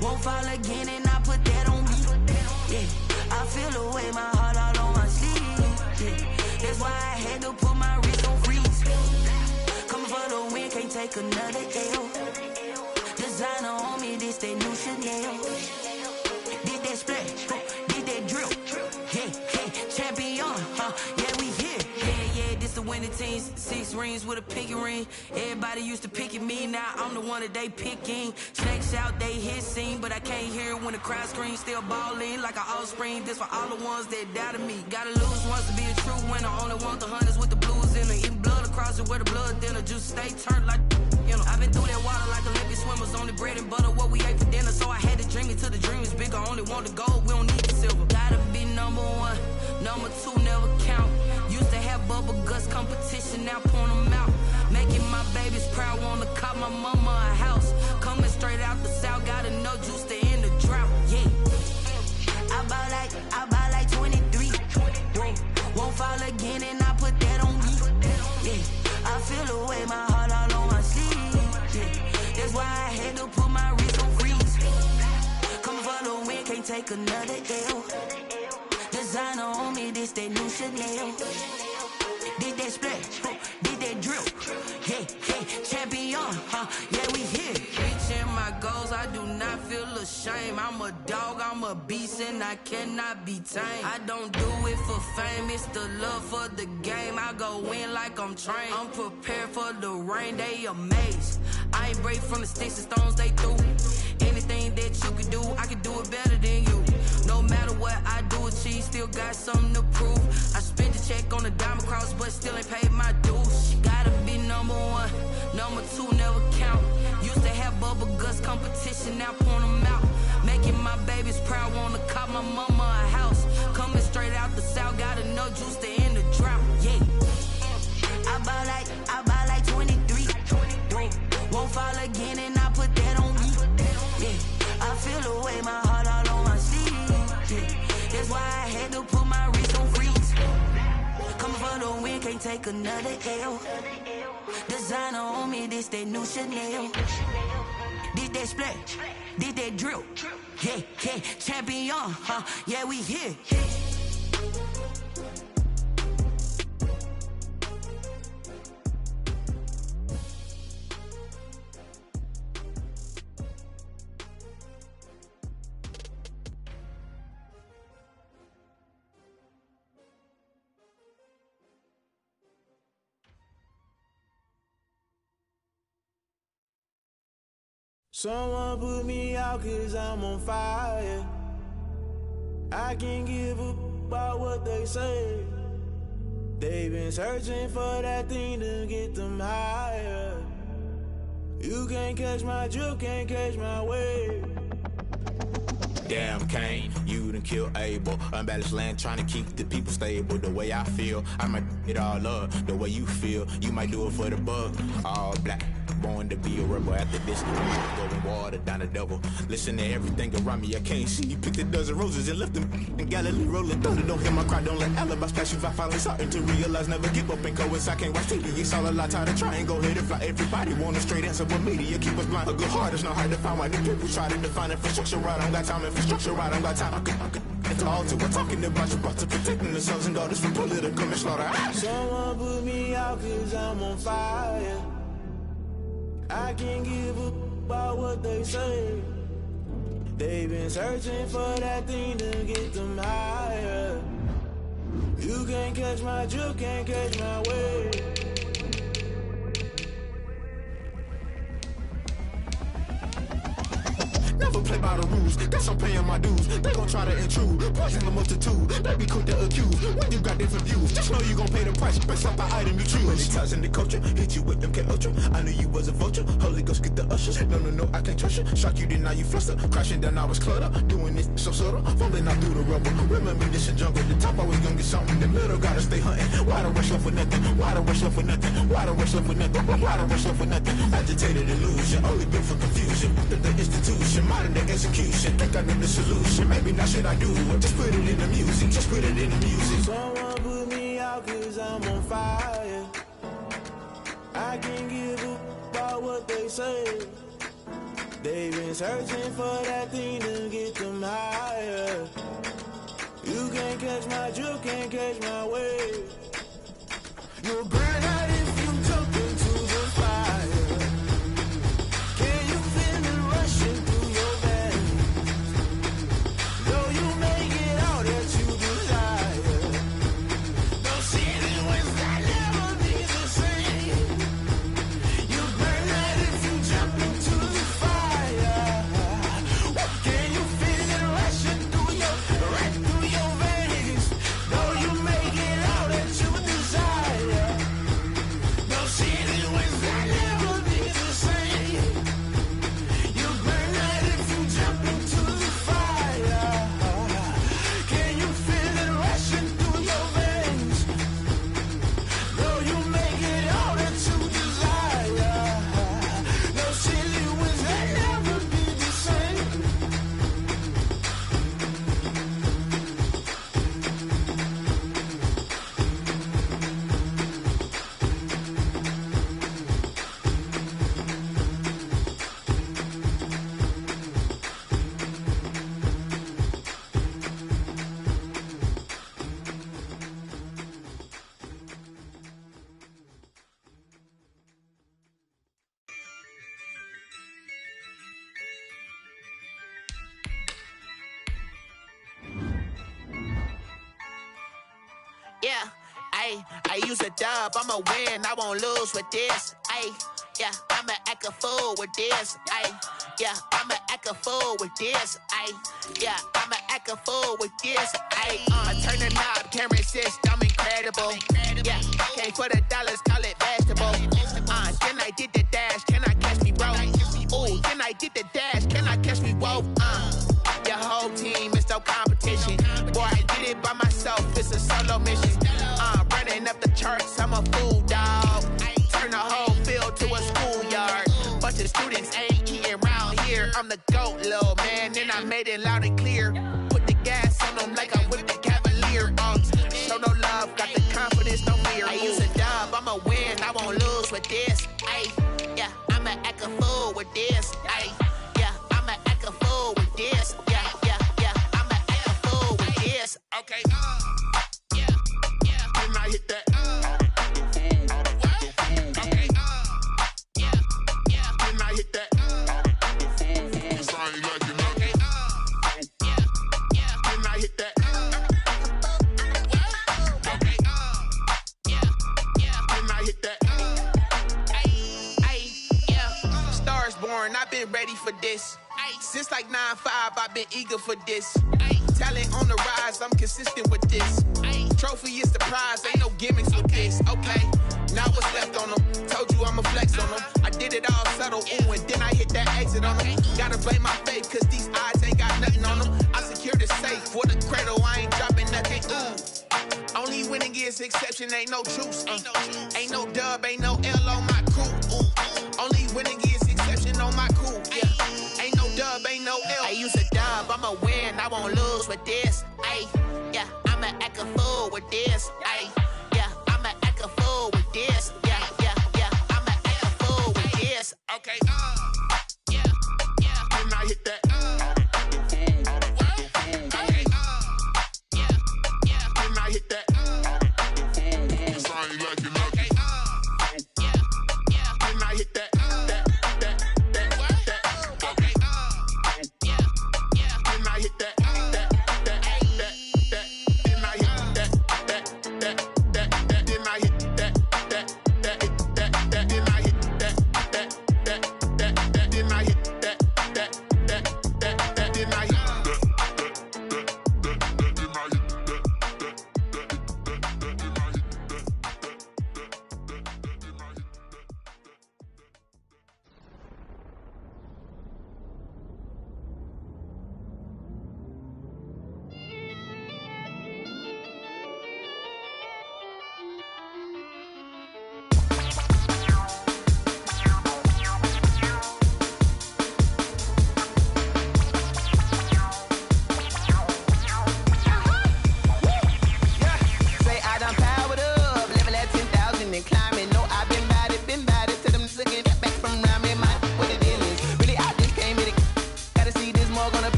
Won't fall again and I put that on me. Yeah, I feel the way, my heart all on my sleeve. Yeah, that's why I had to put my wrist on freeze. Coming for the win, can't take another L. Designer on me, this that new Chanel. Did that splash, did that drill. Yeah, champion, yeah, we here. Yeah, this the winning team. 6 rings with a pinky ring. Everybody used to pick at me, now I'm the one that they picking. Snakes out, they hit scene, but I can't hear it when the crowd screams. Still balling like an offspring. This for all the ones that doubted me. Gotta lose once to be a true winner. Only want the hunters with the blues in it. Eating blood across it where the blood dinner. Just stay turned like, you know. I've been through that water like Olympic swimmers. Only bread and butter, what we ate for dinner. So I had to dream it till the dream is bigger. Only want the gold, we don't need the silver. Gotta be number 1, number 2 never count. Used to have bubble guts competition, now point them out. Making my babies proud, wanna cop my mama a house. Coming straight out the south, got enough juice to end the drought. Yeah, I ball like 23. Won't fall again and I put that on me. Yeah, I feel the way, my heart all on my sleeve. Yeah, that's why I had to put my wrist on freeze. Coming for the win, can't take another L. Designer on me, this that new Chanel. Did that splash, did that drill. Yeah, champion, yeah, we here. Reaching my goals, I do not feel ashamed. I'm a dog, I'm a beast, and I cannot be tamed. I don't do it for fame, it's the love for the game. I go in like I'm trained. I'm prepared for the rain, they amazed. I ain't break from the sticks and stones they threw. Anything that you can do, I can do it better than you. No matter what I do, achieve, still got something to prove. I spent the check on the diamond cross, but still ain't paid my dues. Gotta be number 1, number 2 never count. Used to have bubble guts competition, now point them out. Making my babies proud, wanna cop my mama a house. Coming straight out the south, got enough juice to end the drought. Yeah, I ball like 23. Won't fall again and I put that on me. Yeah, I feel the way, my heart all on my sleeve. Yeah, that's why I had to put my wrist on freeze. Coming for the win, can't take another L. Designer on me, this that new Chanel. Did that splash, did that drill. Yeah, champion, yeah, we here. Someone put me out 'cause I'm on fire. I can't give up about what they say. They've been searching for that thing to get them higher. You can't catch my drift, can't catch my wave. Damn, Kane, you done killed Abel. Unbalanced land, trying to keep the people stable. The way I feel, I might it all up. The way you feel, you might do it for the buck. All black, born to be a rebel. After this, going water down the devil. Listen to everything around me, I can't see. You picked a dozen roses and left them in Galilee rolling thunder. Don't hear my cry, don't let alibis pass you. I finally starting to realize, never give up and coast. I can't watch TV, it's all a lot, tired of trying, go ahead and fly. Everybody want a straight answer, but media keep us blind. A good heart is not hard to find. Why the people try to define infrastructure right? I don't got time, infrastructure right, I don't got time. I could it's all to we're talking about you, about to protecting the sons and daughters from political and slaughter. Someone put me out 'cause I'm on fire. I can't give up about what they say. They've been searching for that thing to get them higher. You can't catch my drift, can't catch my wave. Never play by the rules, guess I'm paying my dues. They gon' try to intrude, poison the multitude. They be quick to accuse, when you got different views. Just know you gon' pay the price, based off the item you choose. Many times in the culture, hit you with MK Ultra. I knew you was a vulture, Holy Ghost get the ushers. No, I can't trust you. Shock you, then now you fluster. Crashing down, I was cluttered. Doing this so subtle, falling out through the rubble. Remember this in jungle, the top always gonna get something. The middle gotta stay hunting. Why the rush left for nothing? Why the rush left for nothing? Why the rush left for nothing? Why the rush left for nothing? Agitated illusion, only built for confusion. The institution, modern day execution. Think I know the solution. Maybe not shit I do. Just put it in the music. Just put it in the music. Someone put me out 'cause I'm on fire. I I can't give a about what they say. They've been searching for that thing to get them higher. You can't catch my drift, can't catch my wave. You'll burn out if you jump into the fire. Can you feel it rushing through your veins? Though you may get all that you desire, those feelings will never be the same. You burn out if you jump into the fire. Can you feel it rushing through your veins? Though you may get all that you desire, those feelings will never be the same. You burn out if you jump into the fire. Can you feel it rushing through your veins? Though you may get all that you desire, those feelings will never be the same. Yeah, I use a dub, I'ma win, I won't lose with this. Yeah, I'ma act a fool with this. Yeah, I'ma act a fool with this. Yeah, I'ma act a fool with this. I turn the knob, camera assist, I'm incredible. Yeah, came for the dollars, call it vegetable. Then I did the dash, can I catch me, bro? Ooh, then I did the dash, can I catch me, whoa? Your whole team is no competition. Boy, I did it by myself, it's a solo mission. Running up the charts, I'm a fool, dog. Turn the whole field to a schoolyard. Bunch of students ain't eating round here. I'm the GOAT, little man, and I made it loud and clear. Put the gas on them like I whipped the Cavalier. Show no love, got the confidence, no fear. I use a dub, I'ma win, I won't lose with this. Yeah, I'ma act a fool with this. Yeah, I'ma act a fool with this. Yeah, I'ma act a fool with this. Okay, When I hit that, okay, when I hit that, cause I ain't like it okay, when I hit that, okay, when I hit that. yeah. Stars born, I've been ready for this. Since like 9-5, I've been eager for this. Talent on the rise, I'm consistent with this. Trophy is the prize, ain't no gimmicks with this. Okay, now what's left on them? Told you I'ma flex on them. I did it all subtle, ooh, and then I hit that exit on them. Gotta blame my faith, cause these odds ain't got nothing on them. I secure the safe for the cradle, I ain't dropping nothing, ooh. Only winning is exception, ain't no truce. Ain't no dub, ain't no L on my crew. Only winning is exception on my crew, yeah. Ain't no dub, ain't no L. I use a dub, I'ma win, I won't lose with this. Yeah, I'ma act a fool with this. Yeah, I'ma act a fool with this. Yeah, I'ma act a fool with this. Okay, When I hit that, okay, when I hit that, cause I ain't like it okay, when I hit that, okay, when I hit that, then I hit that, then I hit that, then I hit that,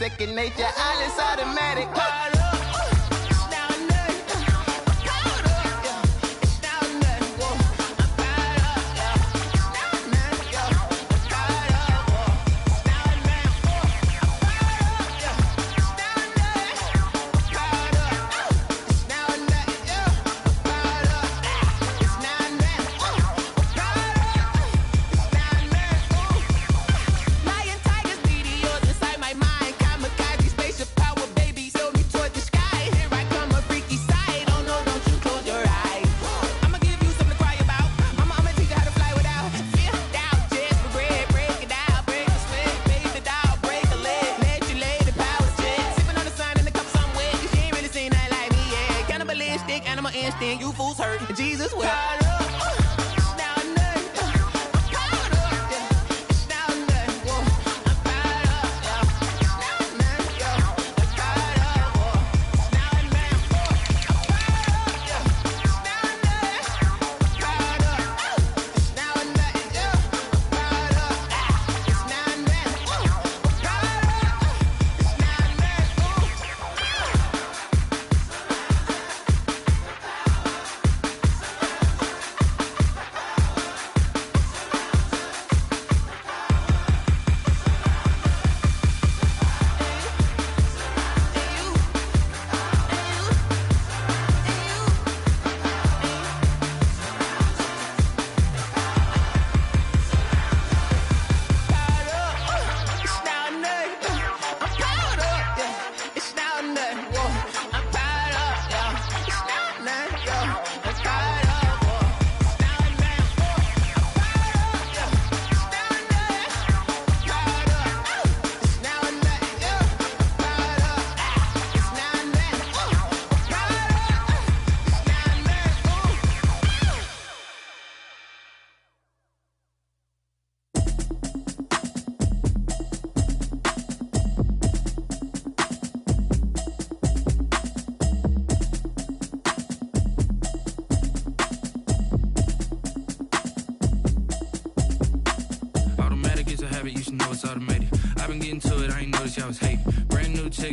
second nature. All is automatic. You fools hurt. Jesus will.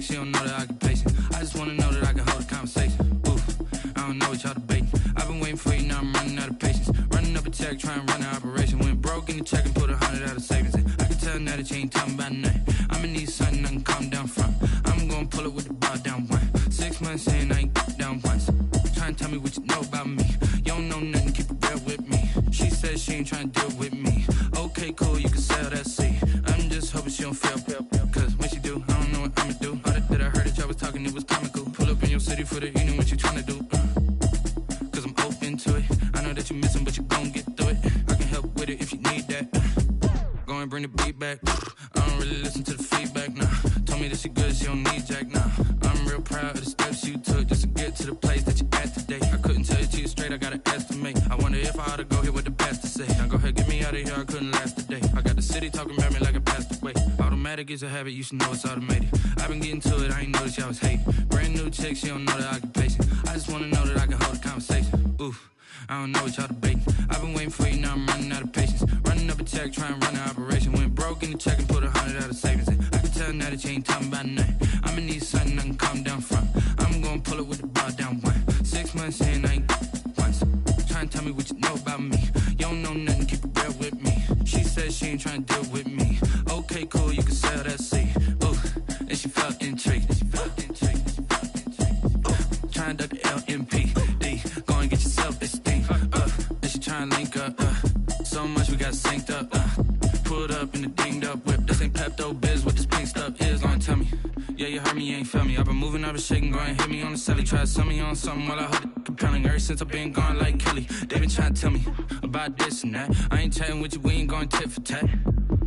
She don't know the occupation. I just wanna know that I can hold a conversation. Oof, I don't know what y'all debating. I've been waiting for you, now I'm running out of patience. Running up a check, trying to run an operation. Went broke in the check and put 100 out of savings in. I can tell now that you ain't talking about nothing. I'ma need something I can calm down from. I'm gonna pull it with the bar down one. 6 months in, I ain't down once. Trying to tell me what you know about me. You don't know nothing, keep it real with me. She says she ain't trying to deal with me. Okay, cool, you can sell that seat. I'm just hoping she don't fail. Cause when she do, I don't know what I'ma do. That I heard that y'all was talking, it was comical. Pull up in your city for the evening, what you tryna do? Cause I'm open to it. I know that you missing, but you gon' get through it. I can help with it if you need that. Go and bring the beat back. I don't really listen to the feedback, nah. Told me that she good, she don't need jack, nah. I'm real proud of the steps you took just to get to the place that you at today. I couldn't tell it to you straight, I gotta estimate. I wonder if I ought to go here with the best to say. Now go ahead, get me out of here, I couldn't last a day. I got the city talking about me like I passed away. Automatic is a habit, you should know it's automated. I've been getting to it, I ain't noticed y'all was hating. Brand new chick, she don't know the occupation. I just wanna know that I can hold a conversation. Oof, I don't know what y'all debating. I've been waiting for you, now I'm running out of patience. Running up a check, trying to run an operation. Went broke in the check and put 100 out of savings in. I can tell now that you ain't talking about nothing. I'ma need something I can calm down from. I'm gonna pull it with the bar down one. 6 months in, I ain't once. Trying to tell me what you know about me. You don't know nothing, keep it real with me. She says she ain't trying to deal with me. Okay, cool, you can sell that seat. Ooh, and she felt intrigued. Trying to duck the LMPD. Go and get your self-esteem. And she trying to link up. So much we got synced up. Pulled up in the dinged up whip. This ain't Pepto-Biz, what this pink stuff is. Gonna tell me. Yeah, you heard me, you ain't felt me. I've been moving, I've been shaking, go and hit me on the celly. Try to sell me on something while I hold it compelling. Ever since I've been gone like Kelly, they been trying to tell me about this and that. I ain't chatting with you, we ain't going tit for tat.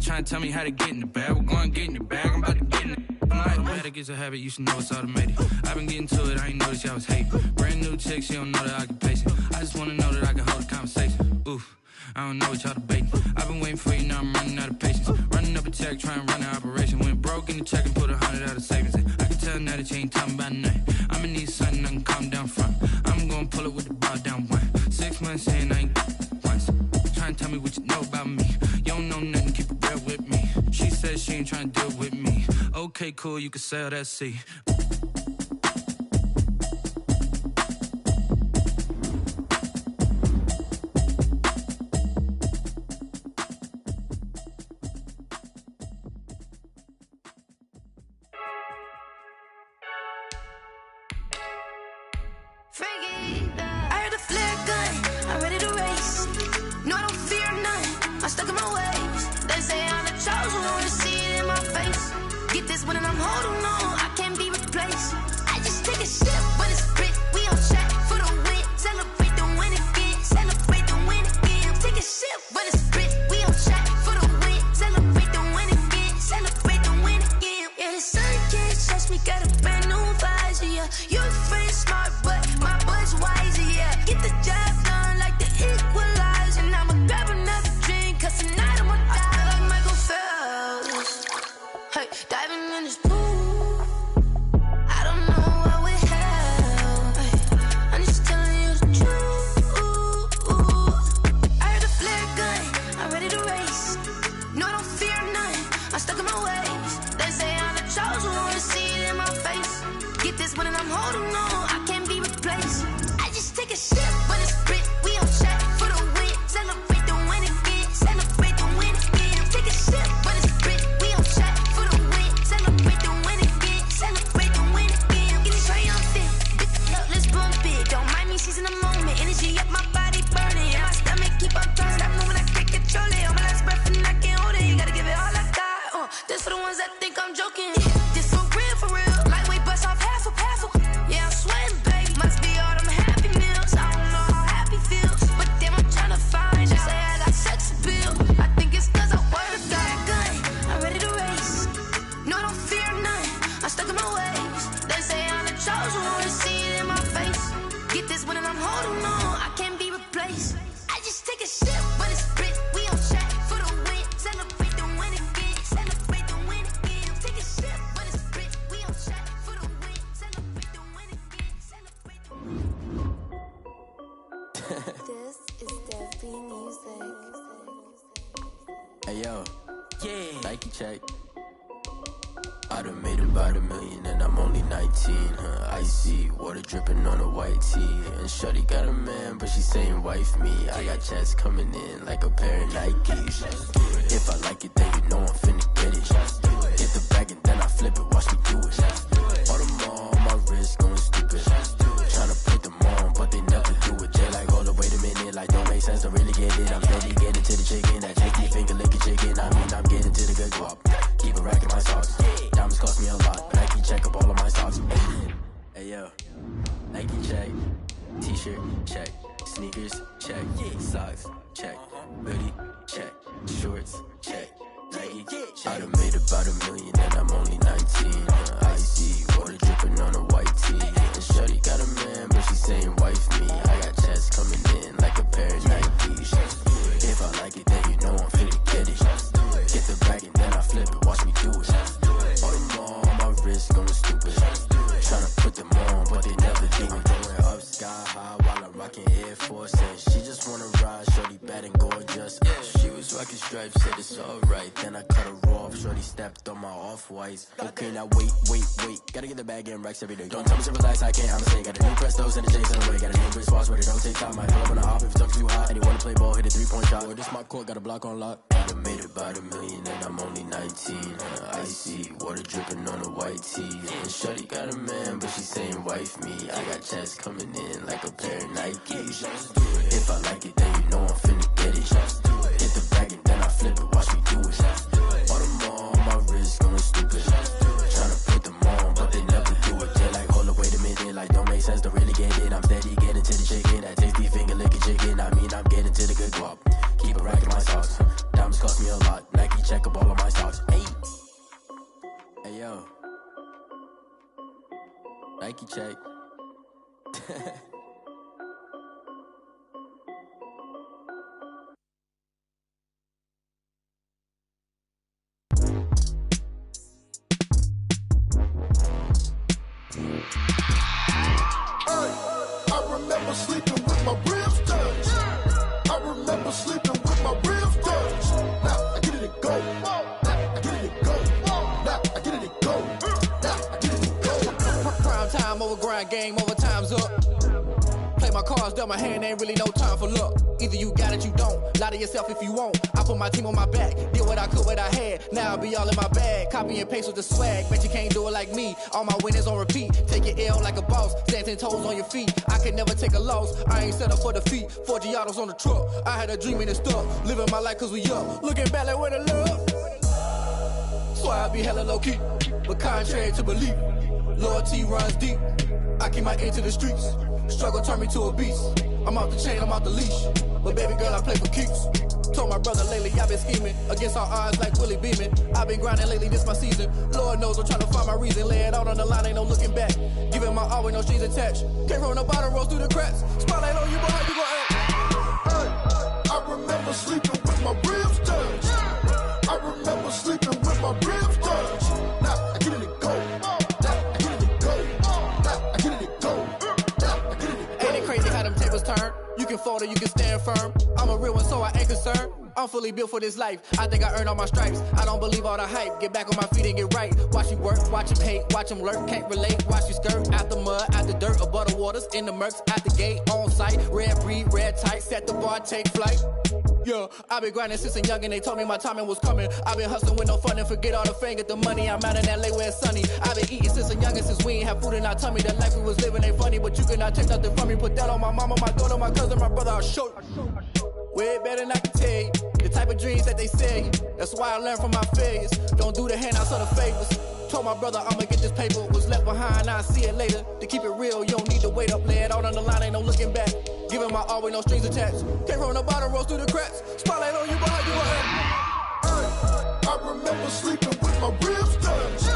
Trying to tell me how to get in the bag. We're going to get in the bag, I'm about to get in it. Automatic is a habit, you should know it's automated. I've been getting to it, I ain't noticed y'all was hating. Brand new chick, she don't know the occupation. I just wanna know that I can hold a conversation. Oof, I don't know what y'all debating. I've been waiting for you, now I'm running out of patience. Running up a check, trying to run an operation. Went broke in the check and put 100 out of savings in. I can tell now that you ain't talking about nothing. I'ma need something I can calm down from. I'm gonna pull it with the bar down one. 6 months in, I ain't once. Trying to tell me what you know about me. You don't know nothing, keep it real with me. She says she ain't trying to deal with me. Okay. Okay, cool, you can sail that sea. I heard the flare gun, I'm ready to race. No, I don't fear none, I'm stuck in my ways. They say I'm the chosen one, see it in my face. Get this one and I'm holding on, I can't be replaced. I just take a sip, but it's grit. We on track for the win, celebrate the win again, celebrate the win again. Take a sip, but it's grit. We on track for the win, celebrate the win again, celebrate the win again. Yeah, the sun can't touch me, got a brand new visor, yeah. You're afraid smart, but my butt's wiser, yeah. Get the job done like the equalizer. And I'ma grab another drink, cause tonight I'ma die like Michael Phelps. Hey, diving in this pool, I don't know what we have. Hey, I'm just telling you the truth. I heard a flare gun, I'm ready to race. No, I don't fear none, I'm stuck in my ways. They say I'm the chosen one, see it in my face. Get this one and I'm holding on, I can't be replaced. I just take a sip, but it's grit. We on track for the win, celebrate the win again, celebrate the win again. Take a sip, but it's grit. We on track for the win, celebrate the win again, celebrate the win again. Get it triumphant, bitch up, let's bump it. Don't mind me seizing the moment, energy up my body burning. Yeah, my stomach keep on turning, stop moving, I can't control it. On my last breath and I can't hold it. You gotta give it all I got. This for the ones that think I'm joking. This for real, lightweight bust off half a. Yeah, I'm sweating, babe. Must be all them happy meals. I don't know how happy feels, but damn, I'm tryna find. They say I got sex appeal. I think it's cause I work that gun. I'm ready to race. No, I don't fear none. I'm stuck in my ways. They say I'm the chosen one, see it in my face. Get this one and I'm holding on, I can't be replaced. I just take a sip, but it's grit. We on track for the win, celebrate the win again, celebrate the win again. Take a sip, but it's grit. We on track for the win, celebrate the win again, celebrate the win. This is Debbie Music. Hey yo, yeah, Nike check. I done made about $1 million and I'm only 19, icy, water dripping on a white tee. And shorty got a man, but she saying wife me. I got chats coming in like a pair of Nikes. If I like it, then you know I'm finna get it. Get the bag and then I flip it, watch me do it. All them on my wrist going stupid. Tryna put them on, but they never do it. They like, hold up, wait a minute, like don't make sense, don't really get it. I'm steady getting to the chicken, that chicky finger licking chicken. I mean, I'm getting to the good guap. Keep a rack in my socks. Diamonds cost me a lot. Nike check up all of my socks. Hey yo, Nike check. T-shirt check. Sneakers check. Socks check. Hoodie check. Shorts check. Nike. I done made about $1 million and I'm only 19. Icy, water dripping on a white tee. And shorty got a man, but she saying wife me. I got chats coming in like a pair of Nikes. If I like it, then you know I'm finna get it. Get the bag and then I flip it, watch me do it. All them on my wrist going stupid. Tryna put them on, but they never do it. Going up sky high while I'm rocking Air Force. And she just wanna ride, shorty bad and gorgeous. She was rocking stripes, said it's alright. Then I cut her off, shorty stepped on my off-whites. Okay, now wait. Gotta get the bag and racks every day. Don't tell me to relax, I can't, I'ma say. Got a new Prestos and the J's in the way. Got a new wristwatch, but it don't take time. I pull up on the hop if it talks too hot. And you wanna play ball, hit a 3-point shot. Or this my court, got a block on lock. I done made about $1 million and I'm only 19. Icy, water dripping on a white tee. And shorty got a man, but she saying wife me. I got chats coming in like a pair of Nikes. If I like it, then you know I'm finna get it. Hit the bag and then I flip it, watch me do it. All them on my wrist going stupid. Tryna put them on, but they never do it. They like, hold up, wait a minute, like don't make sense, don't really get it. I'm steady getting to the chicken, that tasty finger licking chicken. I mean, I'm getting to the good guap. Keep a rack in my socks. Diamonds cost me a lot. Nike check up all of my socks. Hey yo, Nike check. I remember sleeping with my ribs touched. I remember sleeping with my ribs touched. Now I get it and go. Now I get it and go. Now I get it and go. over, grind game over, time's up. Play my cards, dealt my hand, ain't really no time for luck. Either you got it, you don't. Lie to yourself if you won't. I put my team on my back, did what I could, what I had. Now I be all in my bag, copy and paste with the swag. Bet you can't do it like me. All my winners on repeat. Take your L like a boss, stand 10 toes on your feet. I can never take a loss. I ain't set up for defeat. 4 Giottos on the truck. I had a dream and it stuck. Living my life cause we up. Looking back like where the love. So I be hella low key, but contrary to belief, loyalty runs deep. I keep my ear to the streets. Struggle turned me to a beast. I'm off the chain, I'm off the leash. But baby girl, I play for keeps. Told my brother lately, I've been scheming against all odds like Willie Beeman. I've been grinding lately, this my season. Lord knows I'm trying to find my reason. Lay it out on the line, ain't no looking back. Giving my all with no strings attached. Came from the bottom, rose through the cracks. Spotlight on you, boy, how you gon' act? I remember sleeping with my ribs touched. I remember sleeping with my ribs touched. Now I get it to go. Now I get it to go. Now I get it to go. Now I get it to go. Ain't it crazy how them tables turn? You can fold or you can stand firm. I'm a real one, so I ain't concerned. I'm fully built for this life. I think I earned all my stripes. I don't believe all the hype. Get back on my feet and get right. Watch you work, watch him hate, watch him lurk. Can't relate, watch you skirt. Out the mud, out the dirt, above the waters, in the murks, out the gate, on site. Red breed, red tight, set the bar, take flight. Yeah, I been grinding since a young and they told me my timing was coming. I been hustling with no fun and forget all the fame, get the money. I'm out in LA where it's sunny. I been eating since a young and since we ain't have food in our tummy. The life we was living ain't funny, but you cannot take nothing from me. Put that on my mama, my daughter, my cousin, my brother, I'll show you. Way better than I can tell you. The type of dreams that they sell you. That's why I learned from my failures. Don't do the handouts or the favors. Told my brother I'ma get this paper. Was left behind, I'll see it later. To keep it real, you don't need to wait up. Lay it out on the line, ain't no looking back. Giving my all with no strings attached. Came from the bottom, rose through the cracks. Spotlight on you, boy, how you gon' act? I remember sleeping with my ribs touched.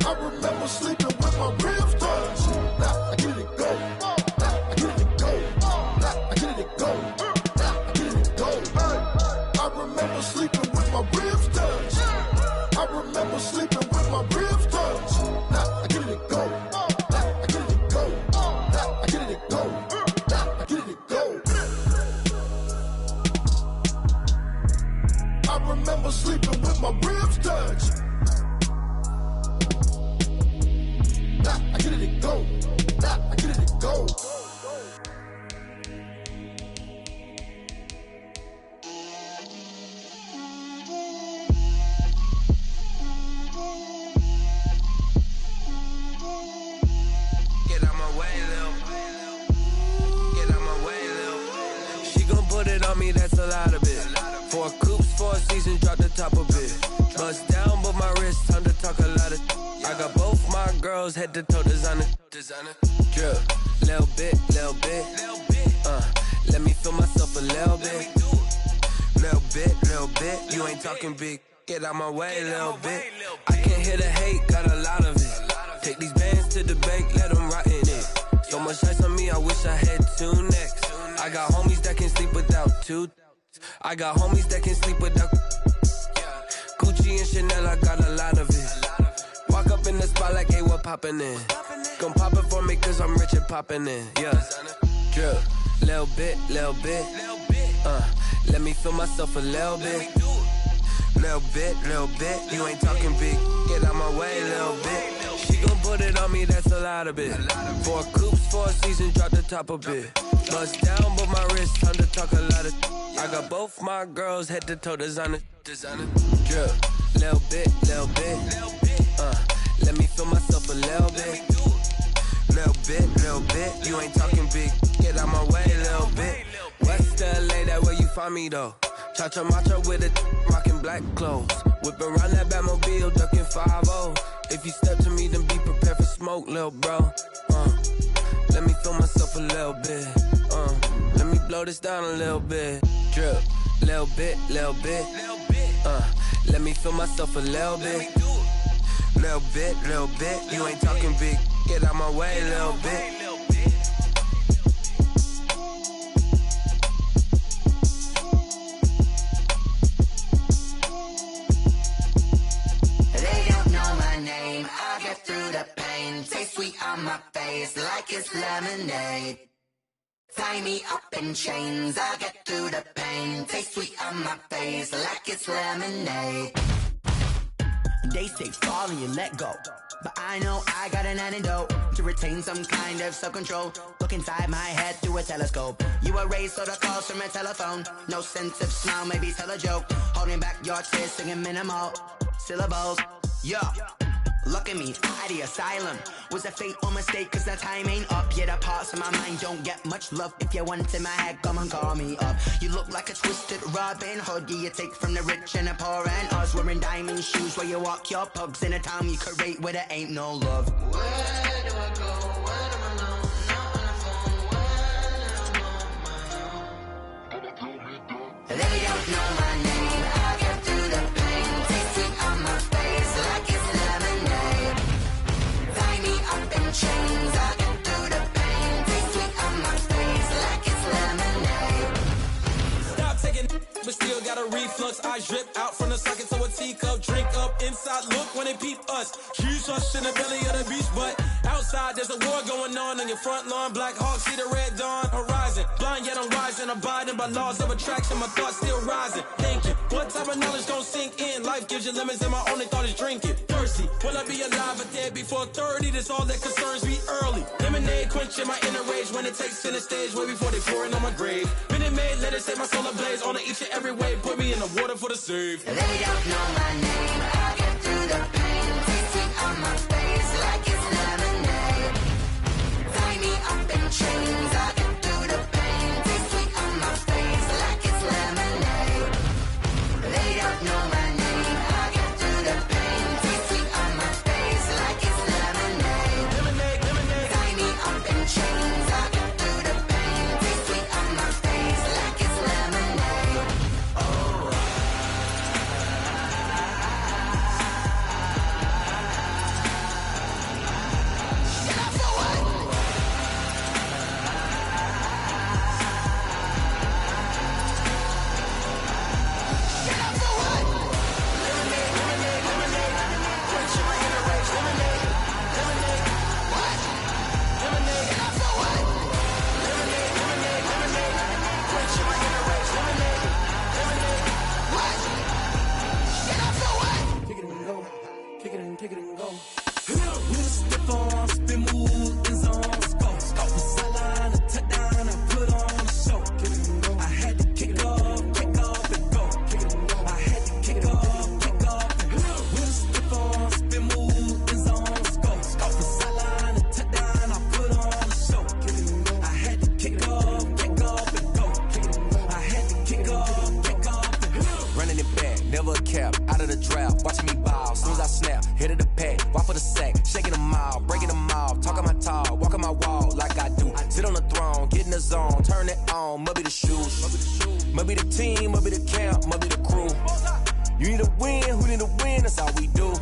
I remember sleeping with my ribs touched. Now I get it to go. Now I get it to go. Now I get it to go. Now I get it to go. I remember sleeping with my ribs touched. I remember sleeping with my ribs touched. Now I get it to go. Now I get it to go. Now I get it to go. Now I get it to go. I remember sleeping with my ribs touched. Now I get it to go. Now I get it to go. Get out my way, Lil. Get out my way, Lil. She gon' put it on me, that's a lot of it. 4 coops, 4 seasons, drop the top of it. Bust down, but my wrist, time to talk a lot of. I got both my girls, head to toe designer. Drip, little bit, little bit. Let me feel myself a little bit. Little bit, little bit. You ain't talking big. Get out my way, little bit. I can't hear the hate, got a lot of it. Take these bands to the bank, let them rot in it. So much ice on me, I wish I had 2 necks. I got homies that can sleep without 2. I got homies that can sleep without Gucci and Chanel, I got a lot of it. Walk up in the spot like, hey, what poppin' in? Gon' pop it for me cause I'm rich and poppin' in. Yeah, drip, little bit, little bit. Let me feel myself a little bit. Little bit, little bit. You ain't talking big. Get out my way, little bit. She gon' put it on me, that's a lot of it. 4 coops, 4 seasons, drop the top of it. Bust down, but my wrist, time to talk a lot of. I got both my girls, head to toe designer. Drip, little bit, little bit. Let me feel myself a little bit. Little bit, little bit. You ain't talking big. Get out my way, little bit. West LA, that where you find me though. Cha-cha matcha with it, rockin' black clothes. Whippin' around that Batmobile, duckin' 5-0. If you step to me, then be prepared for smoke, lil' bro. Let me feel myself a little bit. Let me blow this down a little bit. Drip, little bit, little bit. Let me feel myself a little bit. Little bit, little bit. You ain't talking big. Get out my way, little bit. I'll get through the pain. Taste sweet on my face like it's lemonade. Tie me up in chains. I'll get through the pain. Taste sweet on my face like it's lemonade. They They say fall and you let go, but I know I got an antidote to retain some kind of self-control. Look inside my head through a telescope. You erase all the calls from a telephone. No sense of smile, maybe tell a joke. Holding back your tears, singing minimal syllables. Yeah. Look at me, out of the asylum. Was a fate or mistake, cause the time ain't up. Yet the parts of my mind don't get much love. If you want in my head, come and call me up. You look like a twisted Robin Hood. You take from the rich and the poor and us. Wearing diamond shoes where you walk your pugs. In a town you create where there ain't no love. Where do I go? Where am I alone? Not on the phone. When they don't know my name. I get through the pain. Tasting on my face like it's lemonade. Tie me up in chains. I get through the pain. Taste sweet on my face like it's lemonade. Stop taking, but still got a reflux. I drip out from the socket to a teacup. Drink up inside, look when they peep us. Huge us in the belly of the beach, but outside there's a war going on your front lawn. Black Hawk, see the red dawn horizon. Blind yet I'm rising, abiding by laws of attraction. My thoughts still rising. Thinking, what type of knowledge gon' sink in? Life gives you lemons and my only thought is drinking. Thirsty, will I be alive or dead before 30? That's all that concerns me early. Lemonade quenching my inner rage when it takes center stage way before they pour it on my grave. Minute Maid, let it set my soul ablaze. On each and every way, put me in the water for the save. They don't know my name. I get through the pain. Tasting on my face like it's lemonade. Tie me up in chains. I get through the pain. Taste sweet on my face like it's lemonade. They don't know my name. I get through the pain. Taste sweet on my face like it's lemonade. Tie me up in chains. I get through the pain. Taste sweet on my face like it's lemonade. Oh. Kick it and go. With stiff arms, spin move, in zone, go. Off the sideline, a touchdown, I put on a show. I had to kick off and go. I had to kick off and go. With stiff arms, spin move, in zone, go. Off the sideline, a touchdown, I put on a show. I had to kick off and go. I had to kick off and go. Running it back, never a cap, out of the draft, watching me ball. Soon as I snap, hit of the pack, walk for the sack, shaking them all, breaking them all, talking my talk, walking my wall like I do. Sit on the throne, get in the zone, turn it on, must be the shoes, must be the team, must be the camp, must be the crew. You need a win, who need a win, that's all we do.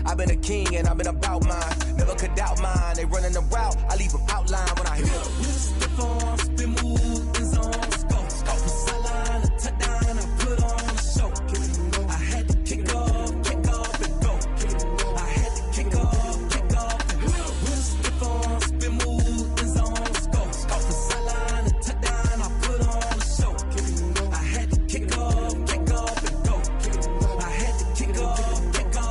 I've been a king and I've been about mine, never could doubt mine. They running the route, I leave them outline when I hit them. Stiff on, spin move, in zone, go. Off the sideline, a touchdown, I put on a show. I had to kick off and go. I had to kick off and go. With a stiff on, spin move, in zone, go. Off the sideline, a touchdown, I put on a show. I had to kick off and go. I had to kick off and go.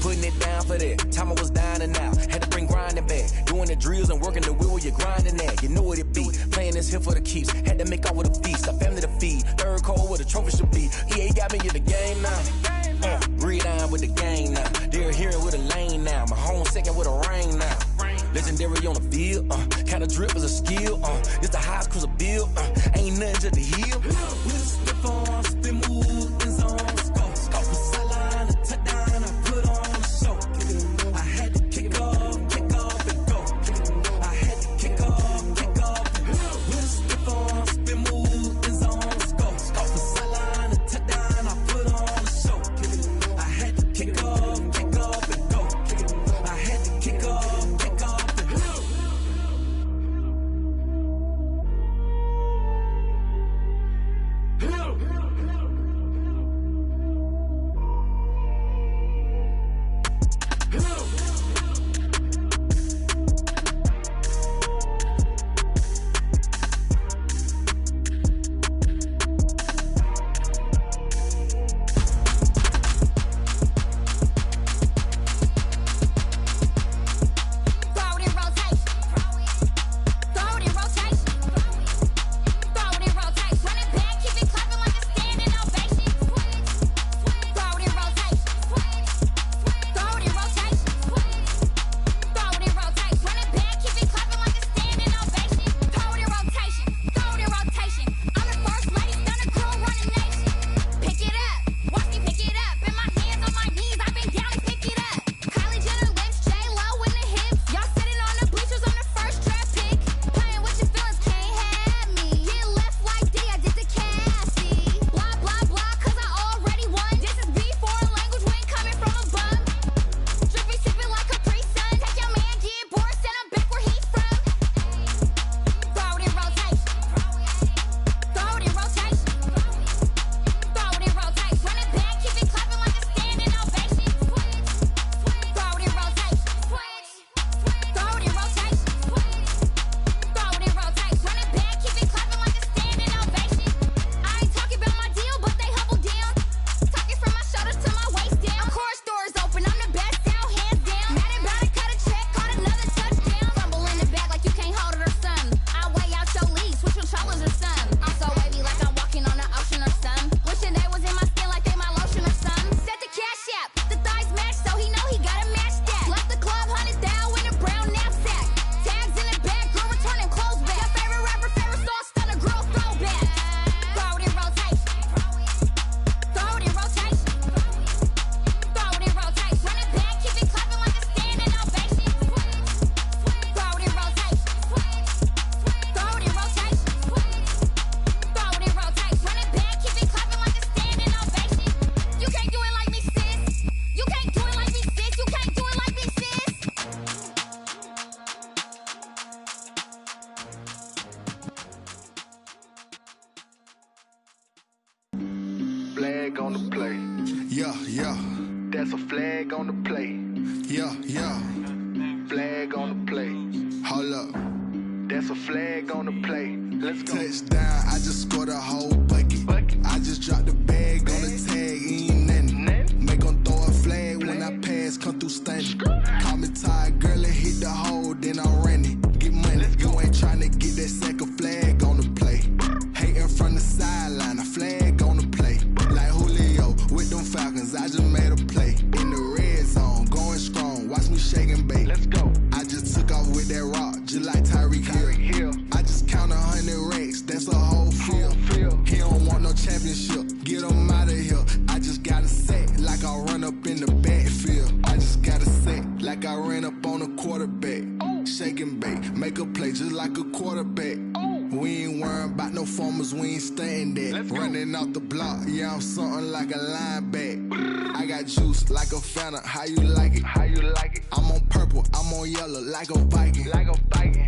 Putting it down for that, time I was down and out, had to bring grinding back, doing the drills and working the wheel where you're grinding at, you know what it be, playing this here for the keeps, had to make off with a feast, a family to feed, third cold where the trophy should be, EA got me in the game now, breathe down with the game now, they're hearing with a lane now, my home second with a ring now, legendary on the field, kinda drip is a skill, it's the highest cruiser bill, ain't nothing to the heel. With a stiff on, spin move, in zone, go. Off the sideline, a touchdown, I put on a show. I had to kick off and go. I had to kick off and go. With a stiff on, spin move, in zone, go. Off the sideline, a touchdown, I put on a show. I had to kick off and go. I had to kick off and go. That's a flag on the play. Yeah. Flag on the play. Hold up. That's a flag on the play. Let's go. Touchdown, I just scored a whole bucket. I just dropped the bag on the tag, ain't nothing. Make them throw a flag when I pass, come through stunning. Call me tired, girl, and hit the hole, then I ran it. Get money, you ain't tryna get that second flag on the play. Hating from the sideline, a flag on the play. Like Julio with them Falcons, I just made a play. In the red zone, going strong, watch me shake and bake. Let's go. I just took off with that rock, just like Tyreek Hill. I just count 100 racks, that's a whole field. He don't want no championship, get him out of here. I just got a set, like I run up in the backfield. I just got a set, like I ran up on a quarterback. Shake and bake, make a play just like a quarterback. We ain't worrying about no formers, we ain't staying there. Running off the block, yeah, I'm something like a linebacker. I got juice like a Fanta, how you like it? I'm on purple, I'm on yellow like a Viking.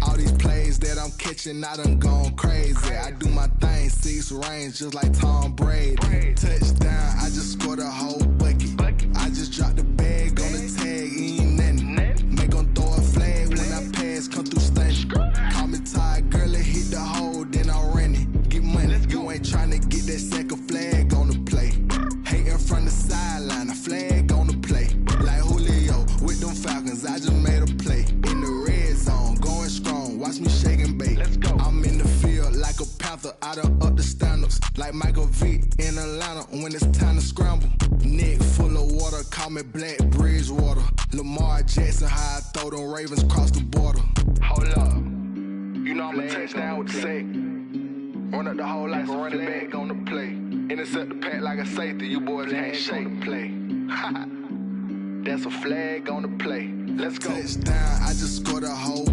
All these plays that I'm catching, I done gone crazy. I do my thing, 6 range just like Tom Brady. Touchdown, I just scored a whole bucket. I just dropped the bag on the tag, ain't nothing. Make them throw a flag when I pass, come through stunning. Call me tired, girl, and hit the hole, then I ran it. Get money, you ain't tryna get that second flag on the play. Hating from the sideline, a flag on the play. Like Julio with them Falcons, I just made a play. In the red zone, going strong, watch me shake and bake. I'm in the field like a panther, I done up the standards. Like Michael Vick in Atlanta when it's time to scramble. Neck full of water, call me Black Bridgewater. Lamar Jackson, how I throw them Ravens cross the border. Hold up. You know I'm a touchdown with the sack. Run up the whole like a running back on the play. Intercept the pack like a safety, you boys ain't shake. Play. That's a flag on the play. Let's go. Touchdown, I just scored a whole